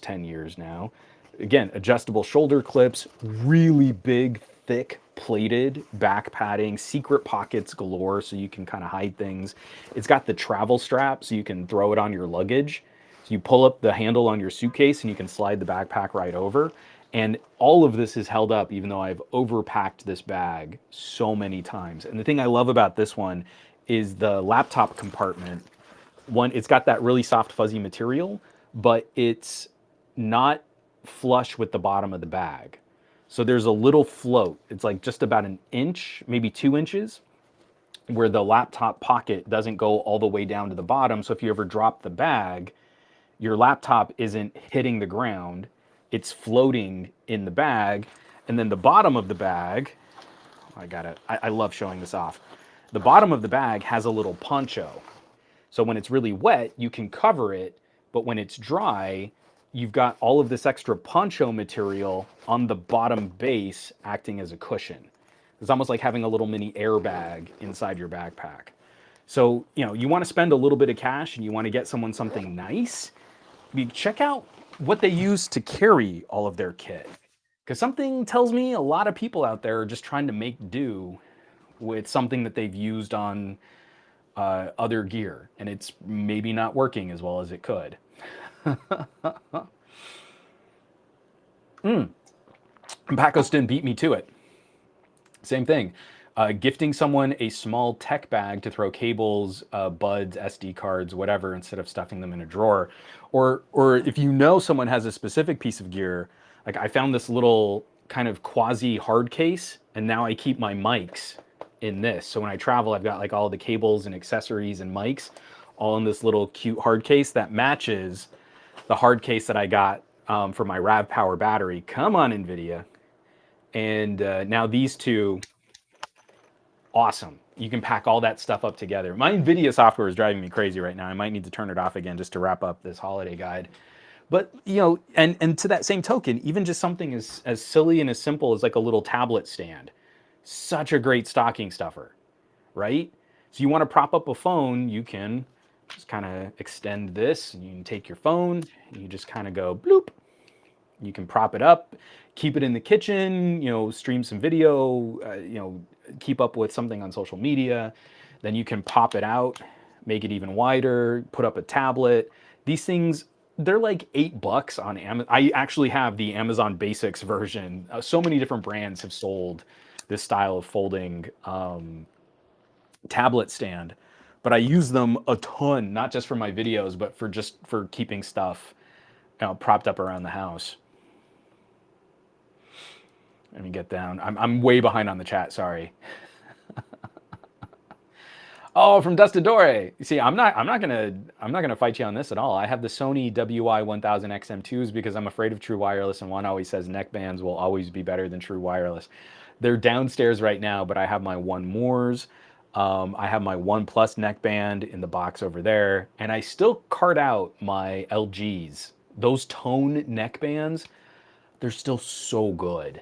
10 years now. Again, adjustable shoulder clips, really big, thick, plated back padding, secret pockets galore so you can kind of hide things. It's got the travel strap so you can throw it on your luggage. So you pull up the handle on your suitcase and you can slide the backpack right over. And all of this is held up even though I've overpacked this bag so many times. And the thing I love about this one is the laptop compartment. One, it's got that really soft, fuzzy material, but it's not flush with the bottom of the bag. So there's a little float. It's like just about an inch, maybe 2 inches, where the laptop pocket doesn't go all the way down to the bottom. So if you ever drop the bag, your laptop isn't hitting the ground, it's floating in the bag. And then the bottom of the bag, I love showing this off. The bottom of the bag has a little poncho. So when it's really wet, you can cover it, but when it's dry, you've got all of this extra poncho material on the bottom base acting as a cushion. It's almost like having a little mini airbag inside your backpack. So, you want to spend a little bit of cash and you want to get someone something nice, check out what they use to carry all of their kit. Because something tells me a lot of people out there are just trying to make do with something that they've used on other gear, and it's maybe not working as well as it could. Pakistan beat me to it. Same thing. Gifting someone a small tech bag to throw cables, buds, SD cards, whatever, instead of stuffing them in a drawer. Or if you know someone has a specific piece of gear, like I found this little kind of quasi hard case, and now I keep my mics in this. So when I travel, I've got like all the cables and accessories and mics all in this little cute hard case that matches the hard case that I got for my RAV Power battery. Come on, NVIDIA. And now these two, awesome. You can pack all that stuff up together. My NVIDIA software is driving me crazy right now. I might need to turn it off again just to wrap up this holiday guide. But you know, and to that same token, even just something as silly and as simple as like a little tablet stand, such a great stocking stuffer, right? So you want to prop up a phone, you can just kind of extend this, and you can take your phone, and you just kind of go bloop. You can prop it up, keep it in the kitchen, you know, stream some video, you know, keep up with something on social media. Then you can pop it out, make it even wider, put up a tablet. These things, they're like $8 on Amazon. I actually have the Amazon Basics version. So many different brands have sold this style of folding tablet stand, but I use them a ton, not just for my videos, but for just for keeping stuff, you know, propped up around the house. Let me get down. I'm way behind on the chat. Sorry. Oh, from Dustadore. You see, I'm not gonna fight you on this at all. I have the Sony WI-1000 XM2s because I'm afraid of True Wireless, and one always says neck bands will always be better than True Wireless. They're downstairs right now, but I have my One Mores. I have my One Plus neck band in the box over there, and I still cart out my LGs. Those tone neck bands, they're still so good.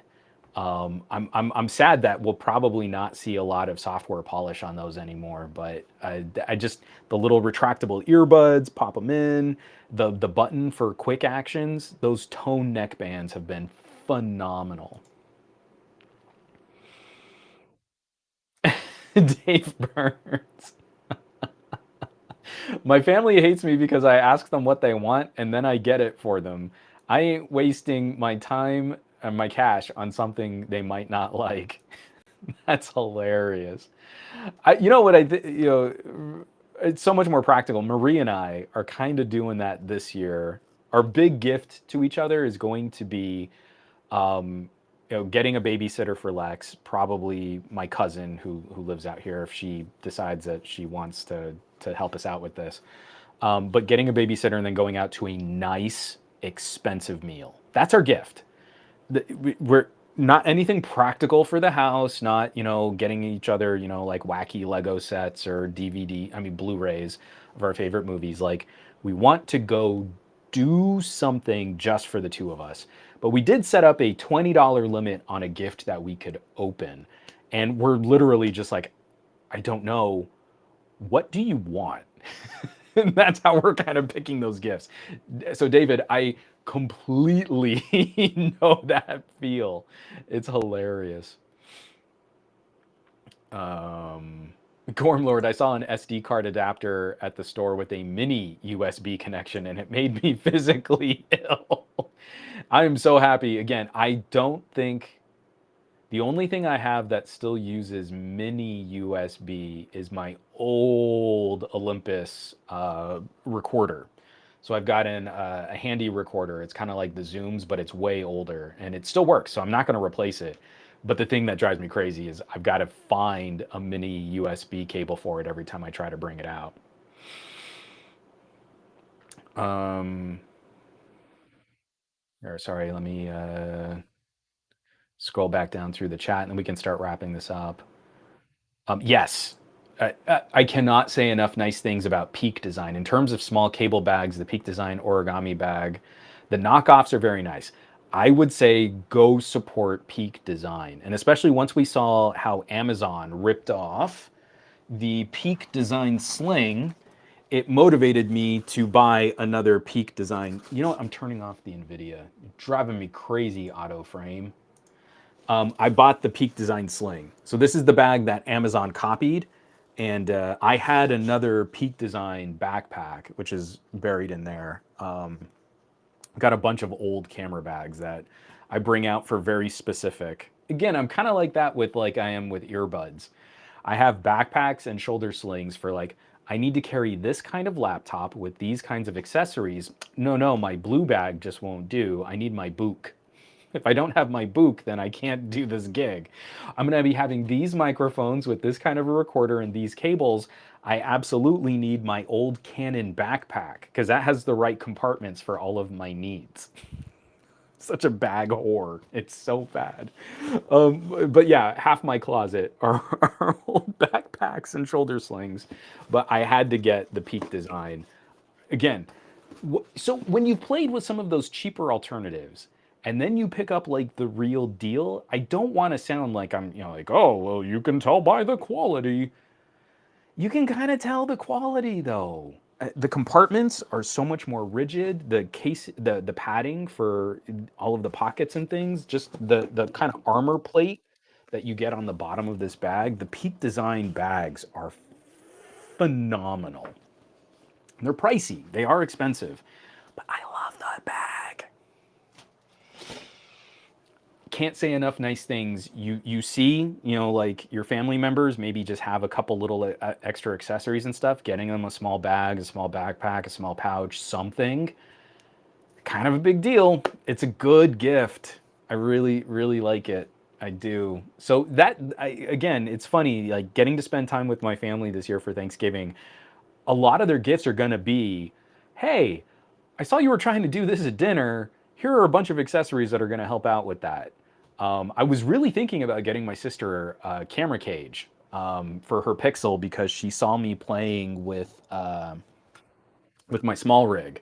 I'm sad that we'll probably not see a lot of software polish on those anymore. But I just the little retractable earbuds, pop them in. The button for quick actions. Those tone neck bands have been phenomenal. Dave Burns. My family hates me because I ask them what they want and then I get it for them. I ain't wasting my time and my cash on something they might not like. That's hilarious. You know what you know, it's so much more practical. Marie and I are kind of doing that this year. Our big gift to each other is going to be, you know, getting a babysitter for Lex. Probably my cousin who lives out here if she decides that she wants to help us out with this. But getting a babysitter and then going out to a nice, expensive meal. That's our gift. We're not anything practical for the house, not, you know, getting each other, you know, like wacky Lego sets or Blu-rays of our favorite movies. Like, we want to go do something just for the two of us. But we did set up a $20 limit on a gift that we could open. And we're literally just like, I don't know, what do you want? And that's how we're kind of picking those gifts. So, David, I completely know that feel. It's hilarious. Gormlord, I saw an SD card adapter at the store with a mini USB connection, and it made me physically ill. I am so happy. Again, I don't think the only thing I have that still uses mini USB is my old Olympus recorder. So I've got a handy recorder. It's kind of like the Zooms, but it's way older and it still works. So I'm not going to replace it. But the thing that drives me crazy is I've got to find a mini USB cable for it every time I try to bring it out. Or sorry, let me scroll back down through the chat and then we can start wrapping this up. Yes, I cannot say enough nice things about Peak Design. In terms of small cable bags, the Peak Design origami bag, the knockoffs are very nice. I would say go support Peak Design. And especially once we saw how Amazon ripped off the Peak Design sling, it motivated me to buy another Peak Design. You know what? I'm turning off the NVIDIA. Driving me crazy, auto frame. I bought the Peak Design sling. So this is the bag that Amazon copied. And I had another Peak Design backpack, which is buried in there. Got a bunch of old camera bags that I bring out for very specific. Again, I'm kind of like that with like I am with earbuds. I have backpacks and shoulder slings for like, I need to carry this kind of laptop with these kinds of accessories. No, my blue bag just won't do. I need my book. If I don't have my book, then I can't do this gig. I'm going to be having these microphones with this kind of a recorder and these cables. I absolutely need my old Canon backpack because that has the right compartments for all of my needs. Such a bag whore. It's so bad. But yeah, half my closet are old backpacks and shoulder slings. But I had to get the Peak Design. Again, so when you played with some of those cheaper alternatives, and then you pick up like the real deal, I don't want to sound like I'm, like, oh, well, you can tell by the quality. You can kind of tell the quality though. The compartments are so much more rigid. The case, the padding for all of the pockets and things, just the kind of armor plate that you get on the bottom of this bag. The Peak Design bags are phenomenal. They're pricey. They are expensive, but I love the bag. Can't say enough nice things. You see, like your family members maybe just have a couple little extra accessories and stuff. Getting them a small bag, a small backpack, a small pouch, something, kind of a big deal. It's a good gift. I really really like it. I do. So again, it's funny, like getting to spend time with my family this year for Thanksgiving. A lot of their gifts are going to be, hey, I saw you were trying to do this at dinner. Here are a bunch of accessories that are going to help out with that. I was really thinking about getting my sister a camera cage for her Pixel because she saw me playing with my small rig,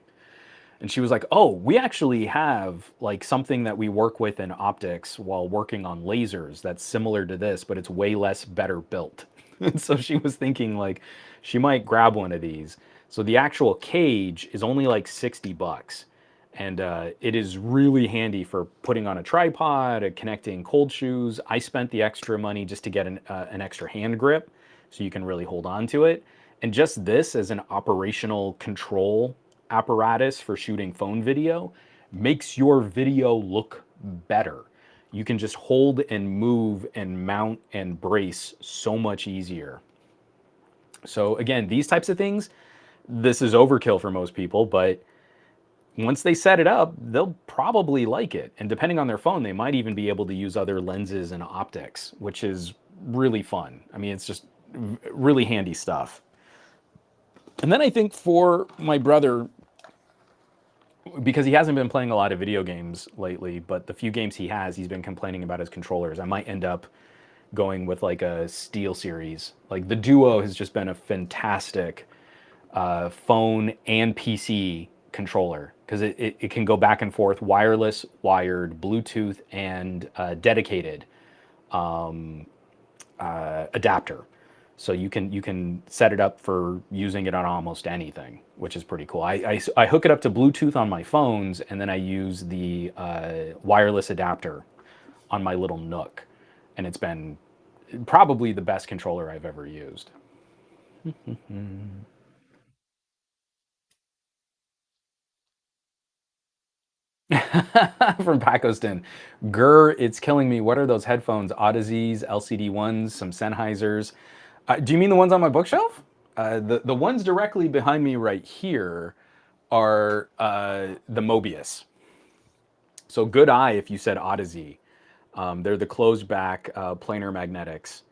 and she was like, "Oh, we actually have like something that we work with in optics while working on lasers that's similar to this, but it's way less better built." And so she was thinking like she might grab one of these. So the actual cage is only like 60 bucks. And it is really handy for putting on a tripod, connecting cold shoes. I spent the extra money just to get an extra hand grip so you can really hold on to it. And just this as an operational control apparatus for shooting phone video makes your video look better. You can just hold and move and mount and brace so much easier. So again, these types of things, this is overkill for most people, but once they set it up, they'll probably like it. And depending on their phone, they might even be able to use other lenses and optics, which is really fun. I mean, it's just really handy stuff. And then I think for my brother, because he hasn't been playing a lot of video games lately, but the few games he has, he's been complaining about his controllers. I might end up going with like a Steel series. Like the Duo has just been a fantastic phone and PC controller because it can go back and forth, wireless, wired, Bluetooth, and dedicated adapter. So you can set it up for using it on almost anything, which is pretty cool. I hook it up to Bluetooth on my phones, and then I use the wireless adapter on my little Nook, and it's been probably the best controller I've ever used. From Pakistan. Grr, it's killing me. What are those headphones? Odysseys, LCD ones, some Sennheisers. Do you mean the ones on my bookshelf? The ones directly behind me right here are the Mobius. So good eye if you said Odyssey. They're the closed back planar magnetics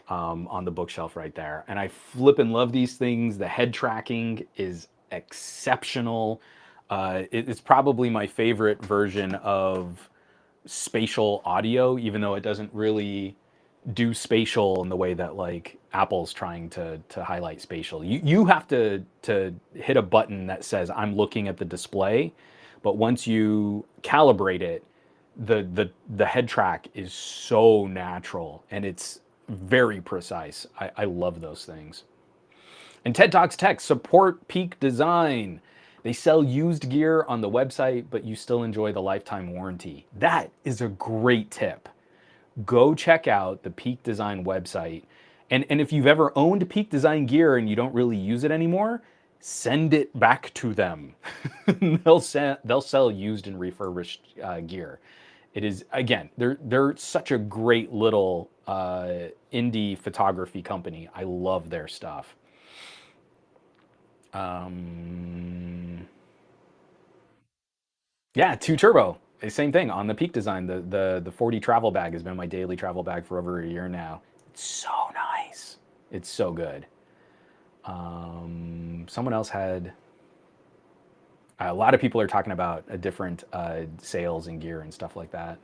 on the bookshelf right there. And I flip and love these things. The head tracking is exceptional. It's probably my favorite version of spatial audio, even though it doesn't really do spatial in the way that like Apple's trying to highlight spatial. You have to hit a button that says I'm looking at the display, but once you calibrate it, the head track is so natural and it's very precise. I love those things. And TED Talks Tech support Peak Design. They sell used gear on the website, but you still enjoy the lifetime warranty. That is a great tip. Go check out the Peak Design website. And if you've ever owned Peak Design gear and you don't really use it anymore, send it back to them. They'll sell used and refurbished gear. It is, again, they're such a great little indie photography company. I love their stuff. Um, yeah, 2 turbo. Same thing on the Peak Design. The 40 travel bag has been my daily travel bag for over a year now. It's so nice. It's so good. Someone else had a lot of people are talking about a different sales and gear and stuff like that.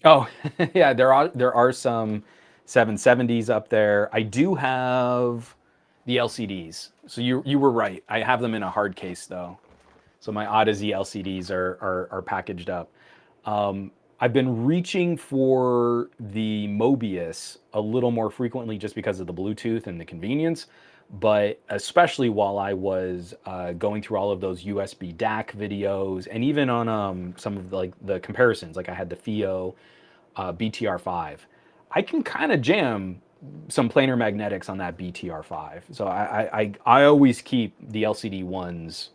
Oh, yeah, there are some 770s up there. I do have the LCDs. So you were right. I have them in a hard case though. So my Odyssey LCDs are packaged up. I've been reaching for the Mobius a little more frequently just because of the Bluetooth and the convenience, but especially while I was going through all of those USB DAC videos and even on some of like the comparisons, like I had the FIO BTR5. I can kind of jam some planar magnetics on that BTR5. So I always keep the LCD ones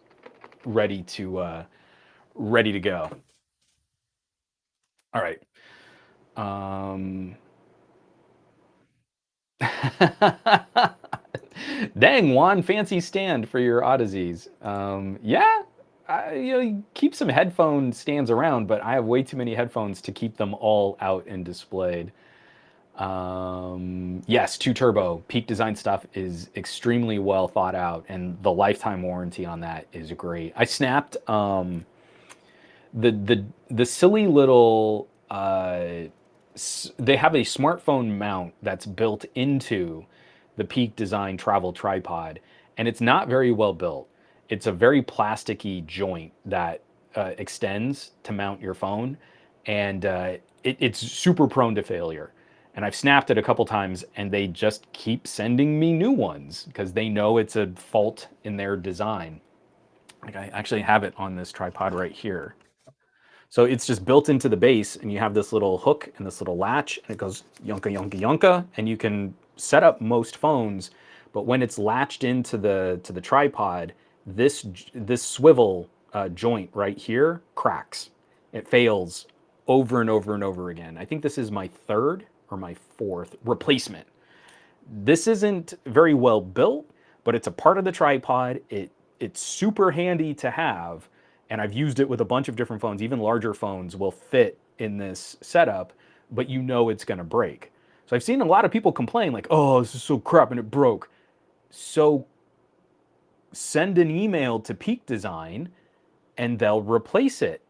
ready to go. All right. Um, Dang, Juan, fancy stand for your Odysseys. Yeah, keep some headphone stands around, but I have way too many headphones to keep them all out and displayed. Yes, two turbo Peak Design stuff is extremely well thought out, and the lifetime warranty on that is great. I snapped the silly little they have a smartphone mount that's built into the Peak Design travel tripod, and it's not very well built. It's a very plasticky joint that extends to mount your phone, and it's super prone to failure. And I've snapped it a couple times, and they just keep sending me new ones because they know it's a fault in their design. Like I actually have it on this tripod right here. So it's just built into the base, and you have this little hook and this little latch, and it goes yonka yonka yonka, and you can set up most phones. But when it's latched into the tripod, this swivel joint right here cracks. It fails over and over and over again. I think this is my third or my fourth replacement. This isn't very well built, but it's a part of the tripod. It's super handy to have, and I've used it with a bunch of different phones. Even larger phones will fit in this setup, but you know it's going to break. So I've seen a lot of people complain like, "Oh, this is so crap and it broke." So send an email to Peak Design and they'll replace it.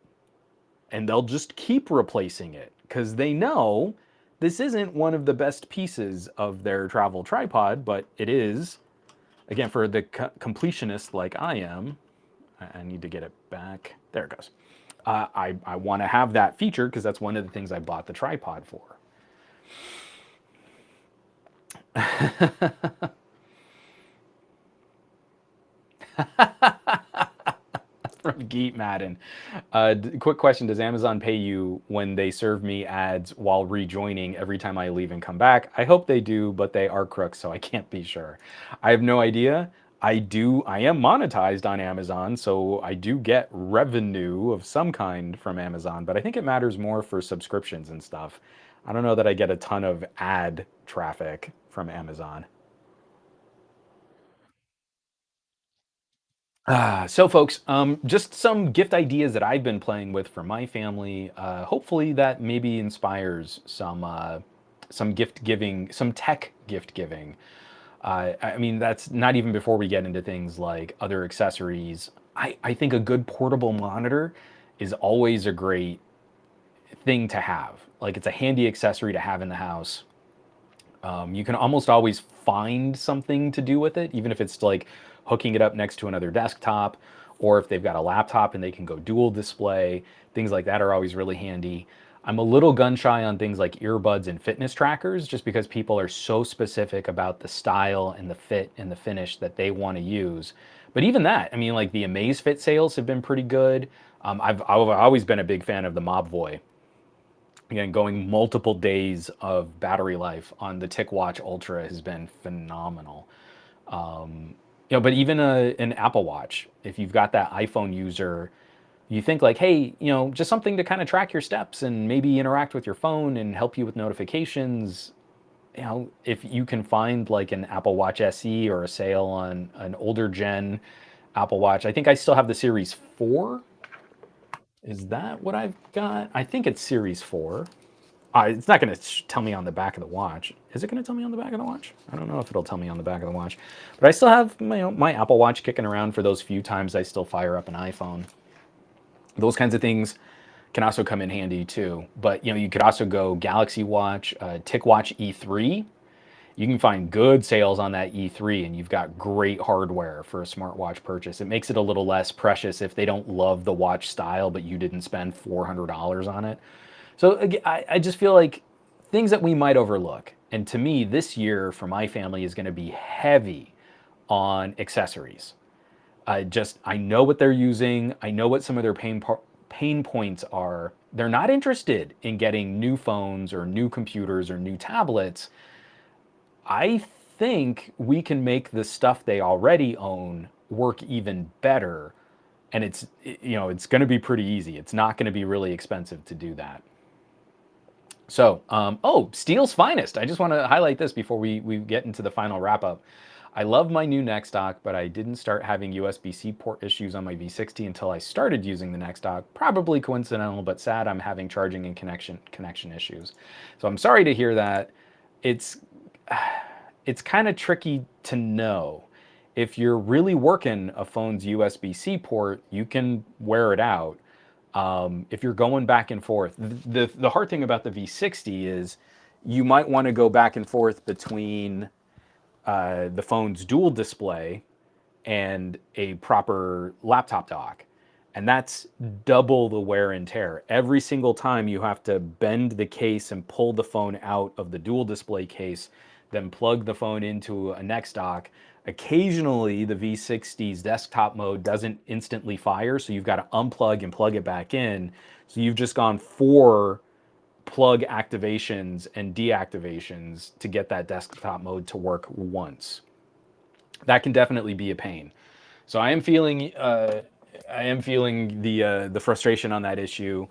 And they'll just keep replacing it because they know this isn't one of the best pieces of their travel tripod, but it is. Again, for the completionist like I am, I need to get it back. There it goes. I want to have that feature because that's one of the things I bought the tripod for. From Geet Madden. Quick question: does Amazon pay you when they serve me ads while rejoining every time I leave and come back? I hope they do, but they are crooks, so I can't be sure. I have no idea. I do. I am monetized on Amazon, so I do get revenue of some kind from Amazon. But I think it matters more for subscriptions and stuff. I don't know that I get a ton of ad traffic from Amazon. So, folks, just some gift ideas that I've been playing with for my family. Hopefully, that maybe inspires some gift giving, some tech gift giving. I mean, that's not even before we get into things like other accessories. I think a good portable monitor is always a great thing to have. Like, it's a handy accessory to have in the house. You can almost always find something to do with it, even if it's like hooking it up next to another desktop, or if they've got a laptop and they can go dual display. Things like that are always really handy. I'm a little gun shy on things like earbuds and fitness trackers just because people are so specific about the style and the fit and the finish that they want to use. But even that, I mean, like the Amazfit sales have been pretty good. I've always been a big fan of the Mobvoi. Again, going multiple days of battery life on the TicWatch Ultra has been phenomenal. But even an Apple Watch, if you've got that iPhone user, you think like, hey, just something to kind of track your steps and maybe interact with your phone and help you with notifications. If you can find like an Apple Watch SE or a sale on an older gen Apple Watch, I think I still have the Series 4. Is that what I've got? I think it's Series 4. It's not going to tell me on the back of the watch. Is it going to tell me on the back of the watch? I don't know if it'll tell me on the back of the watch. But I still have my Apple Watch kicking around for those few times I still fire up an iPhone. Those kinds of things can also come in handy too. But you could also go Galaxy Watch, TicWatch E3. You can find good sales on that E3, and you've got great hardware for a smartwatch purchase. It makes it a little less precious if they don't love the watch style, but you didn't spend $400 on it. So I just feel like things that we might overlook. And to me, this year for my family is going to be heavy on accessories. I know what they're using. I know what some of their pain points are. They're not interested in getting new phones or new computers or new tablets. I think we can make the stuff they already own work even better. And it's going to be pretty easy. It's not going to be really expensive to do that. So, Steel's Finest. I just want to highlight this before we get into the final wrap up. I love my new neck stock, but I didn't start having USB-C port issues on my V60 until I started using the neck stock. Probably coincidental, but sad I'm having charging and connection issues. So I'm sorry to hear that. It's it's kind of tricky to know. If you're really working a phone's USB-C port, you can wear it out. If you're going back and forth, the hard thing about the V60 is you might want to go back and forth between the phone's dual display and a proper laptop dock. And that's double the wear and tear. Every single time you have to bend the case and pull the phone out of the dual display case, then plug the phone into a next dock. Occasionally, the V60's desktop mode doesn't instantly fire, so you've got to unplug and plug it back in. So you've just gone 4 plug activations and deactivations to get that desktop mode to work once. That can definitely be a pain. So I am feeling the frustration on that issue,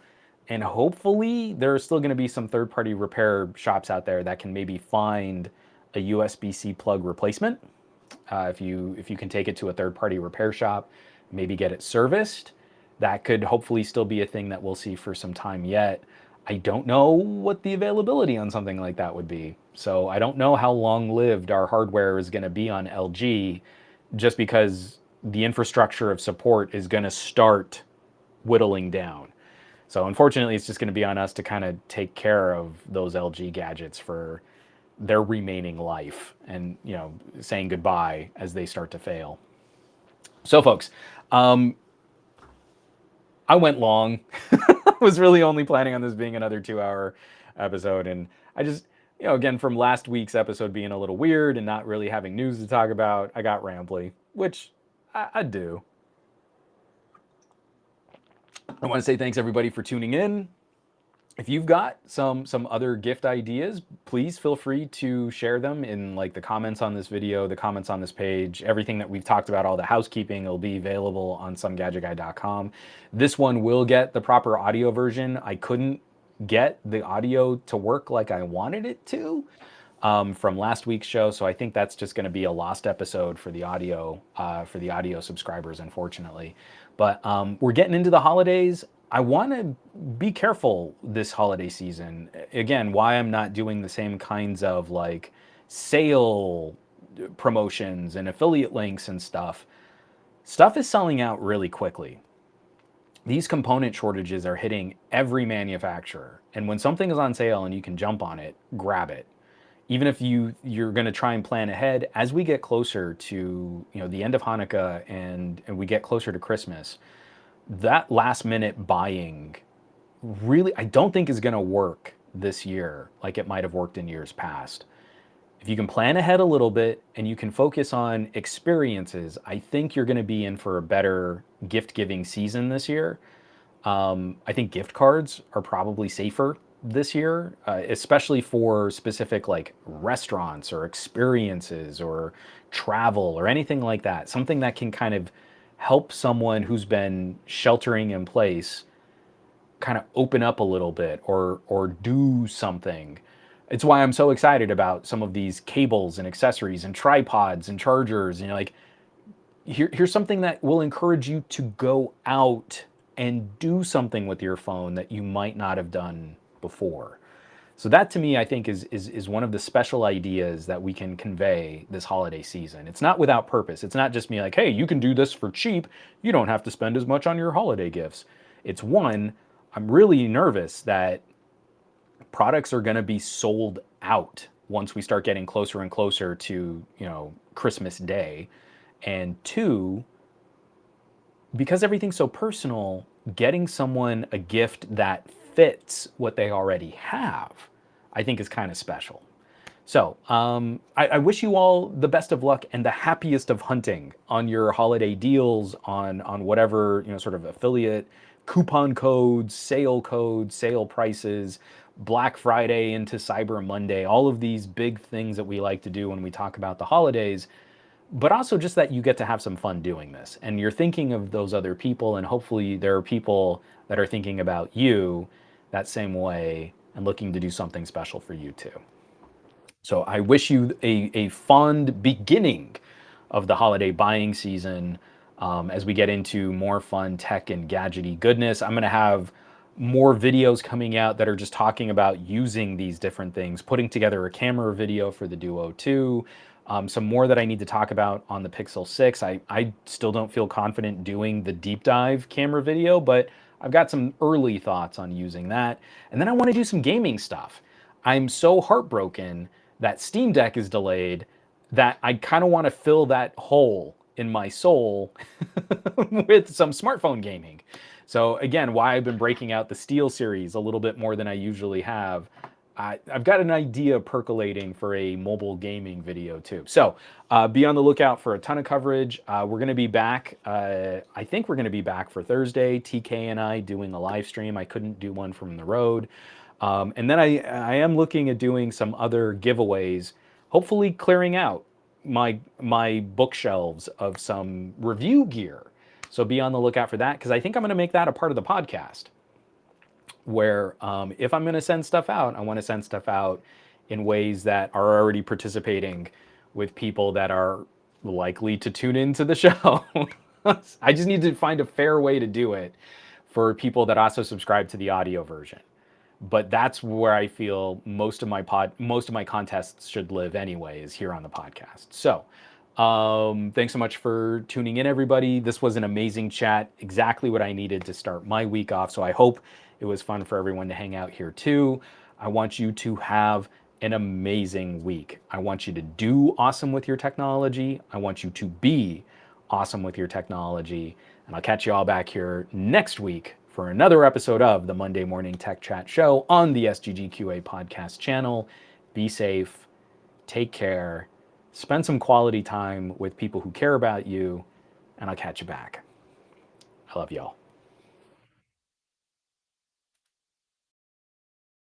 and hopefully there are still going to be some third-party repair shops out there that can maybe find a USB-C plug replacement. If you can take it to a third-party repair shop, maybe get it serviced, that could hopefully still be a thing that we'll see for some time yet. I don't know what the availability on something like that would be. So I don't know how long-lived our hardware is going to be on LG, just because the infrastructure of support is going to start whittling down. So unfortunately, it's just going to be on us to kind of take care of those LG gadgets for their remaining life, and saying goodbye as they start to fail. So folks, I went long. I was really only planning on this being another 2-hour episode, and I just, again, from last week's episode being a little weird and not really having news to talk about, I got rambly, which I do. I want to say thanks everybody for tuning in. If you've got some other gift ideas, please feel free to share them in like the comments on this video, the comments on this page. Everything that we've talked about, all the housekeeping, will be available on SomeGadgetGuy.com. This one will get the proper audio version. I couldn't get the audio to work like I wanted it to from last week's show, so I think that's just going to be a lost episode for the audio subscribers, unfortunately. But we're getting into the holidays. I want to be careful this holiday season. Again, why I'm not doing the same kinds of like sale promotions and affiliate links and stuff. Stuff is selling out really quickly. These component shortages are hitting every manufacturer. And when something is on sale and you can jump on it, grab it. Even if you're going to try and plan ahead, as we get closer to the end of Hanukkah and we get closer to Christmas, that last minute buying really, I don't think is going to work this year like it might have worked in years past. If you can plan ahead a little bit and you can focus on experiences, I think you're going to be in for a better gift giving season this year. I think gift cards are probably safer this year, especially for specific like restaurants or experiences or travel or anything like that. Something that can kind of help someone who's been sheltering in place kind of open up a little bit or do something. It's why I'm so excited about some of these cables and accessories and tripods and chargers. Like here's something that will encourage you to go out and do something with your phone that you might not have done before. So that to me, I think is one of the special ideas that we can convey this holiday season. It's not without purpose. It's not just me like, hey, you can do this for cheap. You don't have to spend as much on your holiday gifts. It's one, I'm really nervous that products are going to be sold out once we start getting closer and closer to, Christmas Day. And two, because everything's so personal, getting someone a gift that fits what they already have, I think is kind of special. So I wish you all the best of luck and the happiest of hunting on your holiday deals, on whatever sort of affiliate coupon codes, sale prices, Black Friday into Cyber Monday, all of these big things that we like to do when we talk about the holidays. But also just that you get to have some fun doing this, and you're thinking of those other people, and hopefully there are people that are thinking about you that same way and looking to do something special for you too. So I wish you a fond beginning of the holiday buying season as we get into more fun tech and gadgety goodness. I'm going to have more videos coming out that are just talking about using these different things, putting together a camera video for the Duo 2, some more that I need to talk about on the Pixel 6. I still don't feel confident doing the deep dive camera video, but I've got some early thoughts on using that. And then I want to do some gaming stuff. I'm so heartbroken that Steam Deck is delayed that I kind of want to fill that hole in my soul with some smartphone gaming. So again, why I've been breaking out the Steel series a little bit more than I usually have. I've got an idea percolating for a mobile gaming video too. So be on the lookout for a ton of coverage. We're going to be back. I think we're going to be back for Thursday. TK and I doing a live stream. I couldn't do one from the road. And then I am looking at doing some other giveaways, hopefully clearing out my bookshelves of some review gear. So be on the lookout for that, because I think I'm going to make that a part of the podcast where if I'm going to send stuff out, I want to send stuff out in ways that are already participating with people that are likely to tune into the show. I just need to find a fair way to do it for people that also subscribe to the audio version. But that's where I feel most of my contests should live anyway, is here on the podcast. So thanks so much for tuning in, everybody. This was an amazing chat, exactly what I needed to start my week off. So I hope it was fun for everyone to hang out here too. I want you to have an amazing week. I want you to do awesome with your technology. I want you to be awesome with your technology. And I'll catch you all back here next week for another episode of the Monday Morning Tech Chat Show on the SGGQA podcast channel. Be safe, take care, spend some quality time with people who care about you, and I'll catch you back. I love y'all.